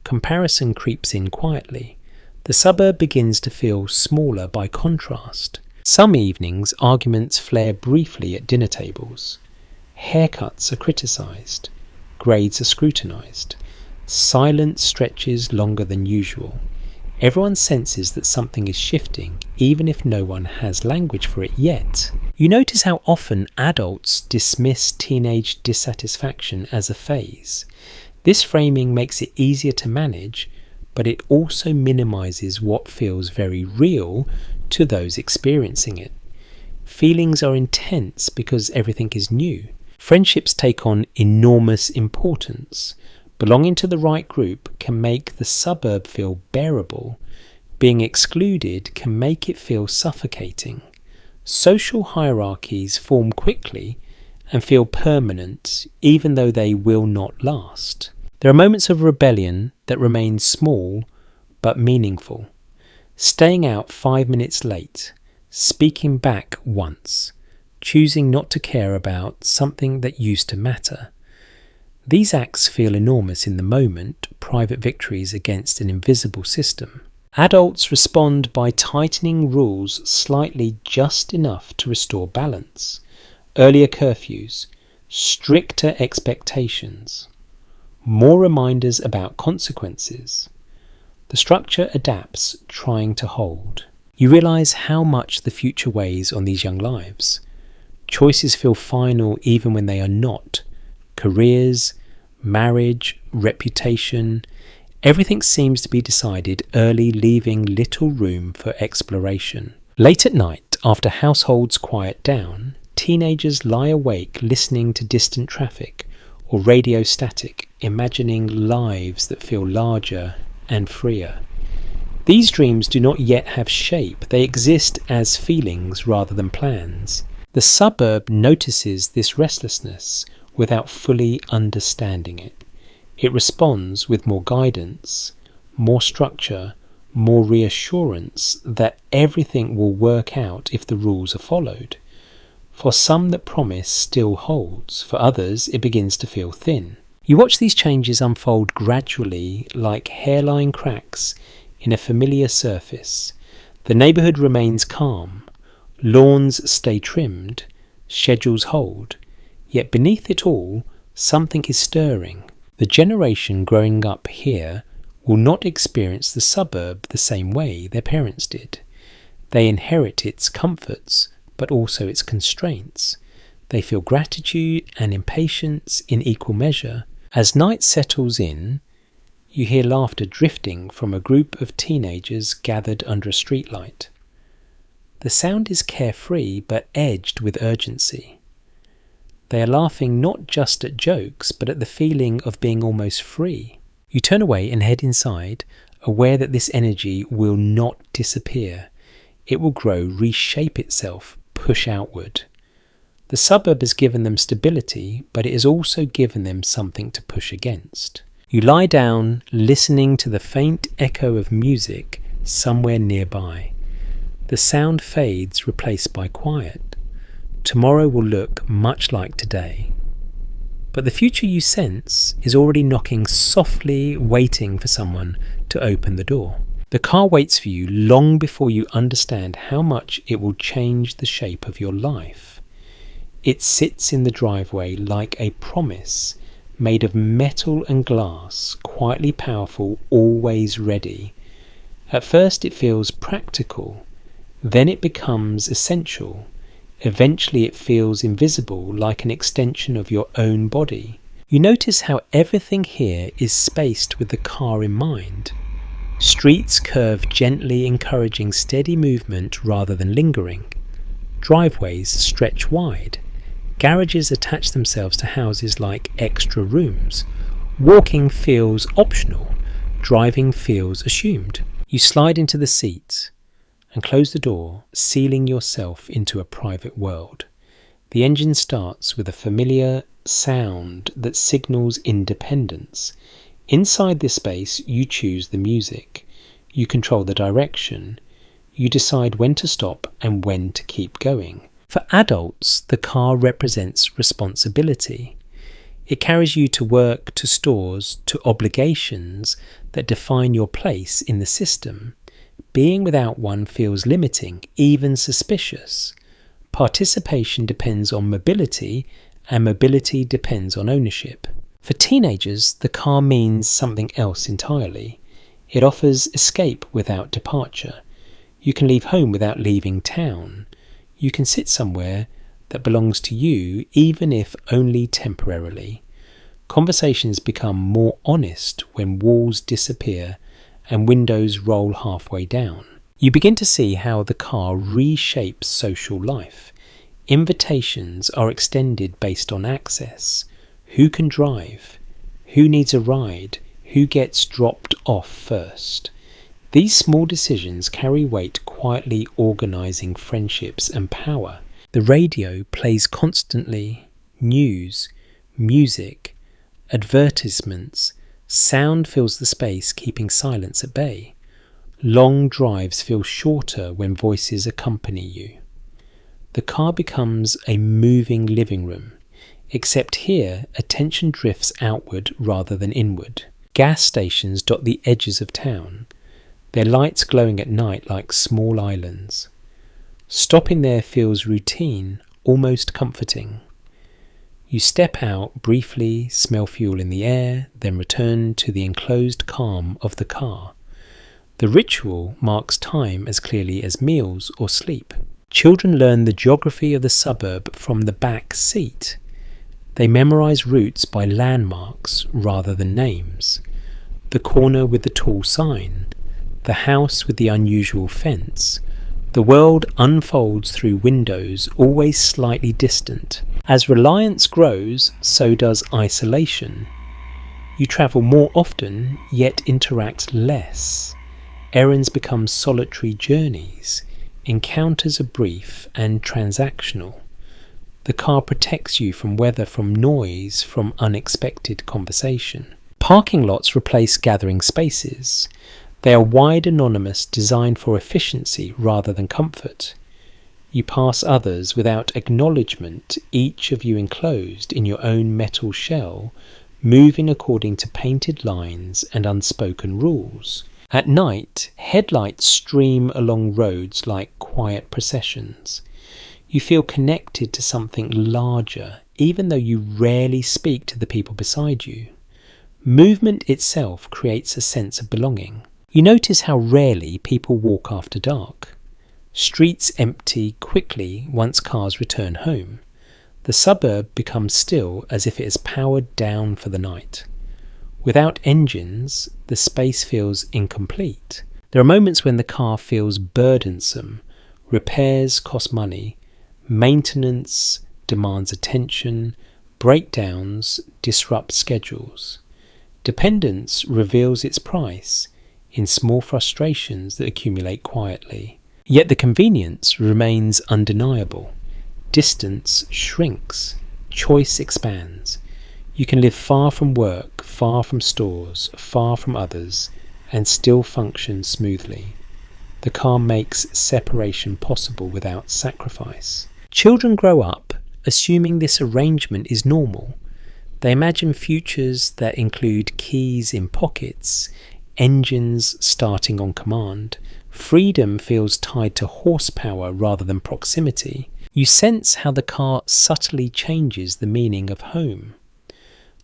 Comparison creeps in quietly. The suburb begins to feel smaller by contrast. Some evenings, arguments flare briefly at dinner tables. Haircuts are criticised. Grades are scrutinised. Silence stretches longer than usual. Everyone senses that something is shifting, even if no one has language for it yet. You notice how often adults dismiss teenage dissatisfaction as a phase. This framing makes it easier to manage, but it also minimises what feels very real to those experiencing it. Feelings are intense because everything is new. Friendships take on enormous importance. Belonging to the right group can make the suburb feel bearable. Being excluded can make it feel suffocating. Social hierarchies form quickly and feel permanent, even though they will not last. There are moments of rebellion that remain small but meaningful. Staying out 5 minutes late, speaking back once, choosing not to care about something that used to matter. These acts feel enormous in the moment, private victories against an invisible system. Adults respond by tightening rules slightly, just enough to restore balance. Earlier curfews, stricter expectations, more reminders about consequences. The structure adapts, trying to hold. You realise how much the future weighs on these young lives. Choices feel final even when they are not. Careers, marriage, reputation, everything seems to be decided early, leaving little room for exploration. Late at night, after households quiet down, teenagers lie awake listening to distant traffic or radio static, imagining lives that feel larger and freer. These dreams do not yet have shape. They exist as feelings rather than plans. The suburb notices this restlessness without fully understanding it. It responds with more guidance, more structure, more reassurance that everything will work out if the rules are followed. For some, that promise still holds. For others, it begins to feel thin. You watch these changes unfold gradually, like hairline cracks in a familiar surface. The neighbourhood remains calm. Lawns stay trimmed, schedules hold, yet beneath it all, something is stirring. The generation growing up here will not experience the suburb the same way their parents did. They inherit its comforts, but also its constraints. They feel gratitude and impatience in equal measure. As night settles in, you hear laughter drifting from a group of teenagers gathered under a streetlight. The sound is carefree but edged with urgency. They are laughing not just at jokes, but at the feeling of being almost free. You turn away and head inside, aware that this energy will not disappear. It will grow, reshape itself, push outward. The suburb has given them stability, but it has also given them something to push against. You lie down, listening to the faint echo of music somewhere nearby. The sound fades, replaced by quiet. Tomorrow will look much like today. But the future you sense is already knocking softly, waiting for someone to open the door. The car waits for you long before you understand how much it will change the shape of your life. It sits in the driveway like a promise, made of metal and glass, quietly powerful, always ready. At first it feels practical, then it becomes essential. Eventually it feels invisible, like an extension of your own body. You notice how everything here is spaced with the car in mind. Streets curve gently, encouraging steady movement rather than lingering. Driveways stretch wide. Garages attach themselves to houses like extra rooms. Walking feels optional. Driving feels assumed. You slide into the seat and close the door, sealing yourself into a private world. The engine starts with a familiar sound that signals independence. Inside this space, you choose the music. You control the direction. You decide when to stop and when to keep going. For adults, the car represents responsibility. It carries you to work, to stores, to obligations that define your place in the system. Being without one feels limiting, even suspicious. Participation depends on mobility, and mobility depends on ownership. For teenagers, the car means something else entirely. It offers escape without departure. You can leave home without leaving town. You can sit somewhere that belongs to you, even if only temporarily. Conversations become more honest when walls disappear and windows roll halfway down. You begin to see how the car reshapes social life. Invitations are extended based on access. Who can drive? Who needs a ride? Who gets dropped off first? These small decisions carry weight, quietly organising friendships and power. The radio plays constantly. News, music, advertisements. Sound fills the space, keeping silence at bay. Long drives feel shorter when voices accompany you. The car becomes a moving living room, except here attention drifts outward rather than inward. Gas stations dot the edges of town, their lights glowing at night like small islands. Stopping there feels routine, almost comforting. You step out briefly, smell fuel in the air, then return to the enclosed calm of the car. The ritual marks time as clearly as meals or sleep. Children learn the geography of the suburb from the back seat. They memorize routes by landmarks rather than names. The corner with the tall sign, the house with the unusual fence. The world unfolds through windows, always slightly distant. As reliance grows, so does isolation. You travel more often, yet interact less. Errands become solitary journeys. Encounters are brief and transactional. The car protects you from weather, from noise, from unexpected conversation. Parking lots replace gathering spaces. They are wide, anonymous, designed for efficiency rather than comfort. You pass others without acknowledgement, each of you enclosed in your own metal shell, moving according to painted lines and unspoken rules. At night, headlights stream along roads like quiet processions. You feel connected to something larger, even though you rarely speak to the people beside you. Movement itself creates a sense of belonging. You notice how rarely people walk after dark. Streets empty quickly once cars return home. The suburb becomes still as if it is powered down for the night. Without engines, the space feels incomplete. There are moments when the car feels burdensome. Repairs cost money. Maintenance demands attention. Breakdowns disrupt schedules. Dependence reveals its price in small frustrations that accumulate quietly. Yet the convenience remains undeniable. Distance shrinks. Choice expands. You can live far from work, far from stores, far from others, and still function smoothly. The car makes separation possible without sacrifice. Children grow up assuming this arrangement is normal. They imagine futures that include keys in pockets, engines starting on command. Freedom feels tied to horsepower rather than proximity. You sense how the car subtly changes the meaning of home.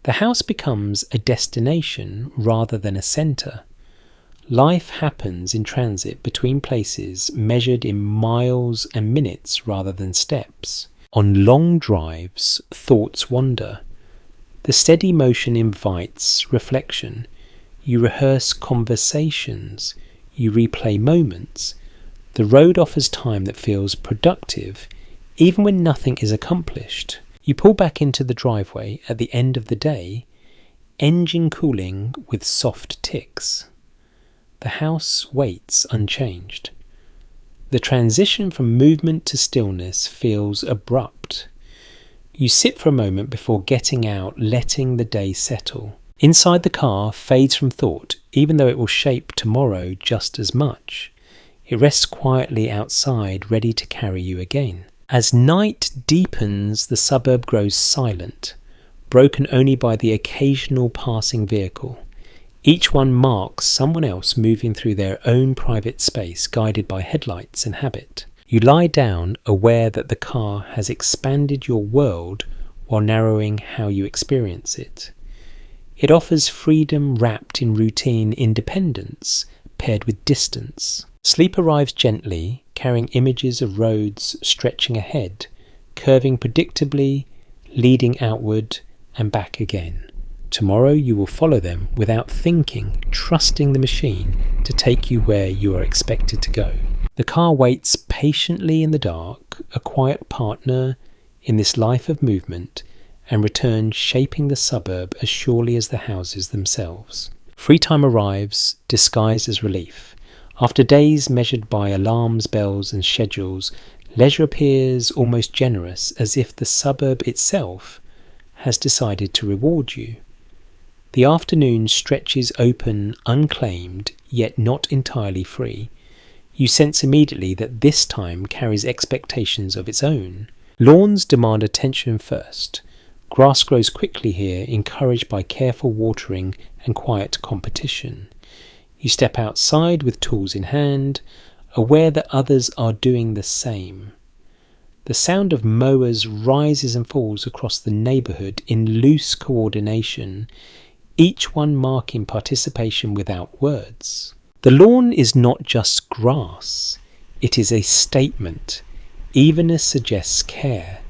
The house becomes a destination rather than a centre. Life happens in transit between places measured in miles and minutes rather than steps. On long drives, thoughts wander. The steady motion invites reflection. You rehearse conversations. You replay moments. The road offers time that feels productive, even when nothing is accomplished. You pull back into the driveway at the end of the day, engine cooling with soft ticks. The house waits unchanged. The transition from movement to stillness feels abrupt. You sit for a moment before getting out, letting the day settle. Inside the car fades from thought, even though it will shape tomorrow just as much. It rests quietly outside, ready to carry you again. As night deepens, the suburb grows silent, broken only by the occasional passing vehicle. Each one marks someone else moving through their own private space, guided by headlights and habit. You lie down, aware that the car has expanded your world while narrowing how you experience it. It offers freedom wrapped in routine independence, paired with distance. Sleep arrives gently, carrying images of roads stretching ahead, curving predictably, leading outward and back again. Tomorrow you will follow them without thinking, trusting the machine to take you where you are expected to go. The car waits patiently in the dark, a quiet partner in this life of movement, and returns shaping the suburb as surely as the houses themselves. Free time arrives, disguised as relief. After days measured by alarms, bells and schedules, leisure appears almost generous, as if the suburb itself has decided to reward you. The afternoon stretches open unclaimed, yet not entirely free. You sense immediately that this time carries expectations of its own. Lawns demand attention first. Grass grows quickly here, encouraged by careful watering and quiet competition. You step outside with tools in hand, aware that others are doing the same. The sound of mowers rises and falls across the neighbourhood in loose coordination, each one marking participation without words. The lawn is not just grass, it is a statement. Evenness suggests care.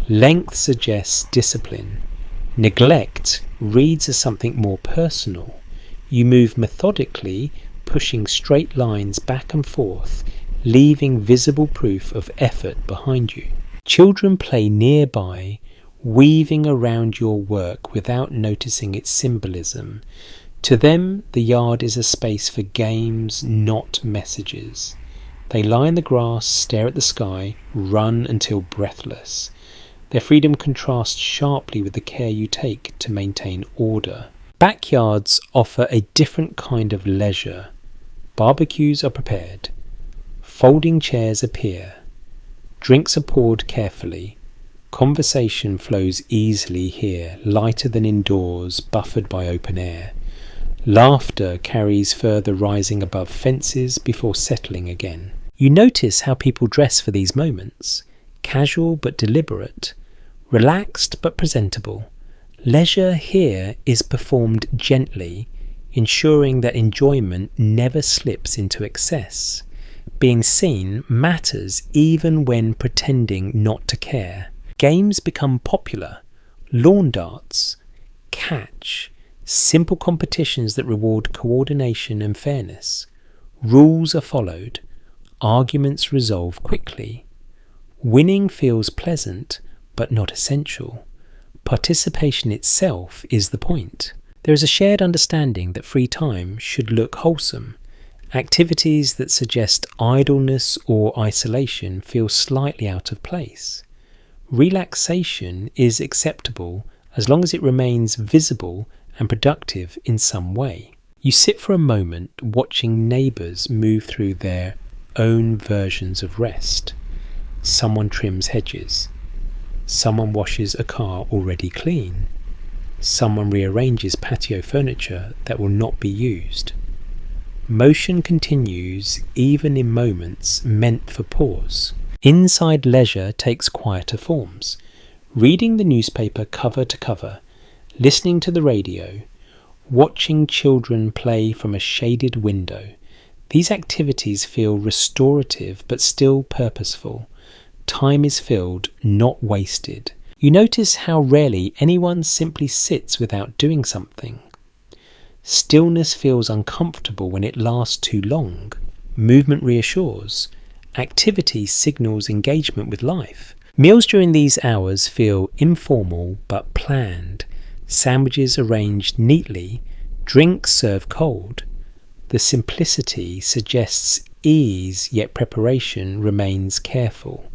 Length suggests discipline. Neglect reads as something more personal. You move methodically, pushing straight lines back and forth, leaving visible proof of effort behind you. Children play nearby, weaving around your work without noticing its symbolism. To them, the yard is a space for games, not messages. They lie in the grass, stare at the sky, run until breathless. Their freedom contrasts sharply with the care you take to maintain order. Backyards offer a different kind of leisure. Barbecues are prepared. Folding chairs appear. Drinks are poured carefully. Conversation flows easily here, lighter than indoors, buffered by open air. Laughter carries further, rising above fences before settling again. You notice how people dress for these moments. Casual but deliberate, relaxed but presentable. Leisure here is performed gently, ensuring that enjoyment never slips into excess. Being seen matters even when pretending not to care. Games become popular. Lawn darts, catch, simple competitions that reward coordination and fairness. Rules are followed. Arguments resolve quickly. Winning feels pleasant, but not essential. Participation itself is the point. There is a shared understanding that free time should look wholesome. Activities that suggest idleness or isolation feel slightly out of place. Relaxation is acceptable as long as it remains visible and productive in some way. You sit for a moment watching neighbours move through their own versions of rest. Someone trims hedges. Someone washes a car already clean. Someone rearranges patio furniture that will not be used. Motion continues even in moments meant for pause. Inside leisure takes quieter forms. Reading the newspaper cover to cover, listening to the radio, watching children play from a shaded window. These activities feel restorative but still purposeful. Time is filled, not wasted. You notice how rarely anyone simply sits without doing something. Stillness feels uncomfortable when it lasts too long. Movement reassures. Activity signals engagement with life. Meals during these hours feel informal but planned. Sandwiches arranged neatly. Drinks served cold. The simplicity suggests ease, yet preparation remains careful.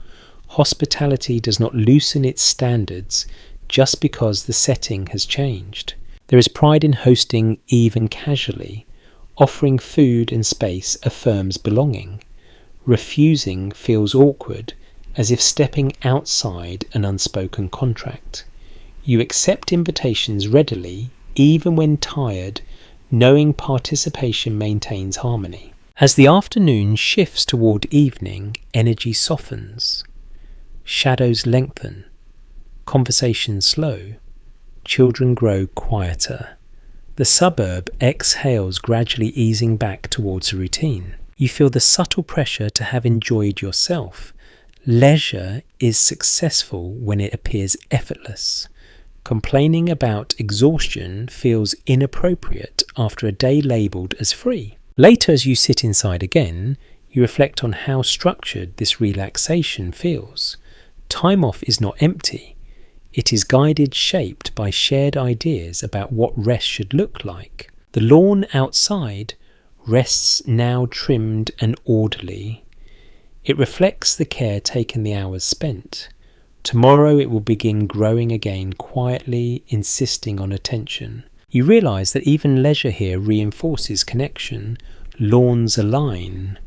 Hospitality does not loosen its standards just because the setting has changed. There is pride in hosting even casually. Offering food and space affirms belonging. Refusing feels awkward, as if stepping outside an unspoken contract. You accept invitations readily, even when tired, knowing participation maintains harmony. As the afternoon shifts toward evening, energy softens. Shadows lengthen. Conversations slow. Children grow quieter. The suburb exhales, gradually easing back towards a routine. You feel the subtle pressure to have enjoyed yourself. Leisure is successful when it appears effortless. Complaining about exhaustion feels inappropriate after a day labelled as free. Later, as you sit inside again, you reflect on how structured this relaxation feels. Time off is not empty. It is guided, shaped by shared ideas about what rest should look like. The lawn outside rests now trimmed and orderly. It reflects the care taken the hours spent. Tomorrow it will begin growing again quietly, insisting on attention. You realise that even leisure here reinforces connection. Lawns align.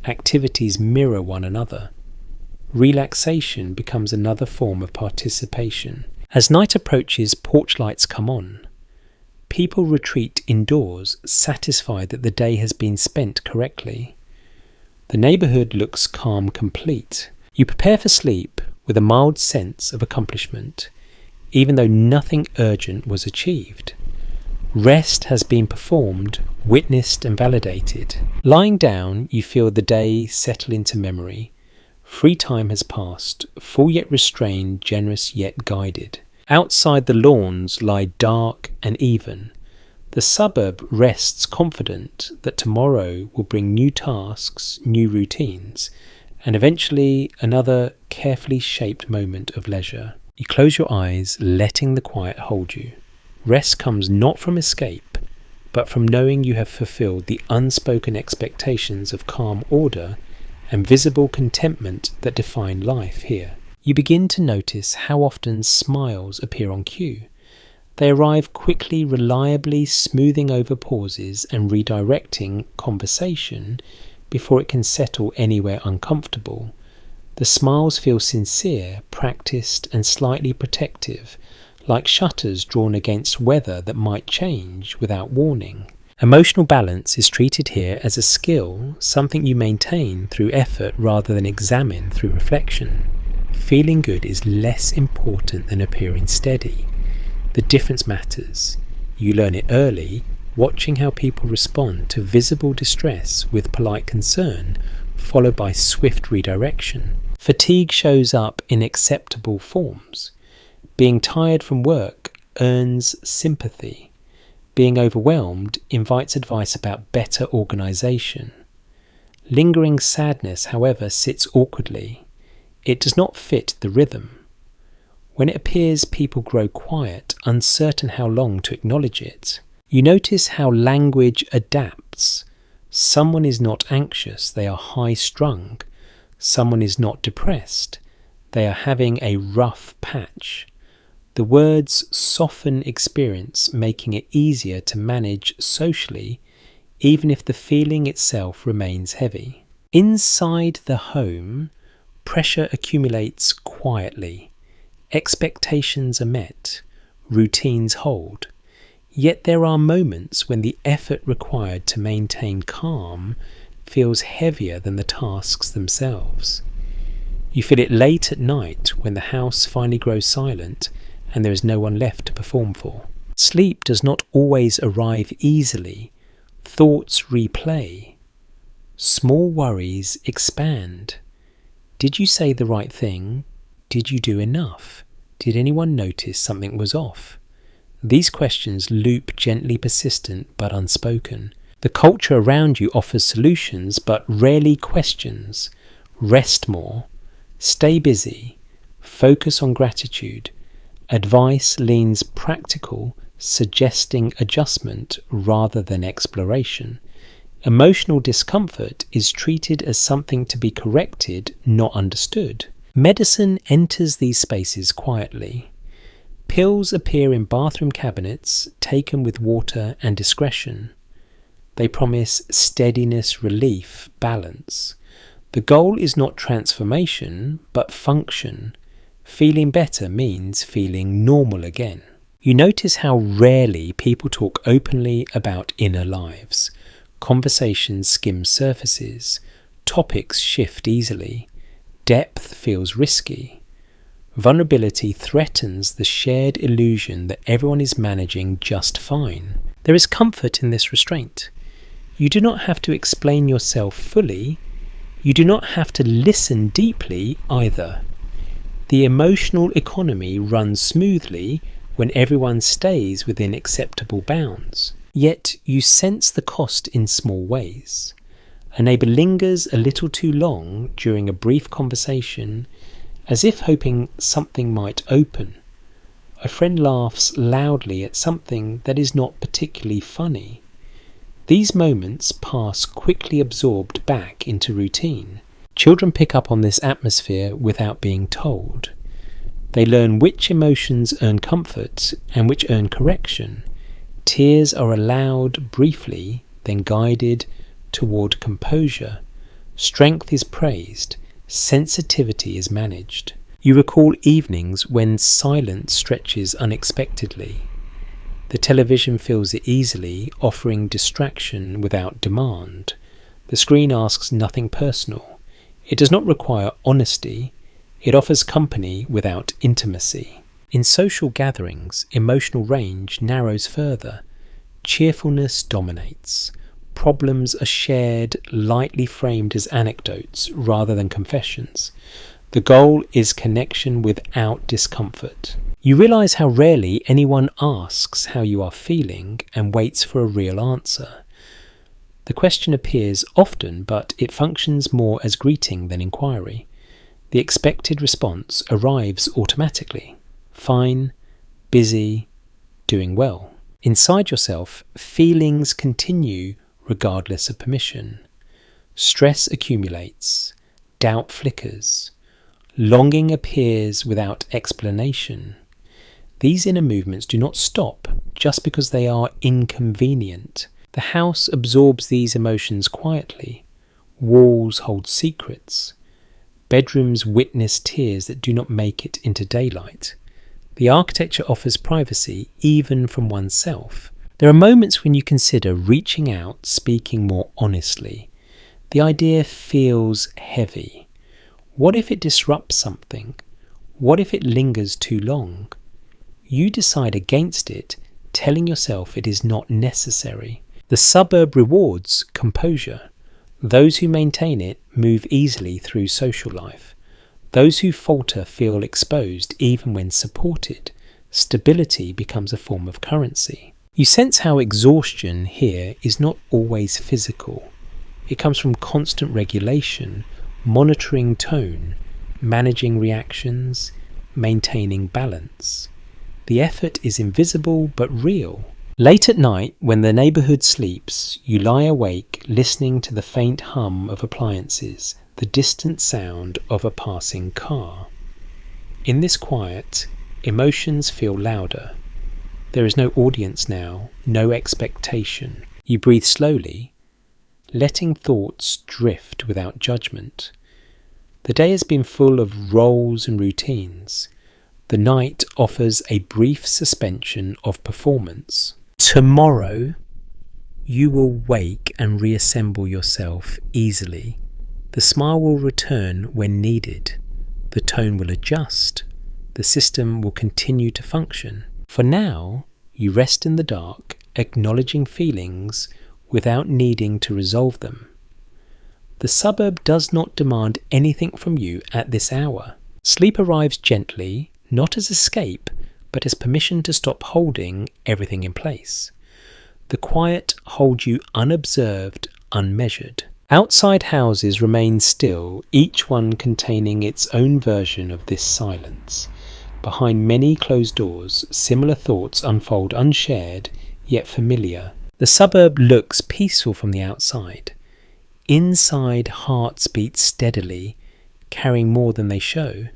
Activities mirror one another. Relaxation becomes another form of participation. As night approaches, porch lights come on. People retreat indoors, satisfied that the day has been spent correctly. The neighbourhood looks calm, complete. You prepare for sleep with a mild sense of accomplishment, even though nothing urgent was achieved. Rest has been performed, witnessed and validated. Lying down, you feel the day settle into memory. Free time has passed, full yet restrained, generous yet guided. Outside, the lawns lie dark and even. The suburb rests confident that tomorrow will bring new tasks, new routines, and eventually another carefully shaped moment of leisure. You close your eyes, letting the quiet hold you. Rest comes not from escape, but from knowing you have fulfilled the unspoken expectations of calm order and visible contentment that define life here. You begin to notice how often smiles appear on cue. They arrive quickly, reliably, smoothing over pauses and redirecting conversation before it can settle anywhere uncomfortable. The smiles feel sincere, practiced, and slightly protective, like shutters drawn against weather that might change without warning. Emotional balance is treated here as a skill, something you maintain through effort rather than examine through reflection. Feeling good is less important than appearing steady. The difference matters. You learn it early, watching how people respond to visible distress with polite concern, followed by swift redirection. Fatigue shows up in acceptable forms. Being tired from work earns sympathy. Being overwhelmed invites advice about better organisation. Lingering sadness, however, sits awkwardly. It does not fit the rhythm. When it appears, people grow quiet, uncertain how long to acknowledge it. You notice how language adapts. Someone is not anxious, they are high-strung. Someone is not depressed, they are having a rough patch. The words soften experience, making it easier to manage socially, even if the feeling itself remains heavy. Inside the home, pressure accumulates quietly. Expectations are met, routines hold. Yet there are moments when the effort required to maintain calm feels heavier than the tasks themselves. You feel it late at night when the house finally grows silent and there is no one left to perform for. Sleep does not always arrive easily. Thoughts replay. Small worries expand. Did you say the right thing? Did you do enough? Did anyone notice something was off? These questions loop gently persistent but unspoken. The culture around you offers solutions but rarely questions. Rest more. Stay busy. Focus on gratitude. Advice leans practical, suggesting adjustment rather than exploration. Emotional discomfort is treated as something to be corrected, not understood. Medicine enters these spaces quietly. Pills appear in bathroom cabinets, taken with water and discretion. They promise steadiness, relief, balance. The goal is not transformation, but function. Feeling better means feeling normal again. You notice how rarely people talk openly about inner lives. Conversations skim surfaces. Topics shift easily. Depth feels risky. Vulnerability threatens the shared illusion that everyone is managing just fine. There is comfort in this restraint. You do not have to explain yourself fully. You do not have to listen deeply either. The emotional economy runs smoothly when everyone stays within acceptable bounds. Yet you sense the cost in small ways. A neighbour lingers a little too long during a brief conversation, as if hoping something might open. A friend laughs loudly at something that is not particularly funny. These moments pass quickly absorbed back into routine. Children pick up on this atmosphere without being told. They learn which emotions earn comfort and which earn correction. Tears are allowed briefly, then guided toward composure. Strength is praised. Sensitivity is managed. You recall evenings when silence stretches unexpectedly. The television fills it easily, offering distraction without demand. The screen asks nothing personal. It does not require honesty. It offers company without intimacy. In social gatherings, emotional range narrows further. Cheerfulness dominates. Problems are shared, lightly framed as anecdotes rather than confessions. The goal is connection without discomfort. You realise how rarely anyone asks how you are feeling and waits for a real answer. The question appears often, but it functions more as greeting than inquiry. The expected response arrives automatically. Fine, busy, doing well. Inside yourself, feelings continue regardless of permission. Stress accumulates. Doubt flickers. Longing appears without explanation. These inner movements do not stop just because they are inconvenient. The house absorbs these emotions quietly. Walls hold secrets. Bedrooms witness tears that do not make it into daylight. The architecture offers privacy even from oneself. There are moments when you consider reaching out, speaking more honestly. The idea feels heavy. What if it disrupts something? What if it lingers too long? You decide against it, telling yourself it is not necessary. The suburb rewards composure. Those who maintain it move easily through social life. Those who falter feel exposed even when supported. Stability becomes a form of currency. You sense how exhaustion here is not always physical. It comes from constant regulation, monitoring tone, managing reactions, maintaining balance. The effort is invisible but real. Late at night, when the neighbourhood sleeps, you lie awake listening to the faint hum of appliances, the distant sound of a passing car. In this quiet, emotions feel louder. There is no audience now, no expectation. You breathe slowly, letting thoughts drift without judgment. The day has been full of roles and routines. The night offers a brief suspension of performance. Tomorrow, you will wake and reassemble yourself easily. The smile will return when needed. The tone will adjust. The system will continue to function. For now, you rest in the dark, acknowledging feelings without needing to resolve them. The suburb does not demand anything from you at this hour. Sleep arrives gently, not as escape, but as permission to stop holding everything in place. The quiet holds you unobserved, unmeasured. Outside houses remain still, each one containing its own version of this silence. Behind many closed doors, similar thoughts unfold unshared, yet familiar. The suburb looks peaceful from the outside. Inside, hearts beat steadily, carrying more than they show.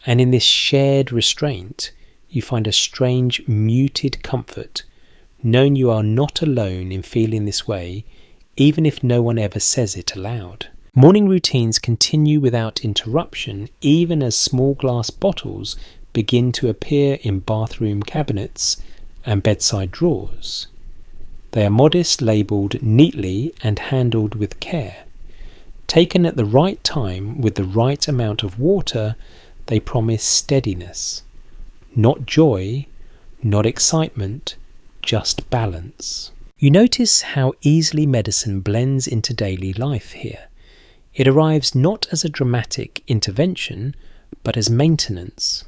And in this shared restraint, you find a strange, muted comfort, knowing you are not alone in feeling this way, even if no one ever says it aloud. Morning routines continue without interruption, even as small glass bottles begin to appear in bathroom cabinets and bedside drawers. They are modest, labelled neatly and handled with care. Taken at the right time with the right amount of water, they promise steadiness. Not joy, not excitement, just balance. You notice how easily medicine blends into daily life here. It arrives not as a dramatic intervention, but as maintenance.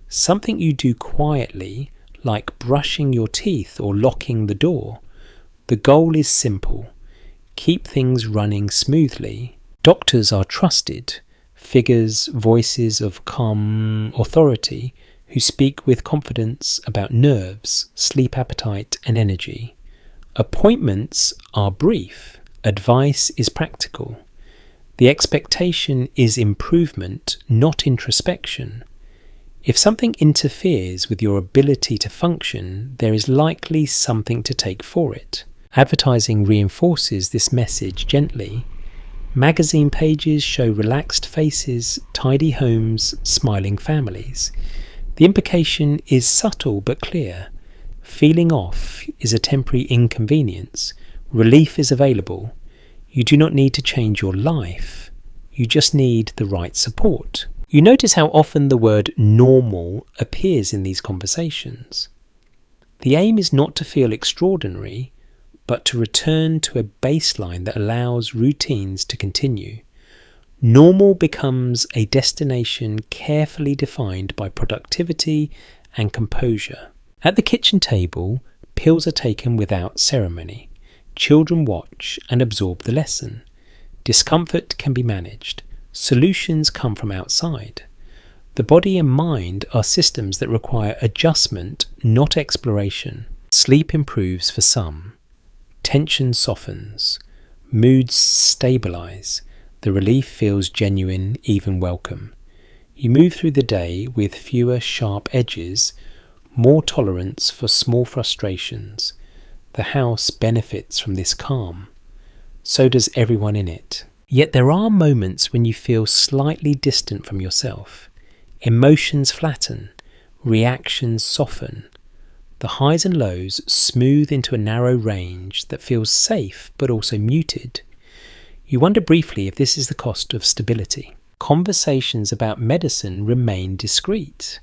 Something you do quietly, like brushing your teeth or locking the door. The goal is simple: keep things running smoothly. Doctors are trusted, figures, voices of calm authority who speak with confidence about nerves, sleep appetite and energy. Appointments are brief, advice is practical. The expectation is improvement, not introspection. If something interferes with your ability to function, there is likely something to take for it. Advertising reinforces this message gently. Magazine pages show relaxed faces, tidy homes, smiling families. The implication is subtle but clear. Feeling off is a temporary inconvenience. Relief is available. You do not need to change your life. You just need the right support. You notice how often the word normal appears in these conversations. The aim is not to feel extraordinary, but to return to a baseline that allows routines to continue. Normal becomes a destination carefully defined by productivity and composure. At the kitchen table, pills are taken without ceremony. Children watch and absorb the lesson. Discomfort can be managed. Solutions come from outside. The body and mind are systems that require adjustment, not exploration. Sleep improves for some. Tension softens. Moods stabilize. The relief feels genuine, even welcome. You move through the day with fewer sharp edges, more tolerance for small frustrations. The house benefits from this calm. So does everyone in it. Yet there are moments when you feel slightly distant from yourself. Emotions flatten, reactions soften. The highs and lows smooth into a narrow range that feels safe but also muted. You wonder briefly if this is the cost of stability. Conversations about medicine remain discreet.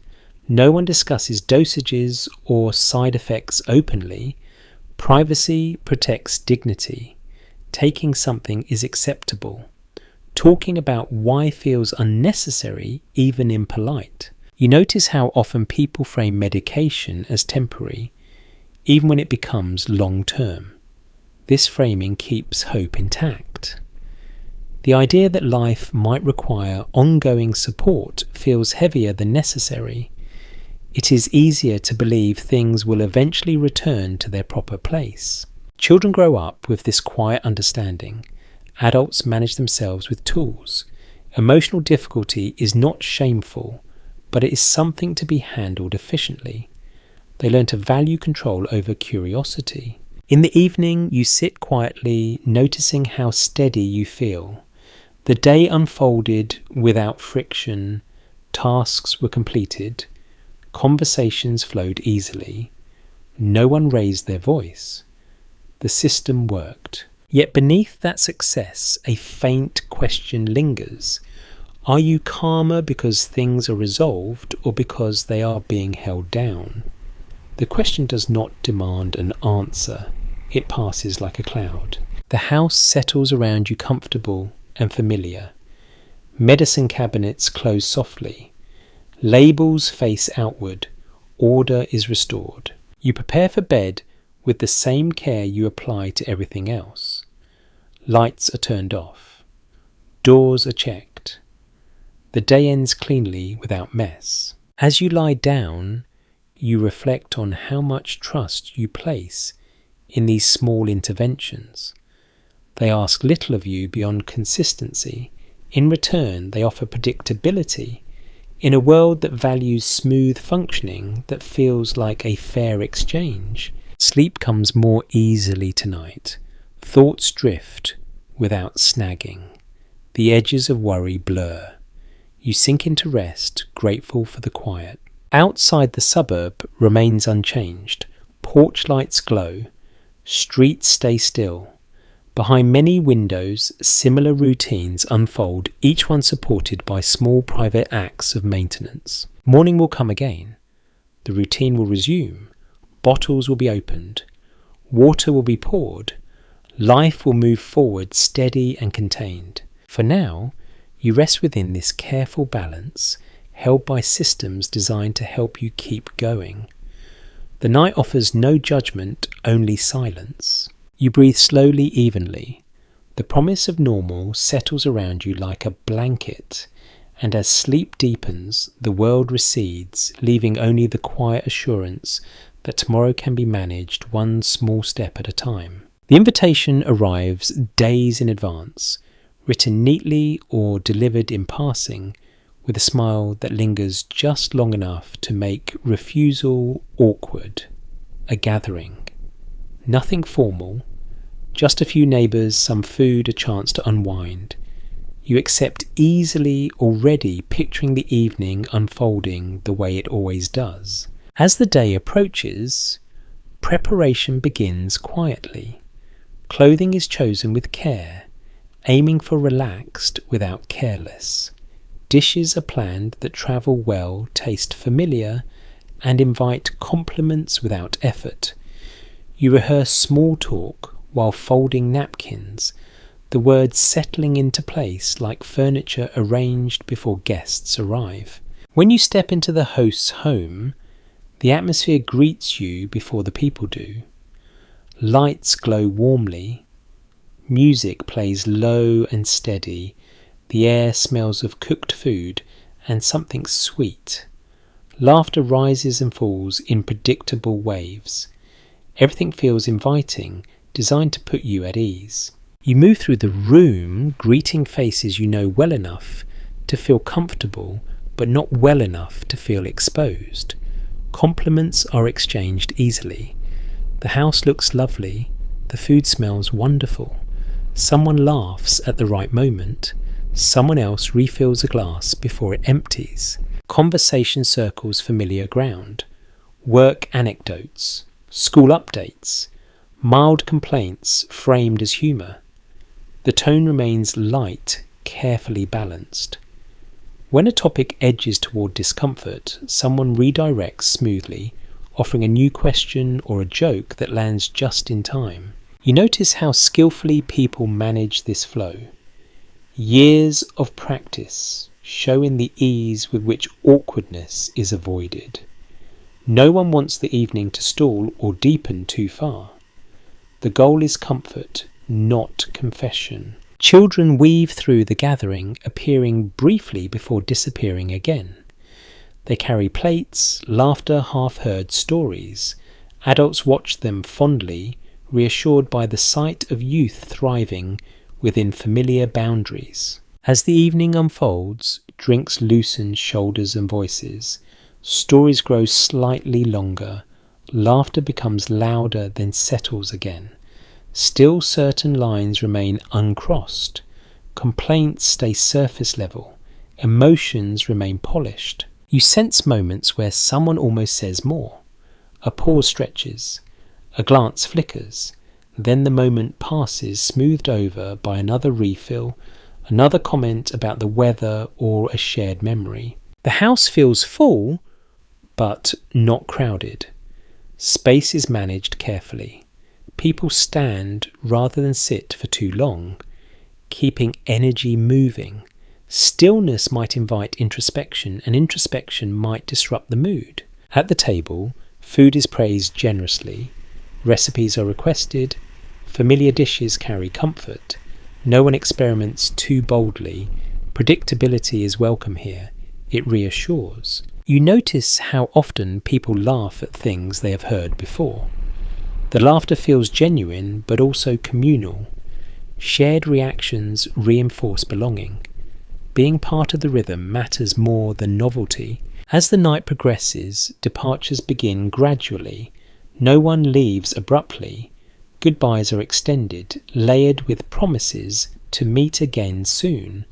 No one discusses dosages or side effects openly. Privacy protects dignity. Taking something is acceptable. Talking about why feels unnecessary, even impolite. You notice how often people frame medication as temporary, even when it becomes long-term. This framing keeps hope intact. The idea that life might require ongoing support feels heavier than necessary. It is easier to believe things will eventually return to their proper place. Children grow up with this quiet understanding. Adults manage themselves with tools. Emotional difficulty is not shameful, but it is something to be handled efficiently. They learn to value control over curiosity. In the evening, you sit quietly, noticing how steady you feel. The day unfolded without friction, tasks were completed, conversations flowed easily, no one raised their voice. The system worked. Yet beneath that success, a faint question lingers. Are you calmer because things are resolved or because they are being held down? The question does not demand an answer. It passes like a cloud. The house settles around you comfortable and familiar. Medicine cabinets close softly. Labels face outward. Order is restored. You prepare for bed with the same care you apply to everything else. Lights are turned off. Doors are checked. The day ends cleanly without mess. As you lie down, you reflect on how much trust you place in these small interventions. They ask little of you beyond consistency. In return, they offer predictability. In a world that values smooth functioning, that feels like a fair exchange. Sleep comes more easily tonight. Thoughts drift without snagging. The edges of worry blur. You sink into rest, grateful for the quiet. Outside, the suburb remains unchanged. Porch lights glow. Streets stay still. Behind many windows, similar routines unfold, each one supported by small private acts of maintenance. Morning will come again. The routine will resume. Bottles will be opened. Water will be poured. Life will move forward steady and contained. For now, you rest within this careful balance, held by systems designed to help you keep going. The night offers no judgment, only silence. You breathe slowly, evenly. The promise of normal settles around you like a blanket, and as sleep deepens, the world recedes, leaving only the quiet assurance that tomorrow can be managed one small step at a time. The invitation arrives days in advance, written neatly or delivered in passing, with a smile that lingers just long enough to make refusal awkward. A gathering. Nothing formal, just a few neighbours, some food, a chance to unwind. You accept easily already, picturing the evening unfolding the way it always does. As the day approaches, preparation begins quietly. Clothing is chosen with care, aiming for relaxed without careless. Dishes are planned that travel well, taste familiar, and invite compliments without effort. You rehearse small talk while folding napkins, the words settling into place like furniture arranged before guests arrive. When you step into the host's home, the atmosphere greets you before the people do. Lights glow warmly. Music plays low and steady. The air smells of cooked food and something sweet. Laughter rises and falls in predictable waves. Everything feels inviting, designed to put you at ease. You move through the room, greeting faces you know well enough to feel comfortable, but not well enough to feel exposed. Compliments are exchanged easily. The house looks lovely. The food smells wonderful. Someone laughs at the right moment. Someone else refills a glass before it empties. Conversation circles familiar ground. work anecdotes, school updates, mild complaints framed as humour. The tone remains light, carefully balanced. When a topic edges toward discomfort, someone redirects smoothly, offering a new question or a joke that lands just in time. You notice how skillfully people manage this flow. Years of practice show in the ease with which awkwardness is avoided. No one wants the evening to stall or deepen too far. The goal is comfort, not confession. Children weave through the gathering, appearing briefly before disappearing again. They carry plates, laughter, half-heard stories. Adults watch them fondly, reassured by the sight of youth thriving within familiar boundaries. As the evening unfolds, drinks loosen shoulders and voices. Stories grow slightly longer. Laughter becomes louder, then settles again. Still, certain lines remain uncrossed. Complaints stay surface level. Emotions remain polished. You sense moments where someone almost says more. A pause stretches. A glance flickers. Then the moment passes, smoothed over by another refill, another comment about the weather, or a shared memory. The house feels full, but not crowded. Space is managed carefully. People stand rather than sit for too long, keeping energy moving. Stillness might invite introspection, and introspection might disrupt the mood. At the table, food is praised generously. Recipes are requested. Familiar dishes carry comfort. No one experiments too boldly. Predictability is welcome here. It reassures. You notice how often people laugh at things they have heard before. The laughter feels genuine, but also communal. Shared reactions reinforce belonging. Being part of the rhythm matters more than novelty. As the night progresses, departures begin gradually. No one leaves abruptly. Goodbyes are extended, layered with promises to meet again soon.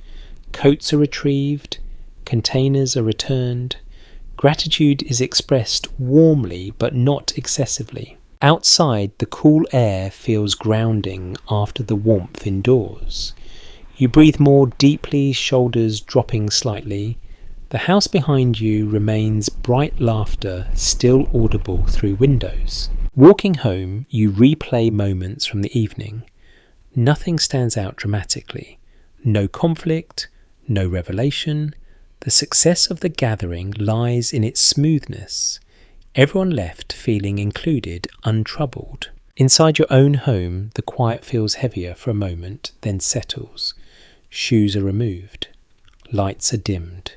Coats are retrieved. Containers are returned. Gratitude is expressed warmly, but not excessively. Outside, the cool air feels grounding after the warmth indoors. You breathe more deeply, shoulders dropping slightly. The house behind you remains bright laughter, still audible through windows. Walking home, you replay moments from the evening. Nothing stands out dramatically. No conflict, no revelation. The success of the gathering lies in its smoothness. Everyone left feeling included, untroubled. Inside your own home, the quiet feels heavier for a moment, then settles. Shoes are removed. Lights are dimmed.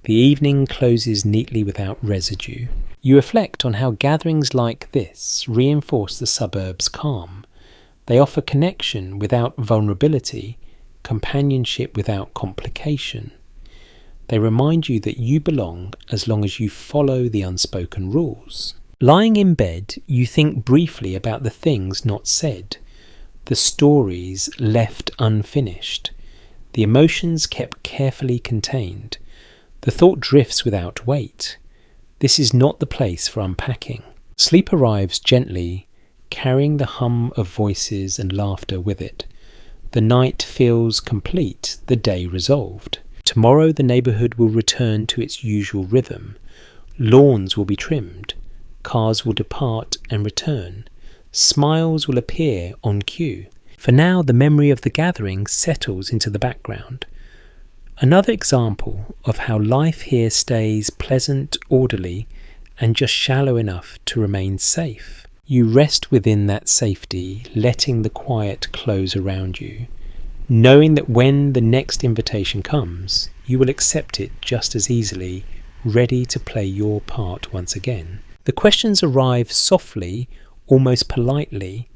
The evening closes neatly without residue. You reflect on how gatherings like this reinforce the suburb's calm. They offer connection without vulnerability, companionship without complication. They remind you that you belong as long as you follow the unspoken rules. Lying in bed, you think briefly about the things not said, the stories left unfinished, the emotions kept carefully contained. The thought drifts without weight. This is not the place for unpacking. Sleep arrives gently, carrying the hum of voices and laughter with it. The night feels complete, the day resolved. Tomorrow the neighbourhood will return to its usual rhythm. Lawns will be trimmed. Cars will depart and return. Smiles will appear on cue. For now, the memory of the gathering settles into the background. Another example of how life here stays pleasant, orderly, and just shallow enough to remain safe. You rest within that safety, letting the quiet close around you, knowing that when the next invitation comes, you will accept it just as easily, ready to play your part once again. The questions arrive softly, almost politely.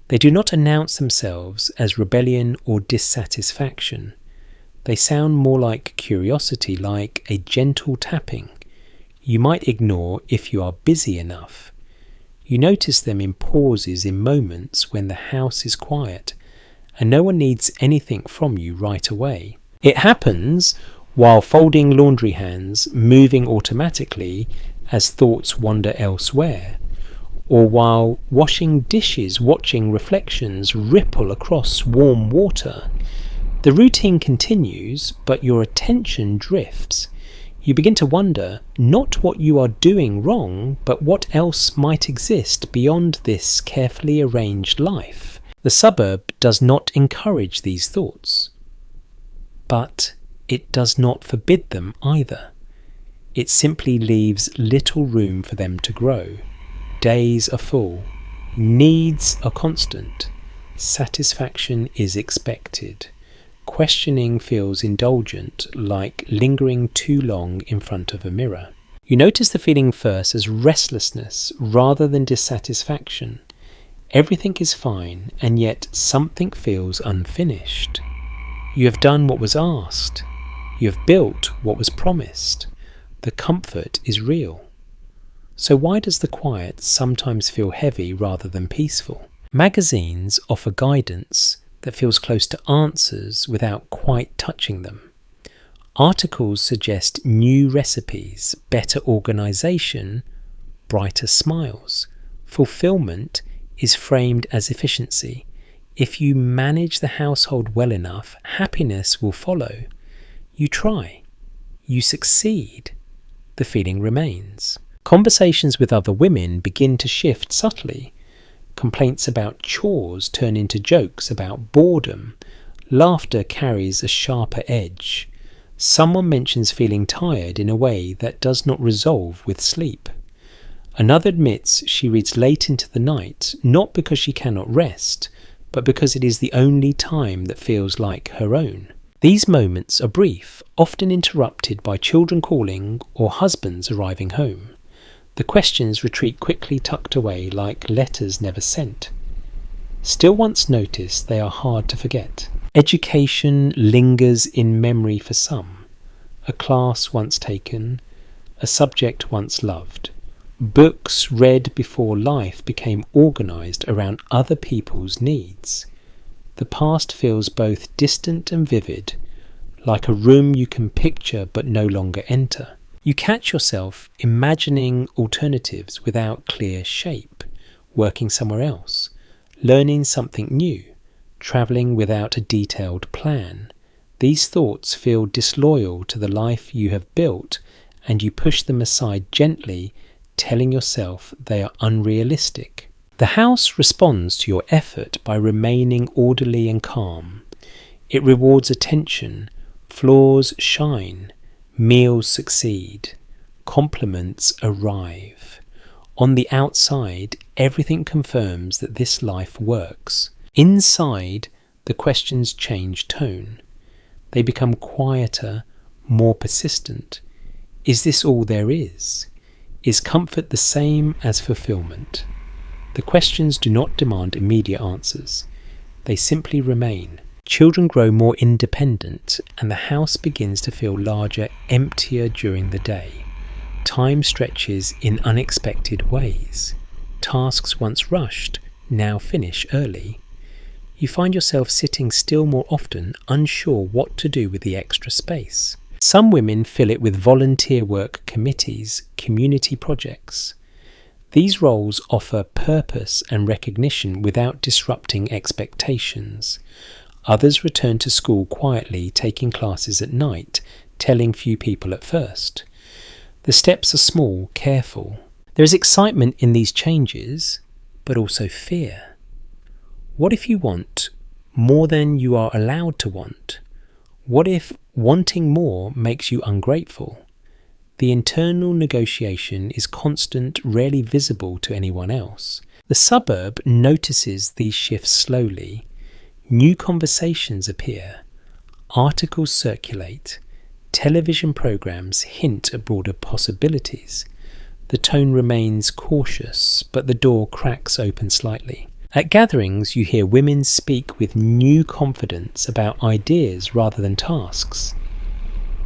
They do not announce themselves as rebellion or dissatisfaction. They sound more like curiosity, like a gentle tapping. You might ignore if you are busy enough. You notice them in pauses, in moments when the house is quiet, and no one needs anything from you right away. It happens while folding laundry hands, moving automatically, as thoughts wander elsewhere, or while washing dishes, watching reflections ripple across warm water. The routine continues, but your attention drifts. You begin to wonder not what you are doing wrong, but what else might exist beyond this carefully arranged life. The suburb does not encourage these thoughts, but it does not forbid them either. It simply leaves little room for them to grow. Days are full, needs are constant, satisfaction is expected. Questioning feels indulgent, like lingering too long in front of a mirror. You notice the feeling first as restlessness rather than dissatisfaction. Everything is fine, and yet something feels unfinished. You have done what was asked. You have built what was promised. The comfort is real. So why does the quiet sometimes feel heavy rather than peaceful? Magazines offer guidance that feels close to answers without quite touching them. Articles suggest new recipes, better organisation, brighter smiles. Fulfillment is framed as efficiency. If you manage the household well enough, happiness will follow. You try. You succeed. The feeling remains. Conversations with other women begin to shift subtly. Complaints about chores turn into jokes about boredom. Laughter carries a sharper edge. Someone mentions feeling tired in a way that does not resolve with sleep. Another admits she reads late into the night, not because she cannot rest, but because it is the only time that feels like her own. These moments are brief, often interrupted by children calling or husbands arriving home. The questions retreat quickly, tucked away like letters never sent. Still once noticed, they are hard to forget. Education lingers in memory for some. A class once taken, a subject once loved. Books read before life became organised around other people's needs. The past feels both distant and vivid, like a room you can picture but no longer enter. You catch yourself imagining alternatives without clear shape, working somewhere else, learning something new, travelling without a detailed plan. These thoughts feel disloyal to the life you have built, and you push them aside gently, telling yourself they are unrealistic. The house responds to your effort by remaining orderly and calm. It rewards attention, floors shine, meals succeed, compliments arrive. On the outside, everything confirms that this life works. Inside, the questions change tone. They become quieter, more persistent. Is this all there is? Is comfort the same as fulfillment? The questions do not demand immediate answers. They simply remain. Children grow more independent, and the house begins to feel larger, emptier during the day. Time stretches in unexpected ways. Tasks once rushed now finish early. You find yourself sitting still more often, unsure what to do with the extra space. Some women fill it with volunteer work committees, community projects. These roles offer purpose and recognition without disrupting expectations. Others return to school quietly, taking classes at night, telling few people at first. The steps are small, careful. There is excitement in these changes, but also fear. What if you want more than you are allowed to want? What if wanting more makes you ungrateful? The internal negotiation is constant, rarely visible to anyone else. The suburb notices these shifts slowly. New conversations appear. Articles circulate. Television programs hint at broader possibilities. The tone remains cautious, but the door cracks open slightly. At gatherings, you hear women speak with new confidence about ideas rather than tasks.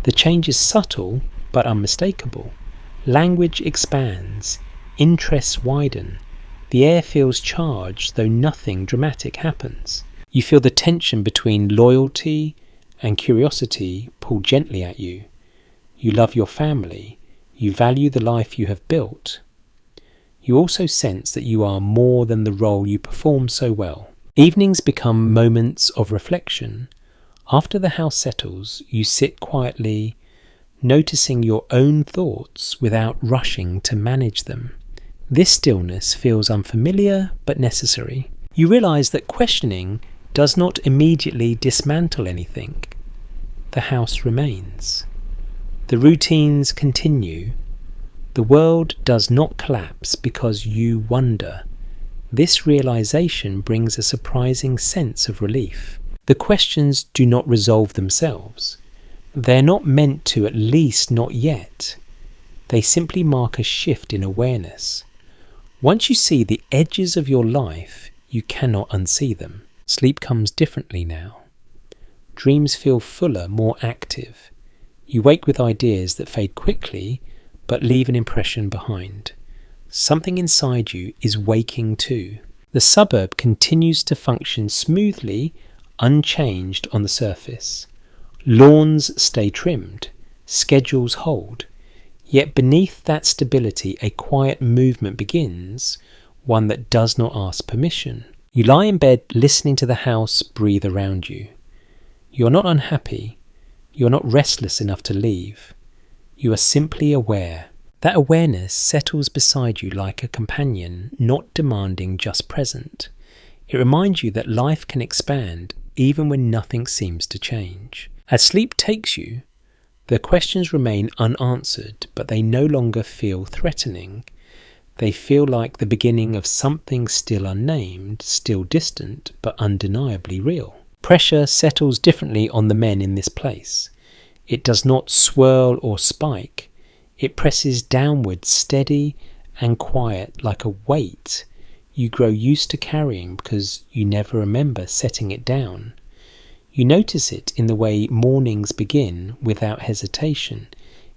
The change is subtle, but unmistakable. Language expands. Interests widen. The air feels charged, though nothing dramatic happens. You feel the tension between loyalty and curiosity pull gently at you. You love your family, You value the life you have built. You also sense that you are more than the role you perform so well. Evenings become moments of reflection. After the house settles, you sit quietly, noticing your own thoughts without rushing to manage them. This stillness feels unfamiliar but necessary. You realize that questioning does not immediately dismantle anything. The house remains. The routines continue. The world does not collapse because you wonder. This realization brings a surprising sense of relief. The questions do not resolve themselves. They're not meant to, at least not yet. They simply mark a shift in awareness. Once you see the edges of your life, you cannot unsee them. Sleep comes differently now. Dreams feel fuller, more active. You wake with ideas that fade quickly, but leave an impression behind. Something inside you is waking too. The suburb continues to function smoothly, unchanged on the surface. Lawns stay trimmed, schedules hold. Yet beneath that stability, a quiet movement begins, one that does not ask permission. You lie in bed listening to the house breathe around you. You are not unhappy. You are not restless enough to leave. You are simply aware. That awareness settles beside you like a companion, not demanding just present. It reminds you that life can expand even when nothing seems to change. As sleep takes you, the questions remain unanswered, but they no longer feel threatening. They feel like the beginning of something still unnamed, still distant, but undeniably real. Pressure settles differently on the men in this place. It does not swirl or spike. It presses downward, steady and quiet, like a weight you grow used to carrying because you never remember setting it down. You notice it in the way mornings begin without hesitation,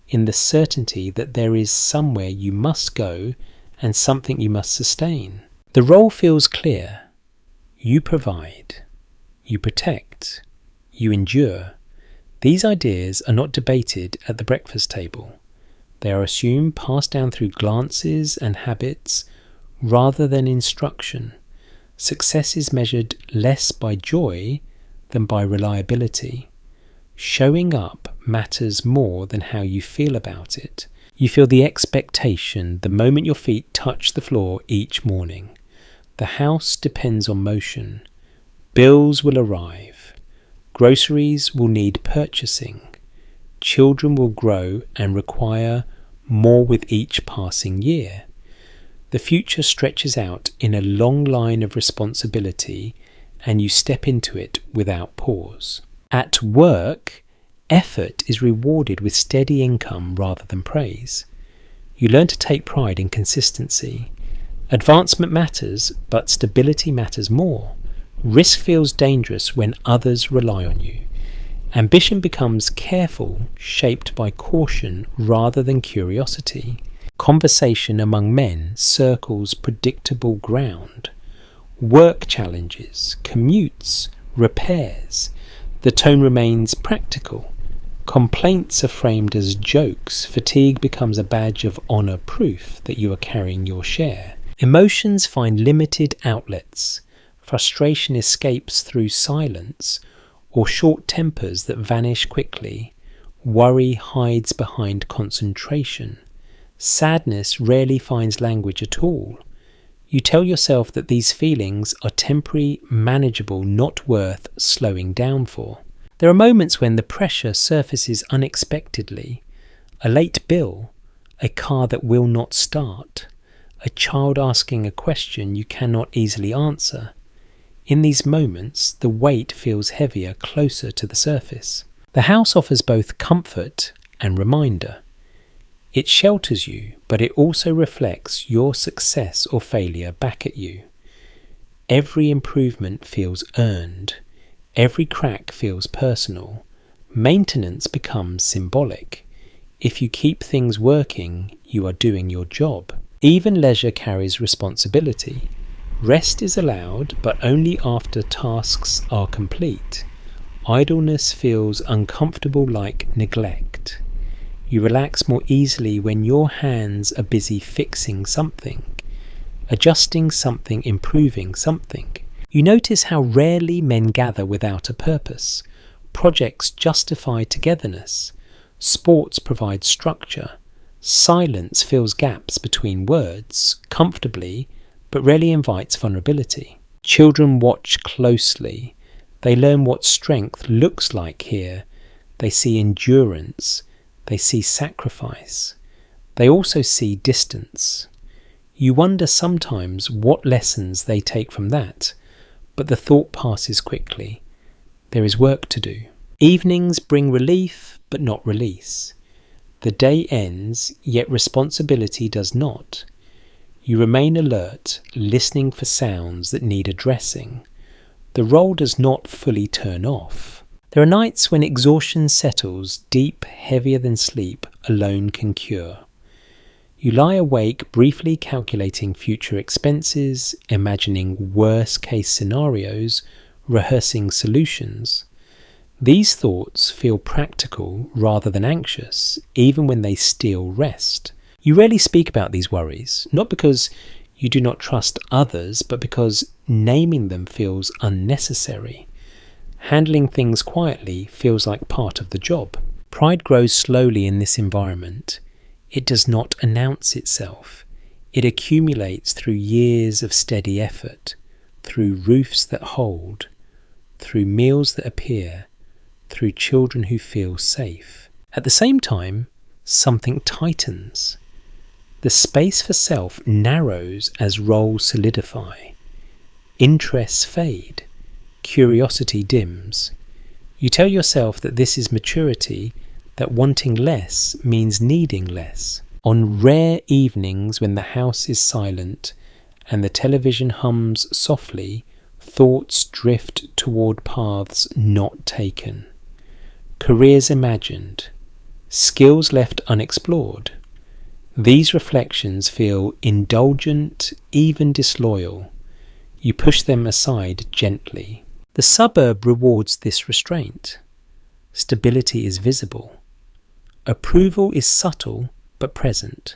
in the certainty that there is somewhere you must go and something you must sustain. The role feels clear. You provide. You protect. You endure. These ideas are not debated at the breakfast table. They are assumed, passed down through glances and habits rather than instruction. Success is measured less by joy than by reliability. Showing up matters more than how you feel about it. You feel the expectation the moment your feet touch the floor each morning. The house depends on motion. Bills will arrive. Groceries will need purchasing. Children will grow and require more with each passing year. The future stretches out in a long line of responsibility, and you step into it without pause. At work, effort is rewarded with steady income rather than praise. You learn to take pride in consistency. Advancement matters, but stability matters more. Risk feels dangerous when others rely on you. Ambition becomes careful, shaped by caution rather than curiosity. Conversation among men circles predictable ground. Work challenges, commutes, repairs. The tone remains practical. Complaints are framed as jokes. Fatigue becomes a badge of honour, proof that you are carrying your share. Emotions find limited outlets. Frustration escapes through silence or short tempers that vanish quickly. Worry hides behind concentration. Sadness rarely finds language at all. You tell yourself that these feelings are temporary, manageable, not worth slowing down for. There are moments when the pressure surfaces unexpectedly. A late bill, a car that will not start, a child asking a question you cannot easily answer. In these moments, the weight feels heavier, closer to the surface. The house offers both comfort and reminder. It shelters you, but it also reflects your success or failure back at you. Every improvement feels earned. Every crack feels personal. Maintenance becomes symbolic. If you keep things working, you are doing your job. Even leisure carries responsibility. Rest is allowed, but only after tasks are complete. Idleness feels uncomfortable, like neglect. You relax more easily when your hands are busy fixing something, adjusting something, improving something. You notice how rarely men gather without a purpose. Projects justify togetherness. Sports provide structure. Silence fills gaps between words, comfortably, but rarely invites vulnerability. Children watch closely. They learn what strength looks like here. They see endurance. They see sacrifice. They also see distance. You wonder sometimes what lessons they take from that, but the thought passes quickly. There is work to do. Evenings bring relief, but not release. The day ends, yet responsibility does not. You remain alert, listening for sounds that need addressing. The role does not fully turn off. There are nights when exhaustion settles deep, heavier than sleep alone can cure. You lie awake briefly calculating future expenses, imagining worst-case scenarios, rehearsing solutions. These thoughts feel practical rather than anxious, even when they steal rest. You rarely speak about these worries, not because you do not trust others, but because naming them feels unnecessary. Handling things quietly feels like part of the job. Pride grows slowly in this environment. It does not announce itself. It accumulates through years of steady effort, through roofs that hold, through meals that appear, through children who feel safe. At the same time, something tightens. The space for self narrows as roles solidify. Interests fade. Curiosity dims. You tell yourself that this is maturity, that wanting less means needing less. On rare evenings when the house is silent and the television hums softly, thoughts drift toward paths not taken. Careers imagined. Skills left unexplored. These reflections feel indulgent, even disloyal. You push them aside gently. The suburb rewards this restraint. Stability is visible. Approval is subtle but present.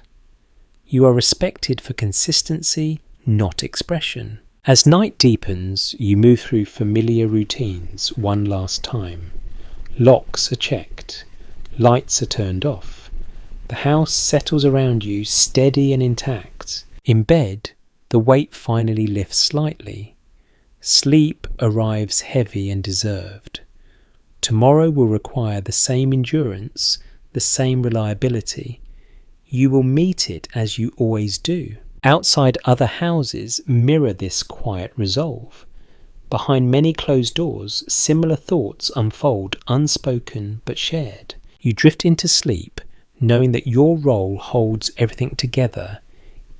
You are respected for consistency, not expression. As night deepens, you move through familiar routines one last time. Locks are checked. Lights are turned off. The house settles around you, steady and intact. In bed, the weight finally lifts slightly. Sleep arrives heavy and deserved. Tomorrow will require the same endurance, the same reliability. You will meet it as you always do. Outside, other houses mirror this quiet resolve. Behind many closed doors, similar thoughts unfold, unspoken but shared. You drift into sleep, knowing that your role holds everything together,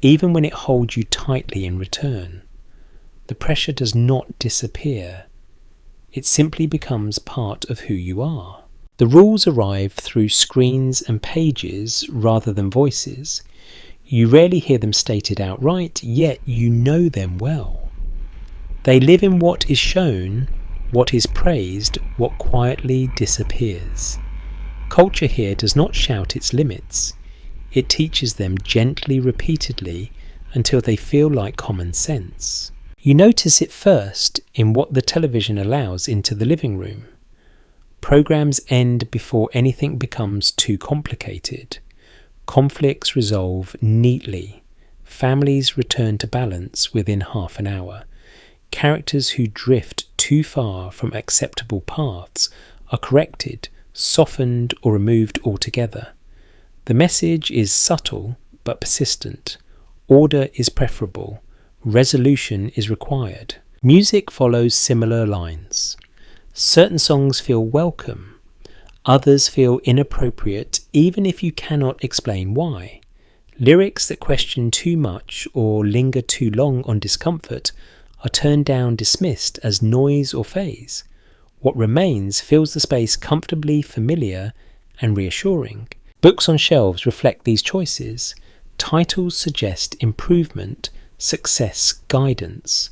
even when it holds you tightly in return. The pressure does not disappear. It simply becomes part of who you are. The rules arrive through screens and pages rather than voices. You rarely hear them stated outright, yet you know them well. They live in what is shown, what is praised, what quietly disappears. Culture here does not shout its limits. It teaches them gently, repeatedly, until they feel like common sense. You notice it first in what the television allows into the living room. Programs end before anything becomes too complicated. Conflicts resolve neatly. Families return to balance within half an hour. Characters who drift too far from acceptable paths are corrected, softened, or removed altogether. The message is subtle but persistent. Order is preferable. Resolution is required. Music follows similar lines. Certain songs feel welcome. Others feel inappropriate, even if you cannot explain why. Lyrics that question too much or linger too long on discomfort are turned down, dismissed as noise or phase. What remains fills the space comfortably familiar and reassuring. Books on shelves reflect these choices. Titles suggest improvement, success, guidance.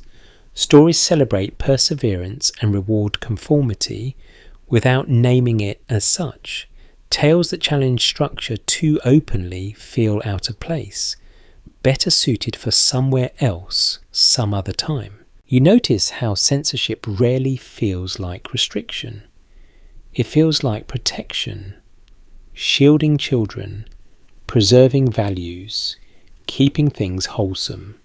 Stories celebrate perseverance and reward conformity without naming it as such. Tales that challenge structure too openly feel out of place, better suited for somewhere else, some other time. You notice how censorship rarely feels like restriction. It feels like protection, shielding children, preserving values, keeping things wholesome.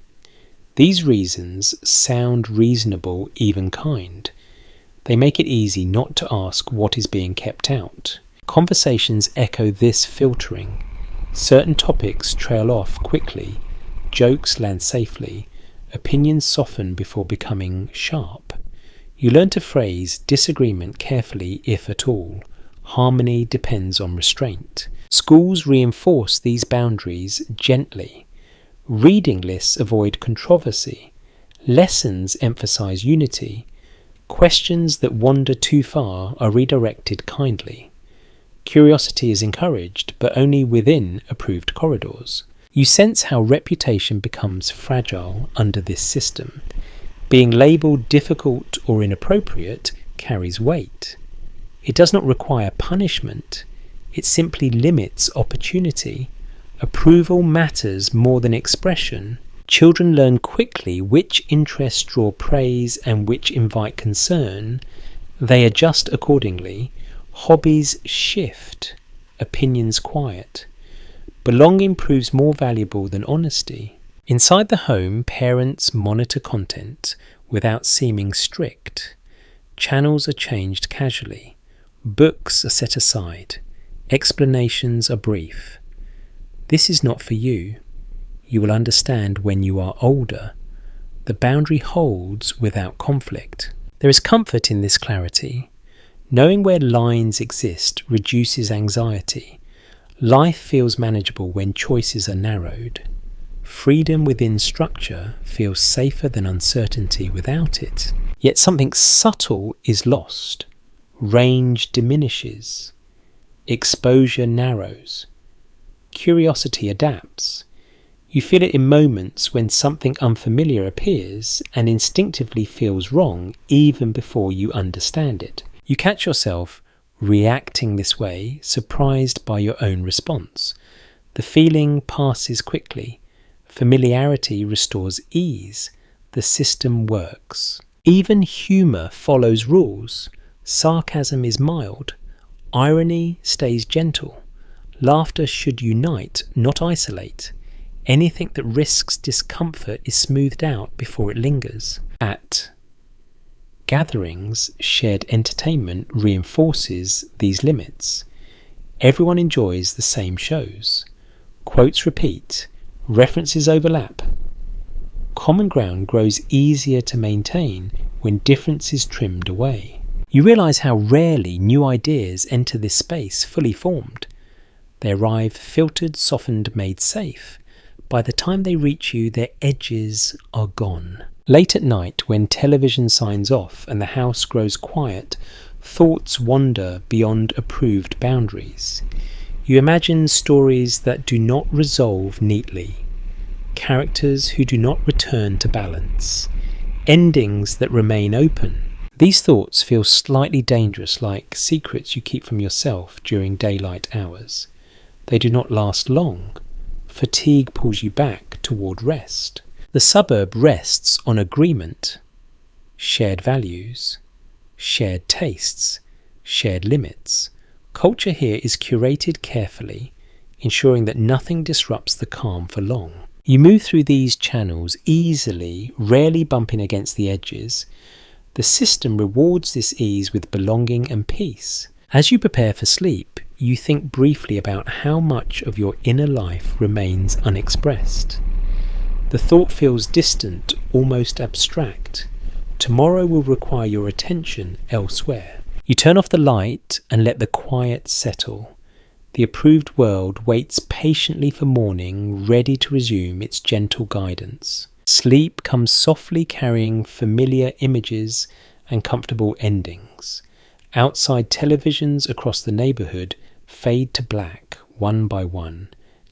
These reasons sound reasonable, even kind. They make it easy not to ask what is being kept out. Conversations echo this filtering. Certain topics trail off quickly, jokes land safely, opinions soften before becoming sharp. You learn to phrase disagreement carefully, if at all. Harmony depends on restraint. Schools reinforce these boundaries gently. Reading lists avoid controversy. Lessons emphasize unity. Questions that wander too far are redirected kindly. Curiosity is encouraged, but only within approved corridors. You sense how reputation becomes fragile under this system. Being labelled difficult or inappropriate carries weight. It does not require punishment. It simply limits opportunity. Approval matters more than expression. Children learn quickly which interests draw praise and which invite concern. They adjust accordingly. Hobbies shift. Opinions quiet. Belonging proves more valuable than honesty. Inside the home, parents monitor content without seeming strict. Channels are changed casually. Books are set aside. Explanations are brief. This is not for you. You will understand when you are older. The boundary holds without conflict. There is comfort in this clarity. Knowing where lines exist reduces anxiety. Life feels manageable when choices are narrowed. Freedom within structure feels safer than uncertainty without it. Yet something subtle is lost. Range diminishes. Exposure narrows. Curiosity adapts. You feel it in moments when something unfamiliar appears and instinctively feels wrong even before you understand it. You catch yourself reacting this way, surprised by your own response. The feeling passes quickly. Familiarity restores ease. The system works. Even humour follows rules. Sarcasm is mild. Irony stays gentle. Laughter should unite, not isolate. Anything that risks discomfort is smoothed out before it lingers. At gatherings, shared entertainment reinforces these limits. Everyone enjoys the same shows. Quotes repeat. References overlap. Common ground grows easier to maintain when difference is trimmed away. You realise how rarely new ideas enter this space fully formed. They arrive filtered, softened, made safe. By the time they reach you, their edges are gone. Late at night, when television signs off and the house grows quiet, thoughts wander beyond approved boundaries. You imagine stories that do not resolve neatly, characters who do not return to balance, endings that remain open. These thoughts feel slightly dangerous, like secrets you keep from yourself during daylight hours. They do not last long. Fatigue pulls you back toward rest. The suburb rests on agreement, shared values, shared tastes, shared limits. Culture here is curated carefully, ensuring that nothing disrupts the calm for long. You move through these channels easily, rarely bumping against the edges. The system rewards this ease with belonging and peace. As you prepare for sleep, you think briefly about how much of your inner life remains unexpressed. The thought feels distant, almost abstract. Tomorrow will require your attention elsewhere. You turn off the light and let the quiet settle. The approved world waits patiently for morning, ready to resume its gentle guidance. Sleep comes softly, carrying familiar images and comfortable endings. Outside televisions across the neighbourhood fade to black one by one,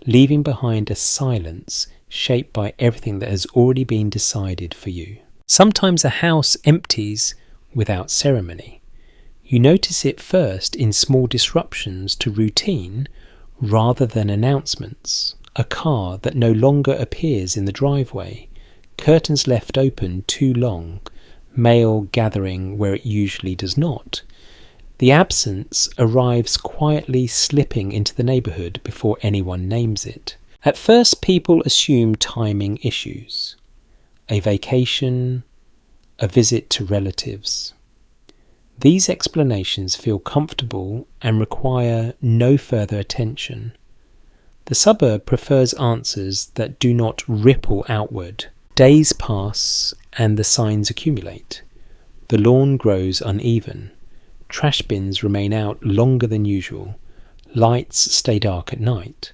leaving behind a silence shaped by everything that has already been decided for you. Sometimes a house empties without ceremony. You notice it first in small disruptions to routine rather than announcements. A car that no longer appears in the driveway, curtains left open too long, mail gathering where it usually does not. The absence arrives quietly slipping into the neighbourhood before anyone names it. At first, people assume timing issues. A vacation, a visit to relatives. These explanations feel comfortable and require no further attention. The suburb prefers answers that do not ripple outward. Days pass and the signs accumulate. The lawn grows uneven. Trash bins remain out longer than usual. Lights stay dark at night.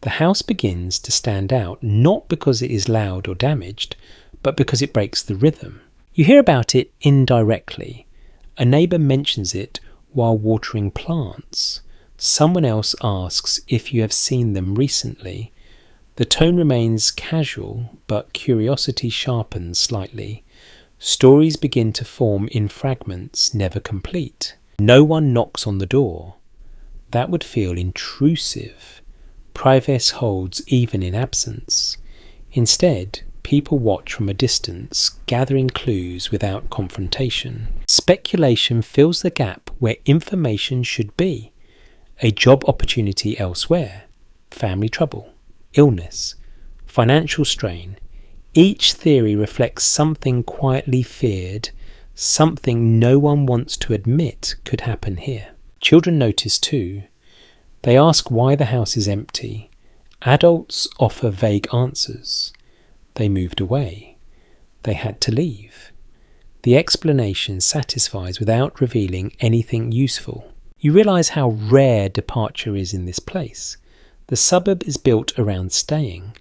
The house begins to stand out not because it is loud or damaged, but because it breaks the rhythm. You hear about it indirectly. A neighbour mentions it while watering plants. Someone else asks if you have seen them recently. The tone remains casual, but curiosity sharpens slightly. Stories begin to form in fragments, never complete. No one knocks on the door. That would feel intrusive. Privacy holds even in absence. Instead, people watch from a distance, gathering clues without confrontation. Speculation fills the gap where information should be. A job opportunity elsewhere, family trouble, illness, financial strain. Each theory reflects something quietly feared, something no one wants to admit could happen here. Children notice too. They ask why the house is empty. Adults offer vague answers. They moved away. They had to leave. The explanation satisfies without revealing anything useful. You realise how rare departure is in this place. The suburb is built around staying.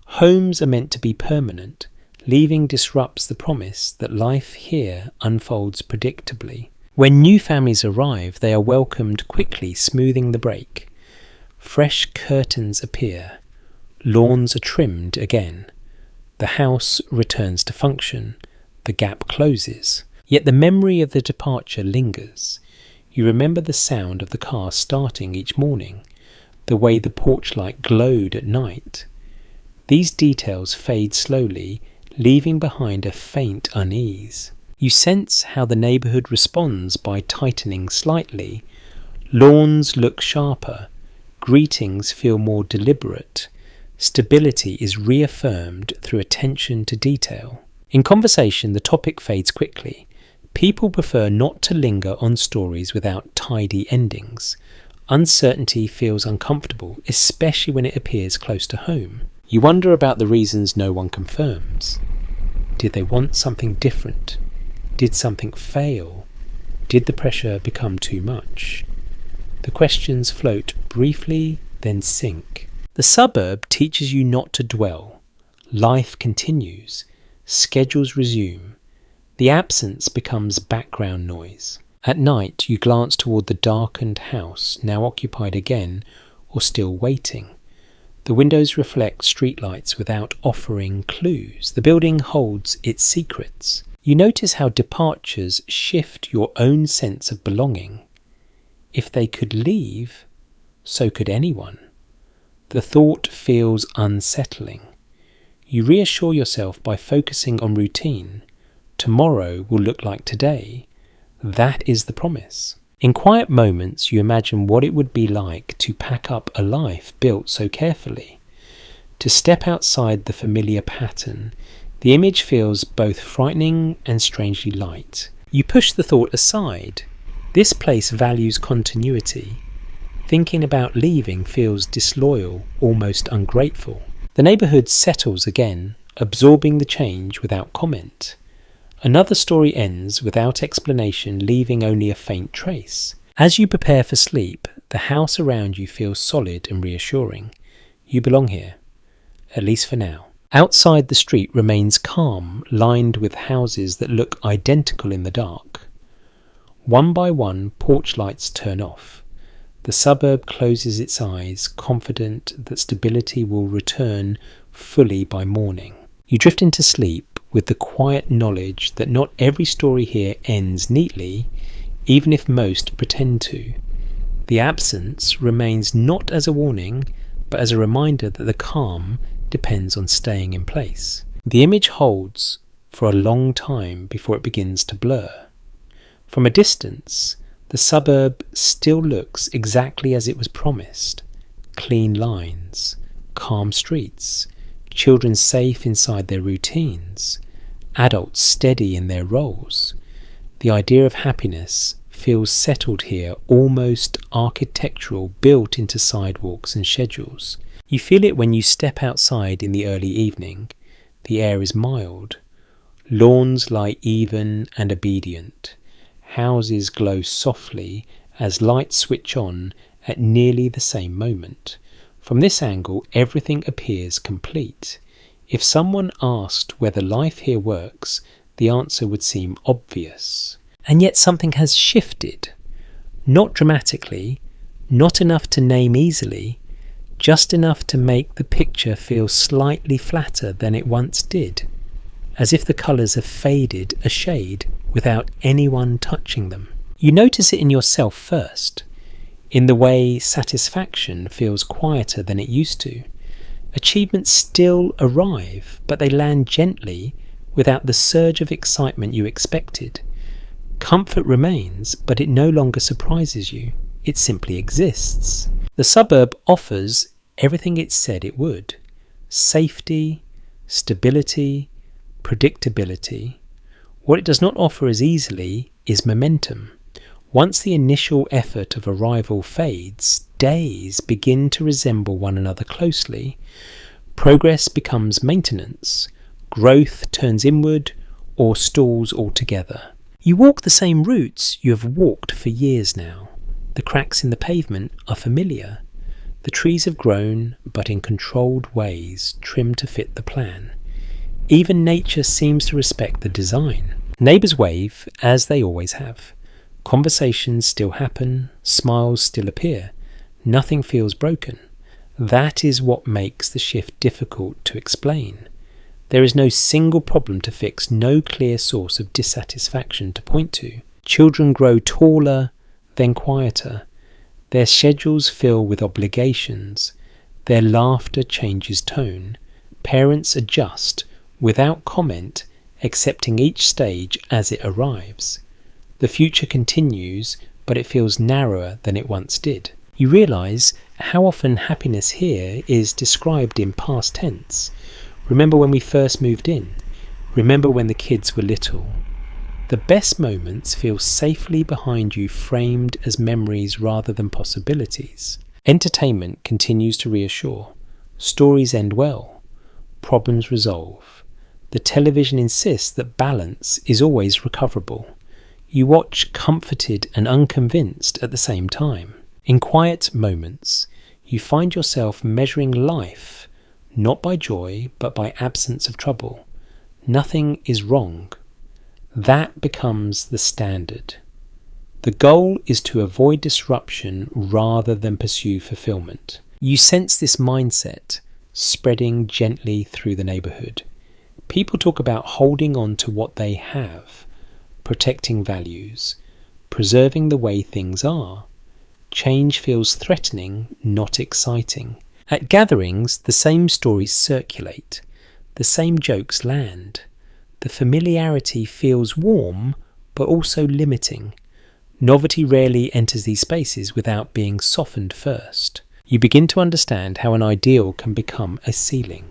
Homes are meant to be permanent. Leaving disrupts the promise that life here unfolds predictably. When new families arrive, they are welcomed quickly, smoothing the break. Fresh curtains appear. Lawns are trimmed again. The house returns to function. The gap closes. Yet the memory of the departure lingers. You remember the sound of the car starting each morning, the way the porch light glowed at night. These details fade slowly, leaving behind a faint unease. You sense how the neighbourhood responds by tightening slightly. Lawns look sharper. Greetings feel more deliberate. Stability is reaffirmed through attention to detail. In conversation, the topic fades quickly. People prefer not to linger on stories without tidy endings. Uncertainty feels uncomfortable, especially when it appears close to home. You wonder about the reasons no one confirms. Did they want something different? Did something fail? Did the pressure become too much? The questions float briefly, then sink. The suburb teaches you not to dwell. Life continues. Schedules resume. The absence becomes background noise. At night, you glance toward the darkened house, now occupied again, or still waiting. The windows reflect streetlights without offering clues. The building holds its secrets. You notice how departures shift your own sense of belonging. If they could leave, so could anyone. The thought feels unsettling. You reassure yourself by focusing on routine. Tomorrow will look like today. That is the promise. In quiet moments, you imagine what it would be like to pack up a life built so carefully. To step outside the familiar pattern, the image feels both frightening and strangely light. You push the thought aside. This place values continuity. Thinking about leaving feels disloyal, almost ungrateful. The neighbourhood settles again, absorbing the change without comment. Another story ends without explanation, leaving only a faint trace. As you prepare for sleep, the house around you feels solid and reassuring. You belong here, at least for now. Outside, the street remains calm, lined with houses that look identical in the dark. One by one, porch lights turn off. The suburb closes its eyes, confident that stability will return fully by morning. You drift into sleep with the quiet knowledge that not every story here ends neatly, even if most pretend to. The absence remains not as a warning, but as a reminder that the calm depends on staying in place. The image holds for a long time before it begins to blur. From a distance, the suburb still looks exactly as it was promised. Clean lines, calm streets, children safe inside their routines, adults steady in their roles. The idea of happiness feels settled here, almost architectural, built into sidewalks and schedules. You feel it when you step outside in the early evening. The air is mild. Lawns lie even and obedient. Houses glow softly as lights switch on at nearly the same moment. From this angle, everything appears complete. If someone asked whether life here works, the answer would seem obvious. And yet something has shifted. Not dramatically, not enough to name easily, just enough to make the picture feel slightly flatter than it once did, as if the colours have faded a shade without anyone touching them. You notice it in yourself first, in the way satisfaction feels quieter than it used to. Achievements still arrive, but they land gently without the surge of excitement you expected. Comfort remains, but it no longer surprises you. It simply exists. The suburb offers everything it said it would. Safety, stability, predictability. What it does not offer as easily is momentum. Once the initial effort of arrival fades, days begin to resemble one another closely. Progress becomes maintenance. Growth turns inward or stalls altogether. You walk the same routes you have walked for years now. The cracks in the pavement are familiar. The trees have grown, but in controlled ways, trimmed to fit the plan. Even nature seems to respect the design. Neighbours wave, as they always have. Conversations still happen, smiles still appear. Nothing feels broken. That is what makes the shift difficult to explain. There is no single problem to fix, no clear source of dissatisfaction to point to. Children grow taller, then quieter. Their schedules fill with obligations. Their laughter changes tone. Parents adjust, without comment, accepting each stage as it arrives. The future continues, but it feels narrower than it once did. You realise how often happiness here is described in past tense. Remember when we first moved in? Remember when the kids were little? The best moments feel safely behind you, framed as memories rather than possibilities. Entertainment continues to reassure. Stories end well. Problems resolve. The television insists that balance is always recoverable. You watch comforted and unconvinced at the same time. In quiet moments, you find yourself measuring life, not by joy, but by absence of trouble. Nothing is wrong. That becomes the standard. The goal is to avoid disruption rather than pursue fulfillment. You sense this mindset spreading gently through the neighbourhood. People talk about holding on to what they have, protecting values, preserving the way things are. Change feels threatening, not exciting. At gatherings, the same stories circulate, the same jokes land. The familiarity feels warm, but also limiting. Novelty rarely enters these spaces without being softened first. You begin to understand how an ideal can become a ceiling.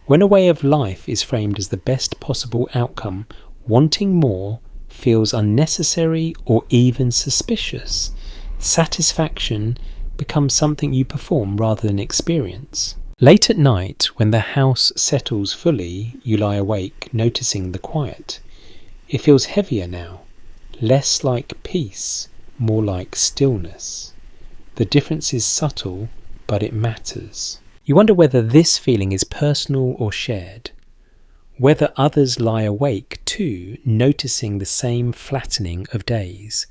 When a way of life is framed as the best possible outcome, wanting more feels unnecessary or even suspicious. Satisfaction becomes something you perform rather than experience. Late at night, when the house settles fully, you lie awake, noticing the quiet. It feels heavier now, less like peace, more like stillness. The difference is subtle, but it matters. You wonder whether this feeling is personal or shared, whether others lie awake too, noticing the same flattening of days.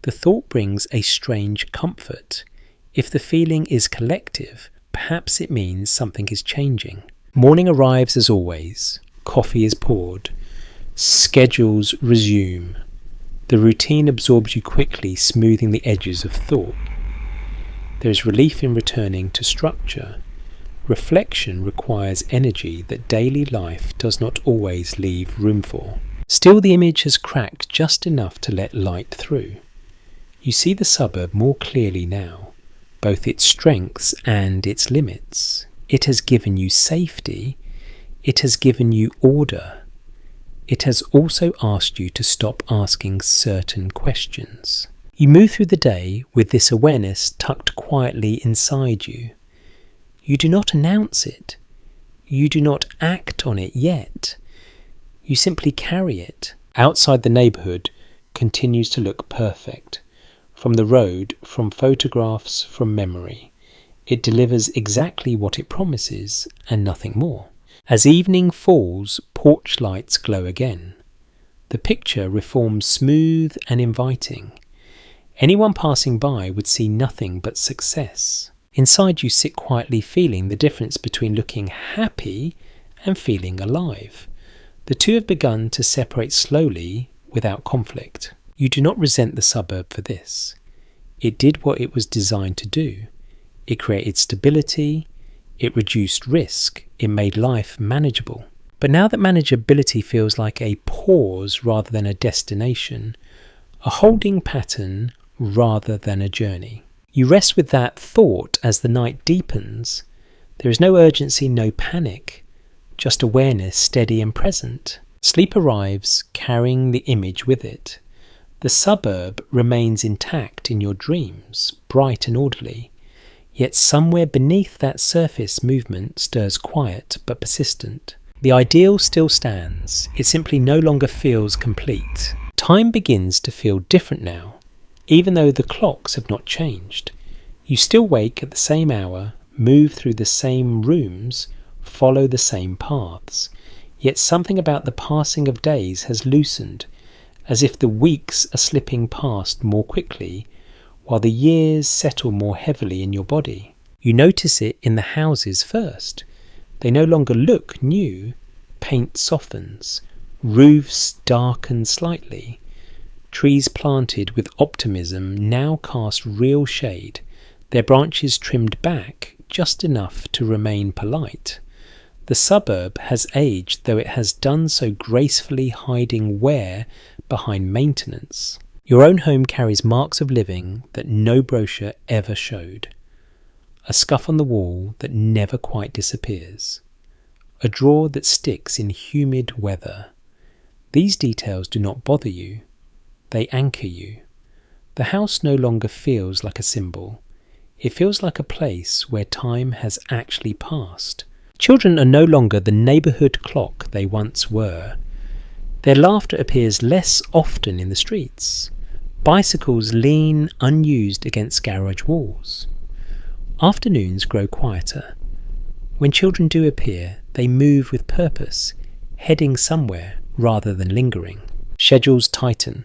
The thought brings a strange comfort. If the feeling is collective, perhaps it means something is changing. Morning arrives as always. Coffee is poured. Schedules resume. The routine absorbs you quickly, smoothing the edges of thought. There is relief in returning to structure. Reflection requires energy that daily life does not always leave room for. Still, the image has cracked just enough to let light through. You see the suburb more clearly now, both its strengths and its limits. It has given you safety. It has given you order. It has also asked you to stop asking certain questions. You move through the day with this awareness tucked quietly inside you. You do not announce it. You do not act on it yet. You simply carry it. Outside, the neighbourhood continues to look perfect. From the road, from photographs, from memory. It delivers exactly what it promises and nothing more. As evening falls, porch lights glow again. The picture reforms smooth and inviting. Anyone passing by would see nothing but success. Inside, you sit quietly feeling the difference between looking happy and feeling alive. The two have begun to separate slowly without conflict. You do not resent the suburb for this. It did what it was designed to do. It created stability. It reduced risk. It made life manageable. But now that manageability feels like a pause rather than a destination, a holding pattern rather than a journey. You rest with that thought as the night deepens. There is no urgency, no panic, just awareness, steady and present. Sleep arrives, carrying the image with it. The suburb remains intact in your dreams, bright and orderly. Yet somewhere beneath that surface, movement stirs quiet but persistent. The ideal still stands. It simply no longer feels complete. Time begins to feel different now. Even though the clocks have not changed, you still wake at the same hour, move through the same rooms, follow the same paths. Yet something about the passing of days has loosened, as if the weeks are slipping past more quickly, while the years settle more heavily in your body. You notice it in the houses first. They no longer look new. Paint softens. Roofs darken slightly. Trees planted with optimism now cast real shade, their branches trimmed back just enough to remain polite. The suburb has aged, though it has done so gracefully, hiding wear behind maintenance. Your own home carries marks of living that no brochure ever showed. A scuff on the wall that never quite disappears. A drawer that sticks in humid weather. These details do not bother you. They anchor you. The house no longer feels like a symbol. It feels like a place where time has actually passed. Children are no longer the neighbourhood clock they once were. Their laughter appears less often in the streets. Bicycles lean unused against garage walls. Afternoons grow quieter. When children do appear, they move with purpose, heading somewhere rather than lingering. Schedules tighten.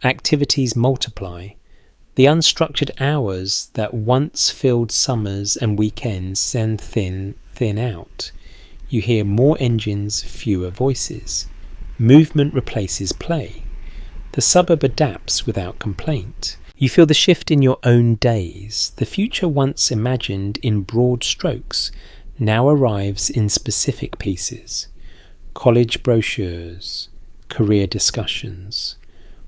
Activities multiply. The unstructured hours that once filled summers and weekends thin out. You hear more engines, fewer voices. Movement replaces play. The suburb adapts without complaint. You feel the shift in your own days. The future once imagined in broad strokes now arrives in specific pieces. College brochures, career discussions,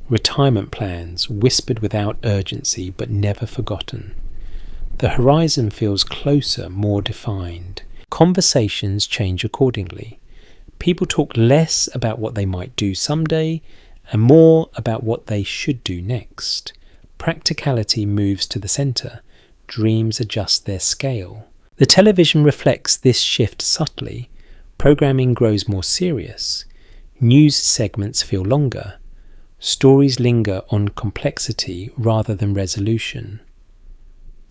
retirement plans whispered without urgency but never forgotten. The horizon feels closer, more defined. Conversations change accordingly. People talk less about what they might do someday and more about what they should do next. Practicality moves to the centre. Dreams adjust their scale. The television reflects this shift subtly. Programming grows more serious. News segments feel longer. Stories linger on complexity rather than resolution.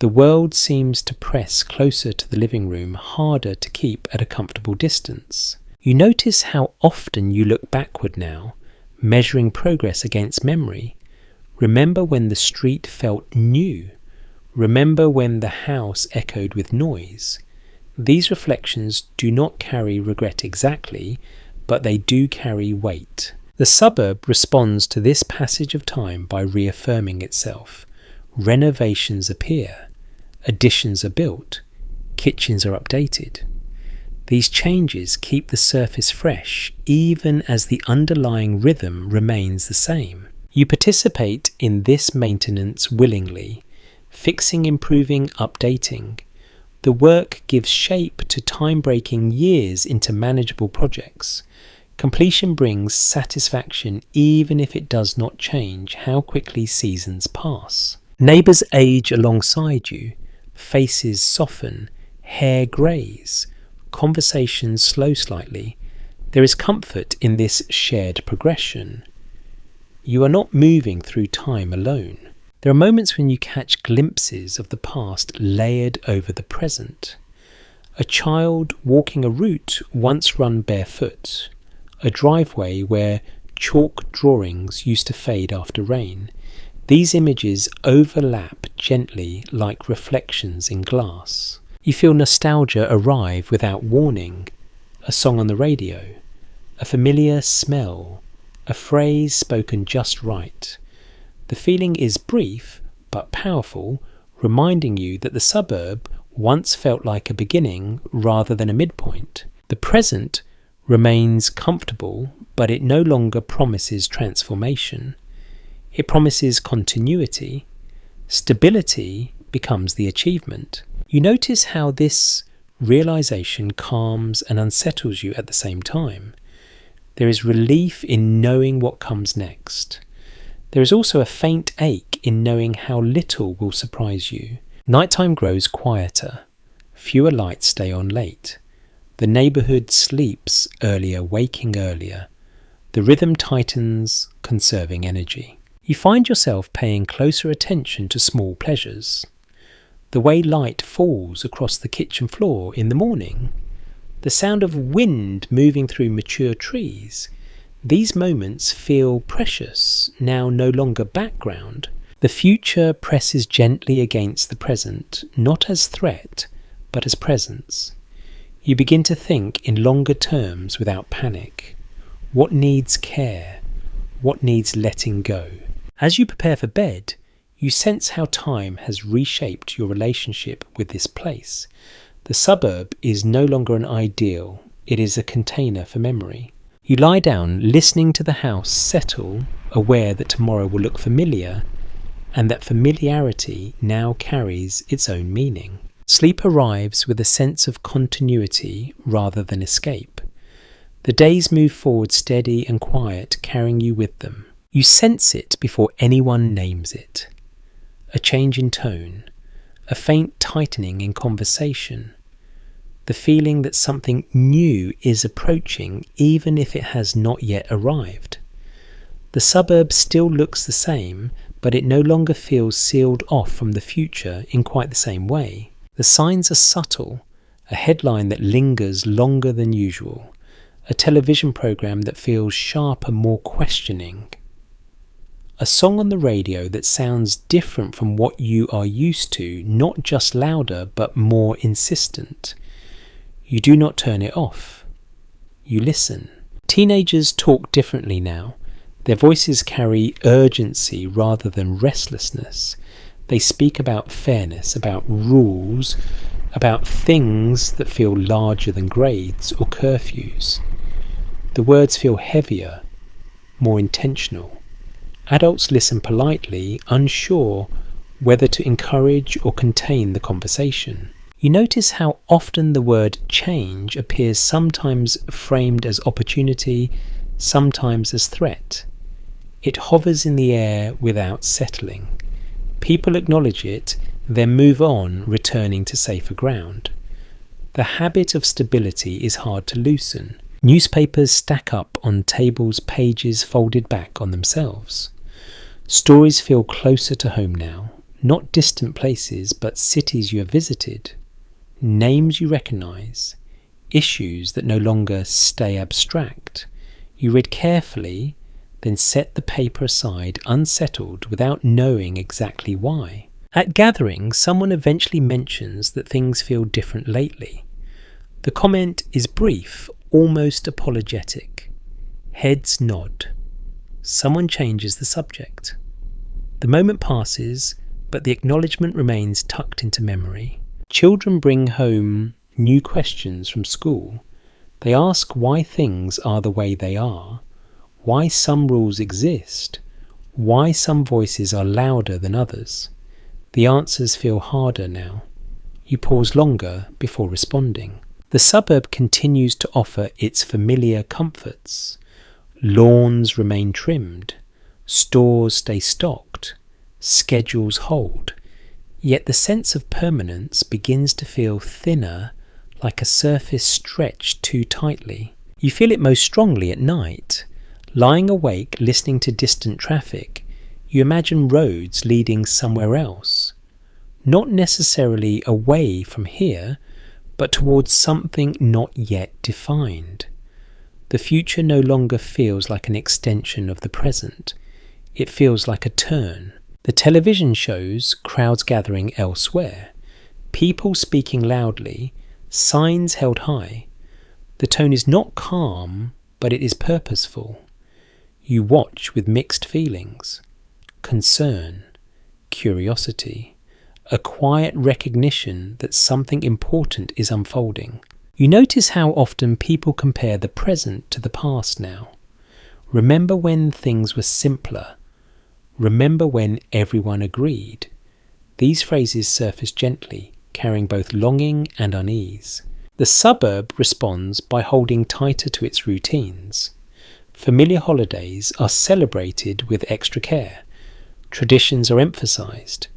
The world seems to press closer to the living room, harder to keep at a comfortable distance. You notice how often you look backward now, measuring progress against memory. Remember when the street felt new. Remember when the house echoed with noise. These reflections do not carry regret exactly, but they do carry weight. The suburb responds to this passage of time by reaffirming itself. Renovations appear, additions are built, kitchens are updated. These changes keep the surface fresh even as the underlying rhythm remains the same. You participate in this maintenance willingly, fixing, improving, updating. The work gives shape to time-breaking years into manageable projects. Completion brings satisfaction even if it does not change how quickly seasons pass. Neighbours age alongside you, faces soften, hair greys, conversations slow slightly. There is comfort in this shared progression. You are not moving through time alone. There are moments when you catch glimpses of the past layered over the present. A child walking a route once run barefoot. A driveway where chalk drawings used to fade after rain. These images overlap gently like reflections in glass. You feel nostalgia arrive without warning. A song on the radio, a familiar smell, a phrase spoken just right. The feeling is brief but powerful, reminding you that the suburb once felt like a beginning rather than a midpoint. The present remains comfortable, but it no longer promises transformation. It promises continuity. Stability becomes the achievement. You notice how this realization calms and unsettles you at the same time. There is relief in knowing what comes next. There is also a faint ache in knowing how little will surprise you. Nighttime grows quieter. Fewer lights stay on late. The neighbourhood sleeps earlier, waking earlier. The rhythm tightens, conserving energy. You find yourself paying closer attention to small pleasures. The way light falls across the kitchen floor in the morning. The sound of wind moving through mature trees. These moments feel precious, now no longer background. The future presses gently against the present, not as threat, but as presence. You begin to think in longer terms without panic. What needs care? What needs letting go? As you prepare for bed, you sense how time has reshaped your relationship with this place. The suburb is no longer an ideal, it is a container for memory. You lie down, listening to the house settle, aware that tomorrow will look familiar, and that familiarity now carries its own meaning. Sleep arrives with a sense of continuity rather than escape. The days move forward steady and quiet, carrying you with them. You sense it before anyone names it. A change in tone, a faint tightening in conversation, the feeling that something new is approaching even if it has not yet arrived. The suburb still looks the same, but it no longer feels sealed off from the future in quite the same way. The signs are subtle, a headline that lingers longer than usual, a television program that feels sharper, more questioning. A song on the radio that sounds different from what you are used to, not just louder but more insistent. You do not turn it off. You listen. Teenagers talk differently now. Their voices carry urgency rather than restlessness. They speak about fairness, about rules, about things that feel larger than grades or curfews. The words feel heavier, more intentional. Adults listen politely, unsure whether to encourage or contain the conversation. You notice how often the word change appears, sometimes framed as opportunity, sometimes as threat. It hovers in the air without settling. People acknowledge it, then move on, returning to safer ground. The habit of stability is hard to loosen. Newspapers stack up on tables, pages folded back on themselves. Stories feel closer to home now, not distant places, but cities you have visited. Names you recognise, issues that no longer stay abstract. You read carefully, then set the paper aside unsettled without knowing exactly why. At gatherings, someone eventually mentions that things feel different lately. The comment is brief, almost apologetic. Heads nod. someone changes the subject. The moment passes, but the acknowledgement remains tucked into memory. Children bring home new questions from school. They ask why things are the way they are, why some rules exist, why some voices are louder than others. The answers feel harder now. You pause longer before responding. The suburb continues to offer its familiar comforts. Lawns remain trimmed, stores stay stocked, schedules hold. Yet the sense of permanence begins to feel thinner, like a surface stretched too tightly. You feel it most strongly at night. Lying awake, listening to distant traffic, you imagine roads leading somewhere else. Not necessarily away from here, but towards something not yet defined. The future no longer feels like an extension of the present. It feels like a turn. The television shows crowds gathering elsewhere, people speaking loudly, signs held high. The tone is not calm, but it is purposeful. You watch with mixed feelings: concern, curiosity, a quiet recognition that something important is unfolding. You notice how often people compare the present to the past now. Remember when things were simpler? Remember when everyone agreed? These phrases surface gently, carrying both longing and unease. The suburb responds by holding tighter to its routines. Familiar holidays are celebrated with extra care. Traditions are emphasized.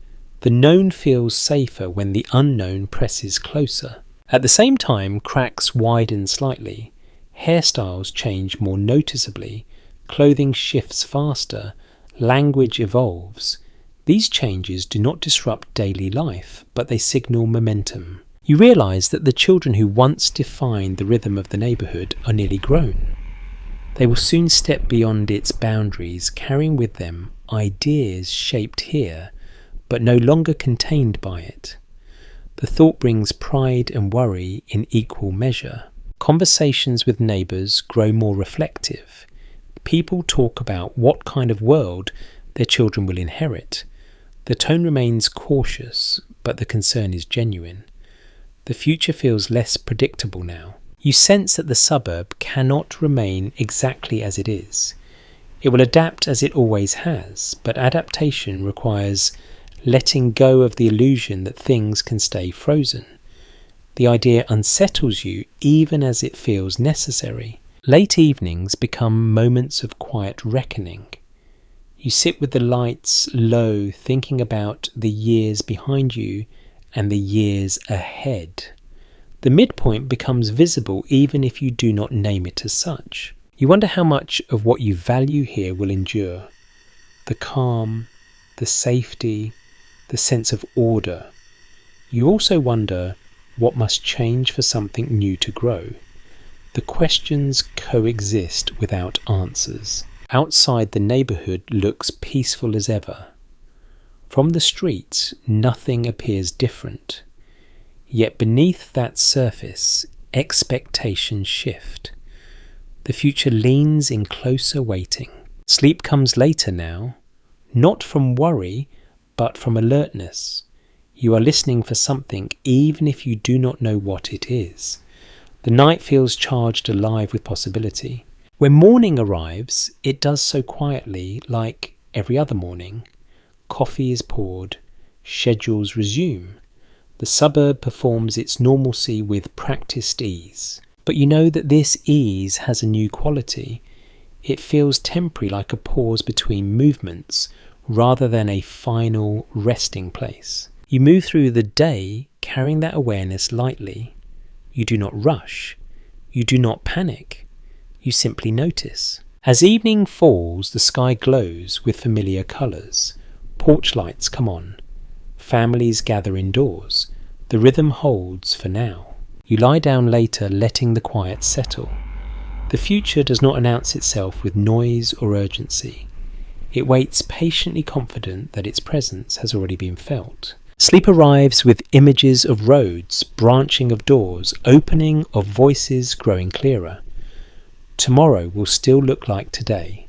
The known feels safer when the unknown presses closer. At the same time, cracks widen slightly. Hairstyles change more noticeably. Clothing shifts faster. Language evolves. These changes do not disrupt daily life, but they signal momentum. You realise that the children who once defined the rhythm of the neighbourhood are nearly grown. They will soon step beyond its boundaries, carrying with them ideas shaped here, but no longer contained by it. The thought brings pride and worry in equal measure. Conversations with neighbours grow more reflective. People talk about what kind of world their children will inherit. The tone remains cautious, but the concern is genuine. The future feels less predictable now. You sense that the suburb cannot remain exactly as it is. It will adapt as it always has, but adaptation requires letting go of the illusion that things can stay frozen. The idea unsettles you even as it feels necessary. Late evenings become moments of quiet reckoning. You sit with the lights low, thinking about the years behind you and the years ahead. The midpoint becomes visible even if you do not name it as such. You wonder how much of what you value here will endure. The calm, the safety, the sense of order. You also wonder what must change for something new to grow. The questions coexist without answers. Outside, the neighbourhood looks peaceful as ever. From the streets, nothing appears different. Yet beneath that surface, expectations shift. The future leans in closer waiting. Sleep comes later now, not from worry, but from alertness. You are listening for something even if you do not know what it is. The night feels charged alive with possibility. When morning arrives, it does so quietly, like every other morning. Coffee is poured, schedules resume. The suburb performs its normalcy with practiced ease. But you know that this ease has a new quality. It feels temporary, like a pause between movements, rather than a final resting place. You move through the day carrying that awareness lightly. You do not rush. You do not panic. You simply notice. As evening falls, the sky glows with familiar colours. Porch lights come on. Families gather indoors. The rhythm holds for now. You lie down later, letting the quiet settle. The future does not announce itself with noise or urgency. It waits patiently, confident that its presence has already been felt. Sleep arrives with images of roads, branching of doors, opening of voices growing clearer. Tomorrow will still look like today,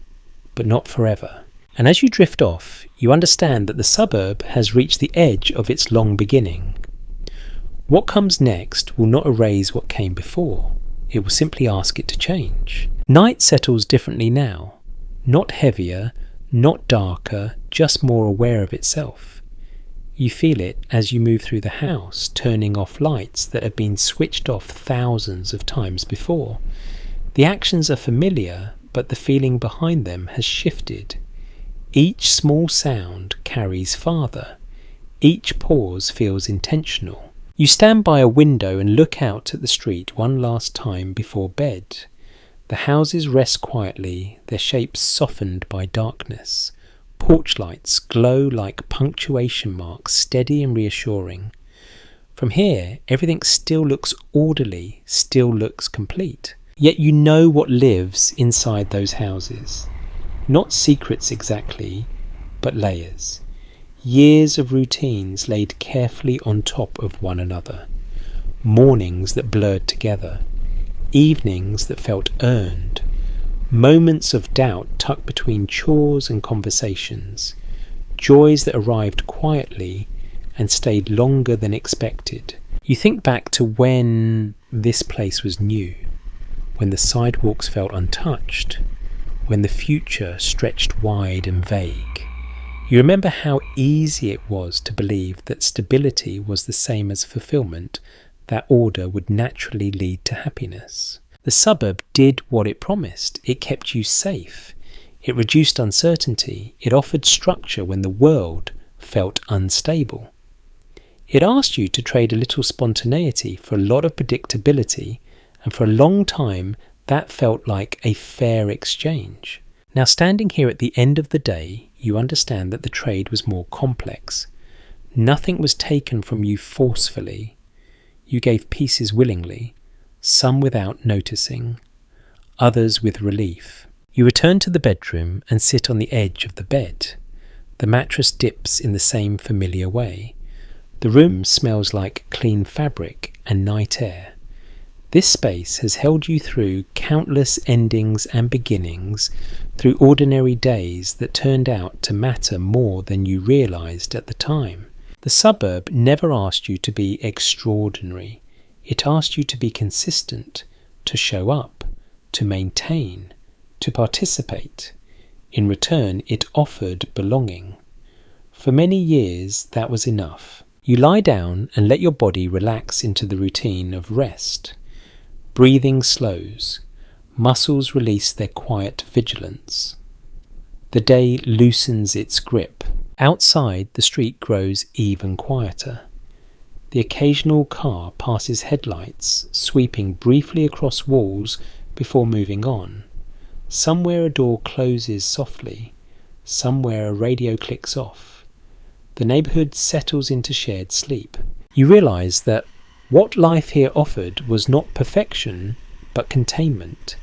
but not forever. And as you drift off, you understand that the suburb has reached the edge of its long beginning. What comes next will not erase what came before. It will simply ask it to change. Night settles differently now. Not heavier, not darker, just more aware of itself. You feel it as you move through the house, turning off lights that have been switched off thousands of times before. The actions are familiar, but the feeling behind them has shifted. Each small sound carries farther. Each pause feels intentional. You stand by a window and look out at the street one last time before bed. The houses rest quietly, their shapes softened by darkness. Porch lights glow like punctuation marks, steady and reassuring. From here, everything still looks orderly, still looks complete. Yet you know what lives inside those houses. Not secrets exactly, but layers. Years of routines laid carefully on top of one another. Mornings that blurred together. Evenings that felt earned. Moments of doubt tucked between chores and conversations. Joys that arrived quietly and stayed longer than expected. You think back to when this place was new, when the sidewalks felt untouched, when the future stretched wide and vague. You remember how easy it was to believe that stability was the same as fulfillment, that order would naturally lead to happiness. The suburb did what it promised. It kept you safe. It reduced uncertainty. It offered structure when the world felt unstable. It asked you to trade a little spontaneity for a lot of predictability, and for a long time that felt like a fair exchange. Now, standing here at the end of the day, you understand that the trade was more complex. Nothing was taken from you forcefully. You gave pieces willingly, some without noticing, others with relief. You return to the bedroom and sit on the edge of the bed. The mattress dips in the same familiar way. The room smells like clean fabric and night air. This space has held you through countless endings and beginnings, through ordinary days that turned out to matter more than you realised at the time. The suburb never asked you to be extraordinary. It asked you to be consistent, to show up, to maintain, to participate. In return, it offered belonging. For many years, that was enough. You lie down and let your body relax into the routine of rest. Breathing slows. Muscles release their quiet vigilance. The day loosens its grip. Outside, the street grows even quieter. The occasional car passes headlights, sweeping briefly across walls before moving on. Somewhere a door closes softly. Somewhere a radio clicks off. The neighbourhood settles into shared sleep. You realise that what life here offered was not perfection, but containment.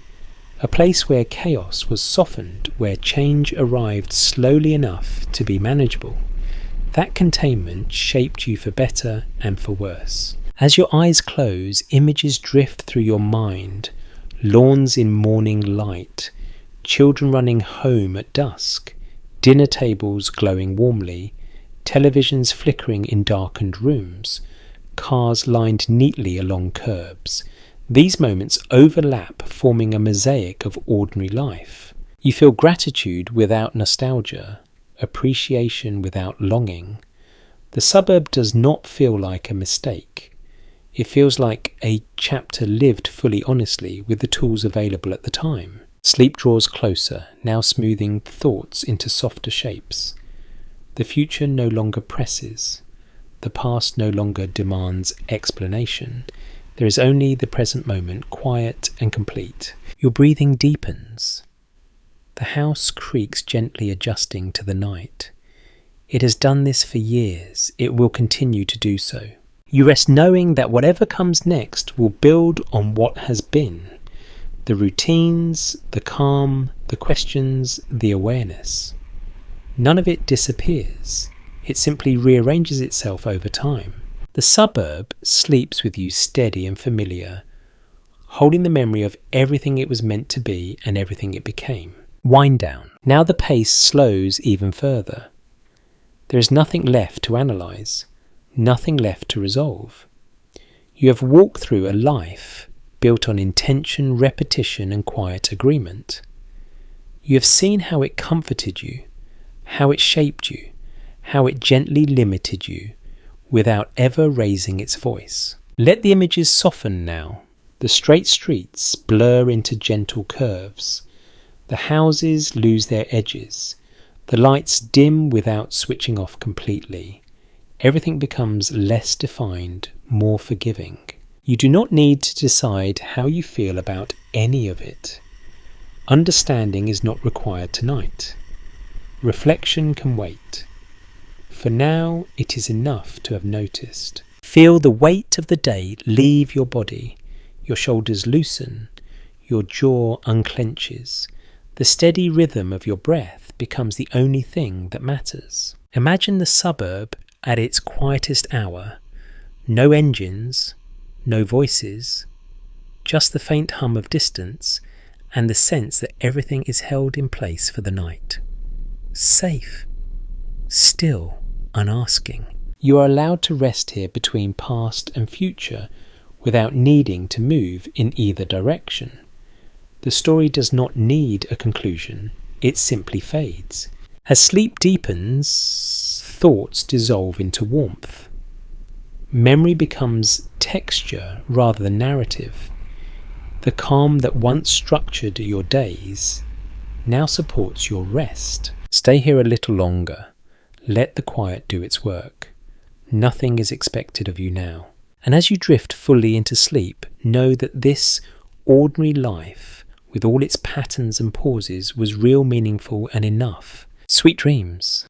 A place where chaos was softened, where change arrived slowly enough to be manageable. That containment shaped you for better and for worse. As your eyes close, images drift through your mind. Lawns in morning light, children running home at dusk, dinner tables glowing warmly, televisions flickering in darkened rooms, cars lined neatly along curbs. These moments overlap, forming a mosaic of ordinary life. You feel gratitude without nostalgia, appreciation without longing. The suburb does not feel like a mistake. It feels like a chapter lived fully honestly with the tools available at the time. Sleep draws closer, now smoothing thoughts into softer shapes. The future no longer presses. The past no longer demands explanation. There is only the present moment, quiet and complete. Your breathing deepens. The house creaks gently, adjusting to the night. It has done this for years. It will continue to do so. You rest knowing that whatever comes next will build on what has been. The routines, the calm, the questions, the awareness. None of it disappears. It simply rearranges itself over time. The suburb sleeps with you steady and familiar, holding the memory of everything it was meant to be and everything it became. Wind down. Now the pace slows even further. There is nothing left to analyse, nothing left to resolve. You have walked through a life built on intention, repetition and quiet agreement. You have seen how it comforted you, how it shaped you, how it gently limited you without ever raising its voice. Let the images soften now. The straight streets blur into gentle curves. The houses lose their edges. The lights dim without switching off completely. Everything becomes less defined, more forgiving. You do not need to decide how you feel about any of it. Understanding is not required tonight. Reflection can wait. For now, it is enough to have noticed. Feel the weight of the day leave your body. Your shoulders loosen. Your jaw unclenches. The steady rhythm of your breath becomes the only thing that matters. Imagine the suburb at its quietest hour. No engines, no voices, just the faint hum of distance and the sense that everything is held in place for the night. Safe, still, unasking. You are allowed to rest here between past and future without needing to move in either direction. The story does not need a conclusion, it simply fades. As sleep deepens, thoughts dissolve into warmth. Memory becomes texture rather than narrative. The calm that once structured your days now supports your rest. Stay here a little longer. Let the quiet do its work. Nothing is expected of you now. And as you drift fully into sleep, know that this ordinary life, with all its patterns and pauses, was real, meaningful and enough. Sweet dreams.